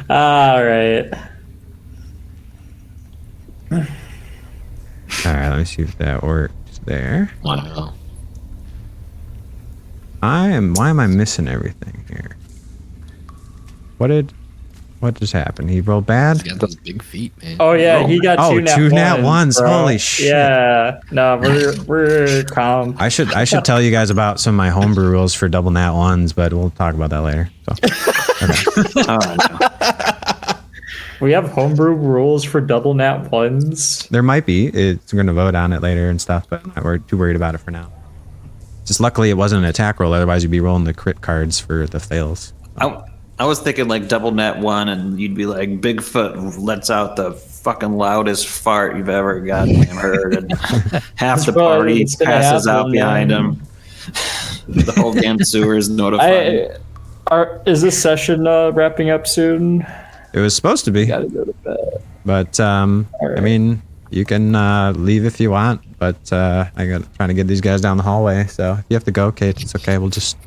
All right. All right, let me see if that works there. Wow. Why am I missing everything here? What just happened? He rolled bad? He's got those big feet, man. Oh yeah, he got two nat ones. Bro. Holy shit. Yeah. No, we're calm. I should tell you guys about some of my homebrew rules for double nat ones, but we'll talk about that later. So, okay. Oh, no. We have homebrew rules for double nat ones. There might be. It's going to vote on it later and stuff, but I'm not too worried about it for now. Just luckily it wasn't an attack roll, otherwise you'd be rolling the crit cards for the fails. I was thinking like double net one, and you'd be like, Bigfoot lets out the fucking loudest fart you've ever goddamn heard, and half the party passes out behind him. The whole damn sewer is notified. Is this session wrapping up soon? It was supposed to be. Gotta go to bed. But right. I mean, you can leave if you want, but I got trying to get these guys down the hallway. So if you have to go, Kate, it's okay. We'll just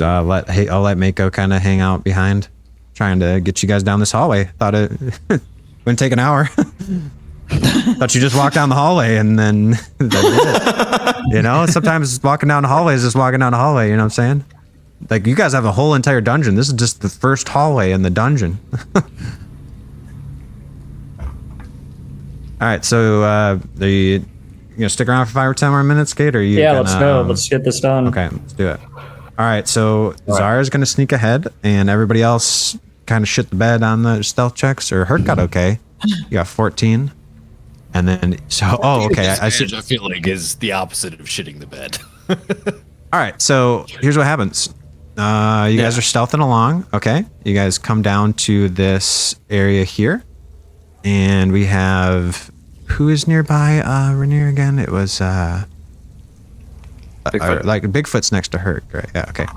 I'll let Mako kind of hang out behind, trying to get you guys down this hallway. Thought it wouldn't take an hour. Thought you just walk down the hallway and then that did it. You know, sometimes walking down the hallway is just walking down the hallway. You know what I'm saying? Like, you guys have a whole entire dungeon. This is just the first hallway in the dungeon. All right, so you gonna stick around for 5 or 10 more minutes, Kate? Or you? Yeah, gonna, let's go. Let's get this done. Okay, let's do it. All right, so Tzar is gonna sneak ahead, and everybody else kind of shit the bed on the stealth checks. Or Hurk got okay. You got 14, and then okay. I feel like is the opposite of shitting the bed. All right, so here's what happens. You guys are stealthing along. Okay, you guys come down to this area here, and we have who is nearby? Rainier again. It was Bigfoot. like Bigfoot's next to Hurk, right? Yeah. Okay.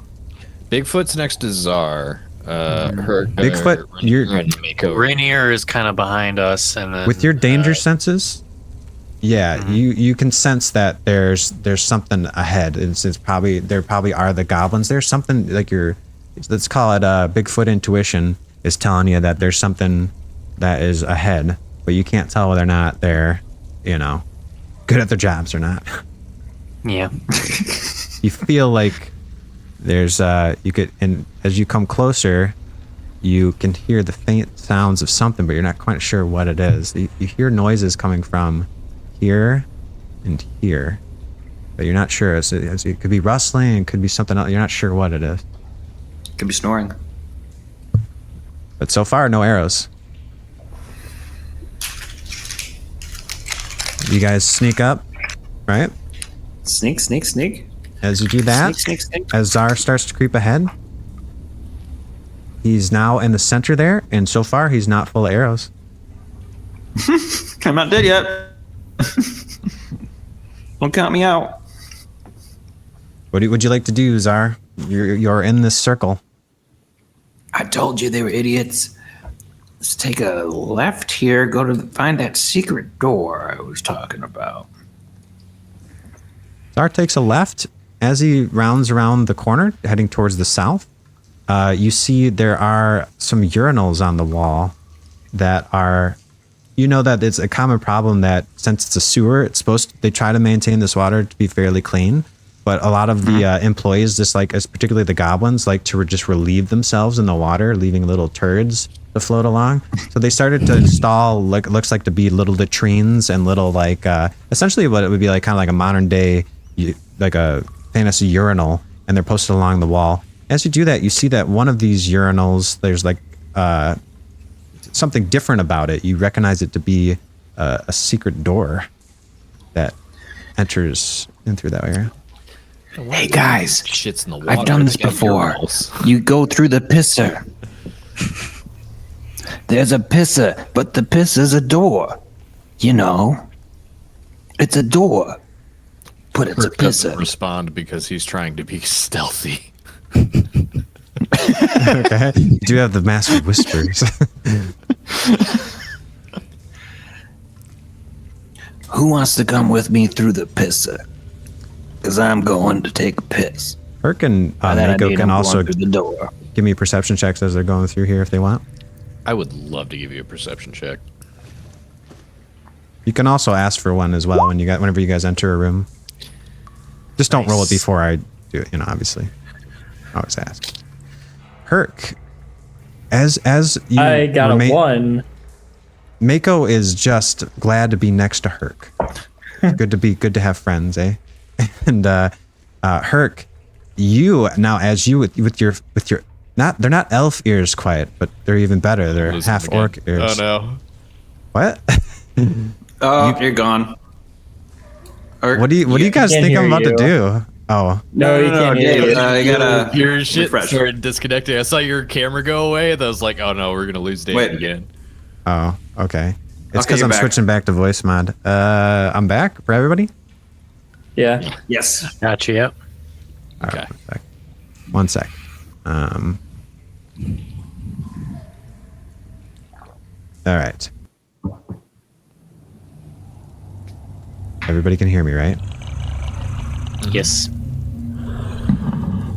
Bigfoot's next to Tzar. Hurk. Bigfoot, Mako. Rainier is kind of behind us, and then, with your danger senses. Yeah, you can sense that there's something ahead. It's probably there probably are the goblins. There's something like let's call it Bigfoot intuition is telling you that there's something that is ahead, but you can't tell whether or not they're, good at their jobs or not. Yeah. You feel like there's you could, and as you come closer, you can hear the faint sounds of something, but you're not quite sure what it is. You hear noises coming from here and here, but you're not sure. It could be rustling, it could be something else. You're not sure what it is. Could be snoring. But so far, no arrows. You guys sneak up, right? Sneak. As you do that, Sneak. as Tzar starts to creep ahead, he's now in the center there, and so far he's not full of arrows. I'm not dead yet. Don't count me out. What would you like to do, Tzar? You're in this circle. I told you they were idiots. Let's take a left here, find that secret door I was talking about. Tzar takes a left. As he rounds around the corner, heading towards the south, you see there are some urinals on the wall that are, that it's a common problem that since it's a sewer, they try to maintain this water to be fairly clean. But a lot of the employees, particularly the goblins, like to just relieve themselves in the water, leaving little turds to float along. So they started to install looks like to be little latrines and little essentially what it would be like, kind of like a modern day, like a fantasy urinal, and they're posted along the wall. As you do that, you see that one of these urinals, there's something different about it. You recognize it to be a secret door that enters in through that area. Hey guys, Shit's in the water. I've done this They got before. urinals. You go through the pisser. There's a pisser, but the pisser's a door. It's a door, but it's a Hurk doesn't pisser. respond because he's trying to be stealthy. Okay. You do have the master whispers. Who wants to come with me through the pisser? because I'm going to take a piss. Hurk and And then I Mako need can him also going through the door. give me perception checks as they're going through here if they want. I would love to give you a perception check. You can also ask for one as well whenever you guys enter a room. Just don't roll it before I do it, obviously. Always ask. Hurk, as you I got a 1. Mako is just glad to be next to Hurk. Good to have friends, eh? And Hurk, you now as you with your they're not elf ears quite, but they're even better. They're Losing half again. orc ears. Oh no. What? Oh, you're gone. What do you guys can't think I'm hear about to you. do? Oh, No, you can't hear Dave, you. you gotta Your shit refresh. started disconnecting. I saw your camera go away, and I was like, "Oh no, we're gonna lose Dave Wait. again." oh, okay. It's Okay, because you're I'm back. switching back to voice mod. I'm back for everybody. Yeah. Yes. Gotcha. Yep. Okay. One sec. All right. Everybody can hear me, right? Yes.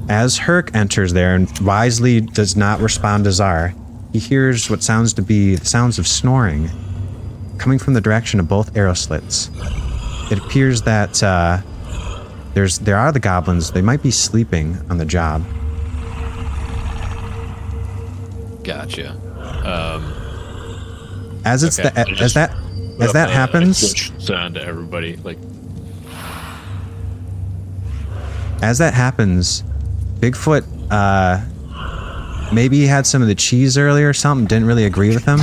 As Hurk enters there and wisely does not respond to Tzar, he hears what sounds to be the sounds of snoring coming from the direction of both arrow slits. It appears that there are the goblins. They might be sleeping on the job. Gotcha. As it's Okay, as that happens, sound to everybody. Like, as that happens, Bigfoot maybe he had some of the cheese earlier or something, didn't really agree with him.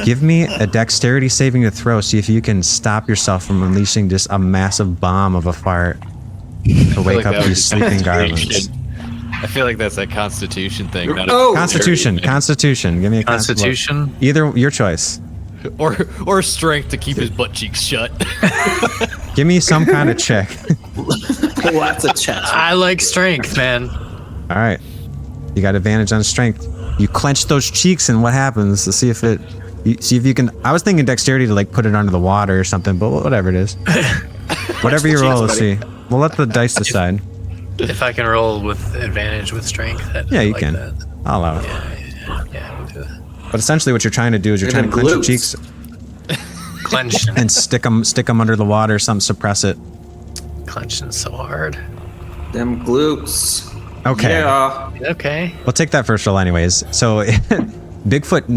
Give me a dexterity saving to throw, see if you can stop yourself from unleashing just a massive bomb of a fart to wake like up that would these be sleeping Constitution. goblins. I feel like that's that Constitution thing. Not Oh, Constitution. Give me a Constitution. Either your choice. or strength to keep his butt cheeks shut. Give me some kind of check. Lots of chats. I like strength, man. All right. You got advantage on strength. You clench those cheeks, and what happens? To see if you can. I was thinking dexterity to like put it under the water or something, but whatever it is. Whatever you roll, let's see. We'll let the dice decide. If I can roll with advantage with strength, Yeah, I you like can. That. I'll allow it. Yeah, we'll do that. But essentially, what you're trying to do is you're trying to clench your glutes. cheeks Clenching. and stick them under the water, or something, suppress it. Clenching so hard. Them glutes. Okay. Yeah. Okay. We'll take that first roll anyways. So Bigfoot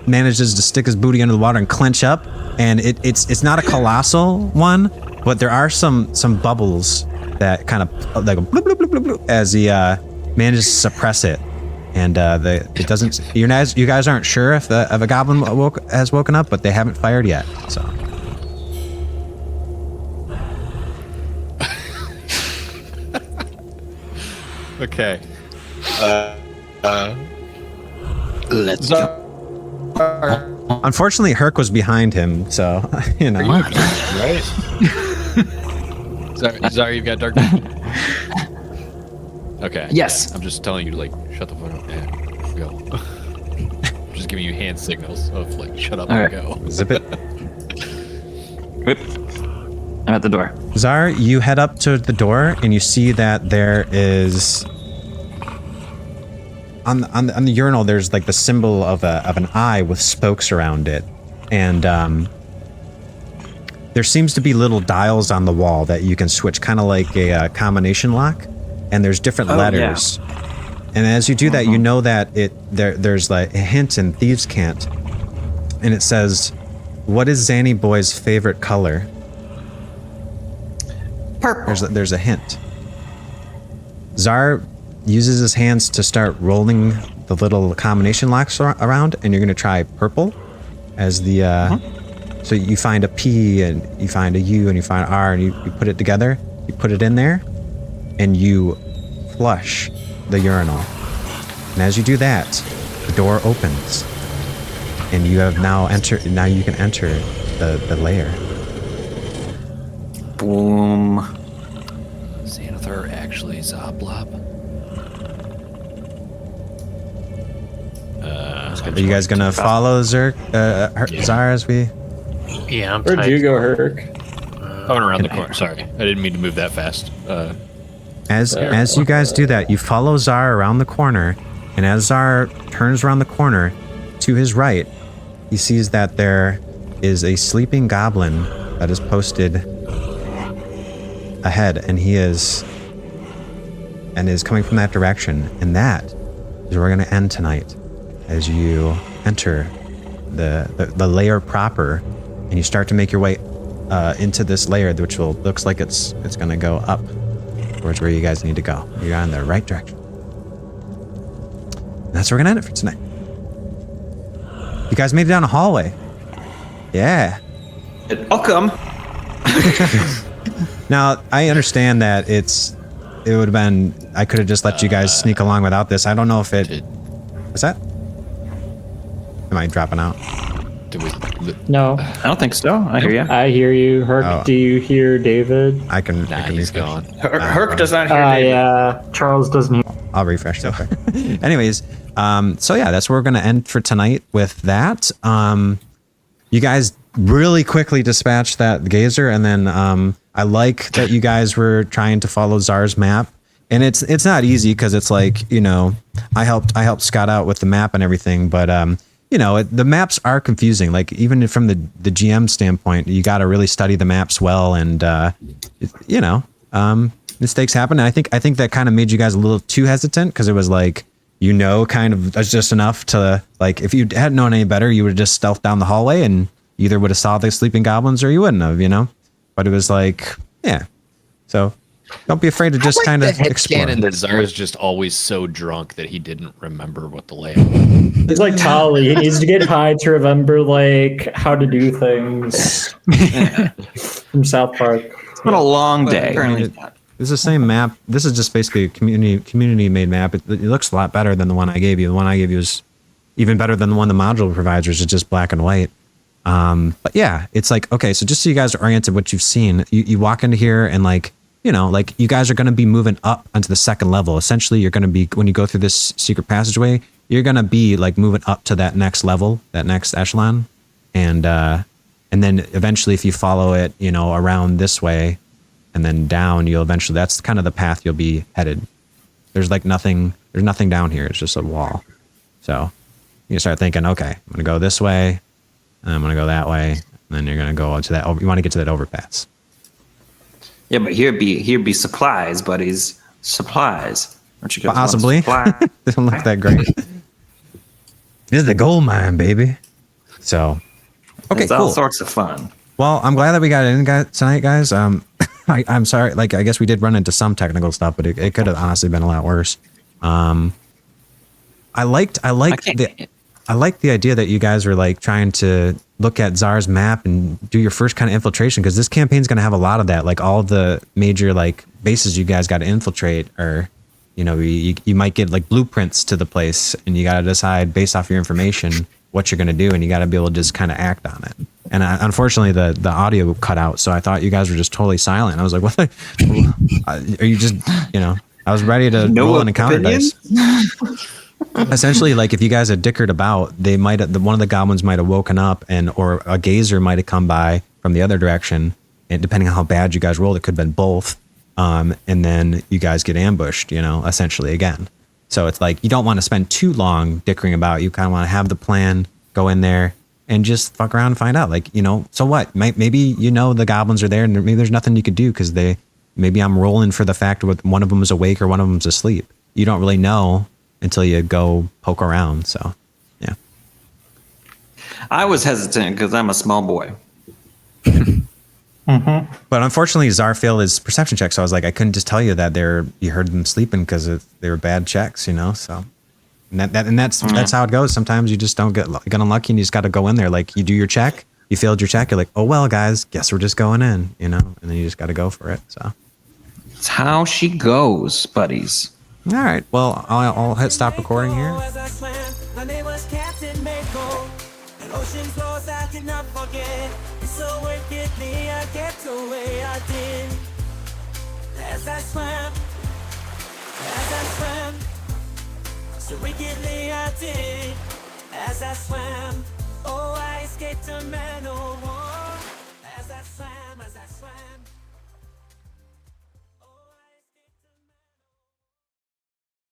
manages to stick his booty under the water and clench up, and it's not a colossal one, but there are some bubbles that kind of like bloop, bloop, bloop, bloop, bloop, as he manages to suppress it, and it doesn't. You guys aren't sure if a goblin has woken up, but they haven't fired yet. So. Okay. Let's go. Unfortunately, Hurk was behind him, so Right? Sorry, you've got dark vision. Okay. Yes. I'm just telling you to like shut the fuck up and go. Just giving you hand signals of like shut up All and right. go. Zip it. Whip. I'm at the door. Tzar, you head up to the door and you see that there is on the urinal. There's like the symbol of an eye with spokes around it, and there seems to be little dials on the wall that you can switch, kind of like a combination lock. And there's different letters, and as you do that, you know that there's like a hint in Thieves' Cant, and it says, "What is Zanny Boy's favorite color?" Purple. There's a hint. Tzar uses his hands to start rolling the little combination locks around, and you're going to try purple as the... So you find a P, and you find a U, and you find an R, and you put it together, you put it in there, and you flush the urinal. And as you do that, the door opens, and you have now you can enter the lair. Boom. Xanathar actually Zoblob. Are you guys gonna follow Tzar as we? Yeah, I'm Where'd tight. you go, Hurk? Oh, and around the corner. Sorry, I didn't mean to move that fast. As you guys do that, you follow Tzar around the corner, and as Tzar turns around the corner, to his right, he sees that there is a sleeping goblin that is posted ahead, and is coming from that direction. And that is where we're going to end tonight, as you enter the lair proper, and you start to make your way into this lair, which looks like it's going to go up towards where you guys need to go. You're in the right direction. And that's where we're going to end it for tonight. You guys made it down a hallway. Yeah. Welcome. Now, I understand that it would have been, I could have just let you guys sneak along without this. I don't know if it... What's that? Am I dropping out? No. I don't think so. I hear you. I hear you. Hurk, Oh. do you hear David? I can... Nah, I can he's refresh. gone. Hurk does not hear David. Yeah. Charles doesn't hear. I'll refresh that quick. Anyways, so yeah, that's where we're going to end for tonight with that. You guys really quickly dispatched that gazer, and then I like that you guys were trying to follow Tzar's map. And it's not easy because it's like, I helped Scott out with the map and everything, but the maps are confusing. Like even from the GM standpoint, you got to really study the maps well, and mistakes happen. And I think that kind of made you guys a little too hesitant, because it was like, kind of that's just enough to, like, if you hadn't known any better, you would have just stealthed down the hallway and you either would have saw the sleeping goblins or you wouldn't have, but it was like, yeah. So don't be afraid to just kind of explore. And that Tzar is just always so drunk that he didn't remember what the layout. He's like Tali. He needs to get high to remember like how to do things from South Park. It's been a long day. This is the same map. This is just basically a community made map. It looks a lot better than the one I gave you. The one I gave you is even better than the one the module provides, which is just black and white. But yeah, it's like, okay, so just so you guys are oriented what you've seen, you walk into here and like you guys are going to be moving up onto the second level. Essentially, you're going to be, when you go through this secret passageway, you're going to be like moving up to that next level, that next echelon. And then eventually if you follow it, around this way and then down, that's kind of the path you'll be headed. There's nothing down here. It's just a wall. So you start thinking, okay, I'm going to go this way, and I'm going to go that way, and then you're going to go to that. You want to get to that overpass. Yeah, but here be supplies, buddies. Supplies. Aren't you guys Possibly. They don't look that great. This is the gold mine, baby. So, okay, it's cool. all sorts of fun. Well, I'm glad that we got it in tonight, guys. I'm sorry. Like, I guess we did run into some technical stuff, but it could have honestly been a lot worse. I liked the idea that you guys were like trying to look at Tzar's map and do your first kind of infiltration, because this campaign's going to have a lot of that. Like all the major like bases you guys got to infiltrate, or you might get like blueprints to the place, and you got to decide based off your information what you're going to do, and you got to be able to just kind of act on it. And unfortunately, the audio cut out, so I thought you guys were just totally silent. I was like, "What? Are you just?" I was ready to roll an encounter dice. Essentially, like if you guys had dickered about, one of the goblins might have woken up, or a gazer might have come by from the other direction, and depending on how bad you guys rolled, it could have been both. And then you guys get ambushed, essentially again. So it's like you don't want to spend too long dickering about. You kind of want to have the plan, go in there, and just fuck around and find out. Like, so what? Maybe the goblins are there, and maybe there's nothing you could do because maybe I'm rolling for the fact that one of them is awake or one of them's asleep. You don't really know until you go poke around. So, yeah. I was hesitant because I'm a small boy. Mm-hmm. But unfortunately, Tzar failed his perception check, so I was like, I couldn't just tell you that you heard them sleeping because they were bad checks, So, that's how it goes. Sometimes you just don't get unlucky, and you just got to go in there. Like you do your check, you failed your check, you're like, oh well, guys, guess we're just going in, and then you just got to go for it. So, it's how she goes, buddies. All right. Well, I'll hit stop recording here. My name was Captain Mako, and ocean floors I could not forget. So wickedly I kept away, I did. As I swam, so wickedly I did. As I swam, oh I escaped a man of war. As I swam, sand.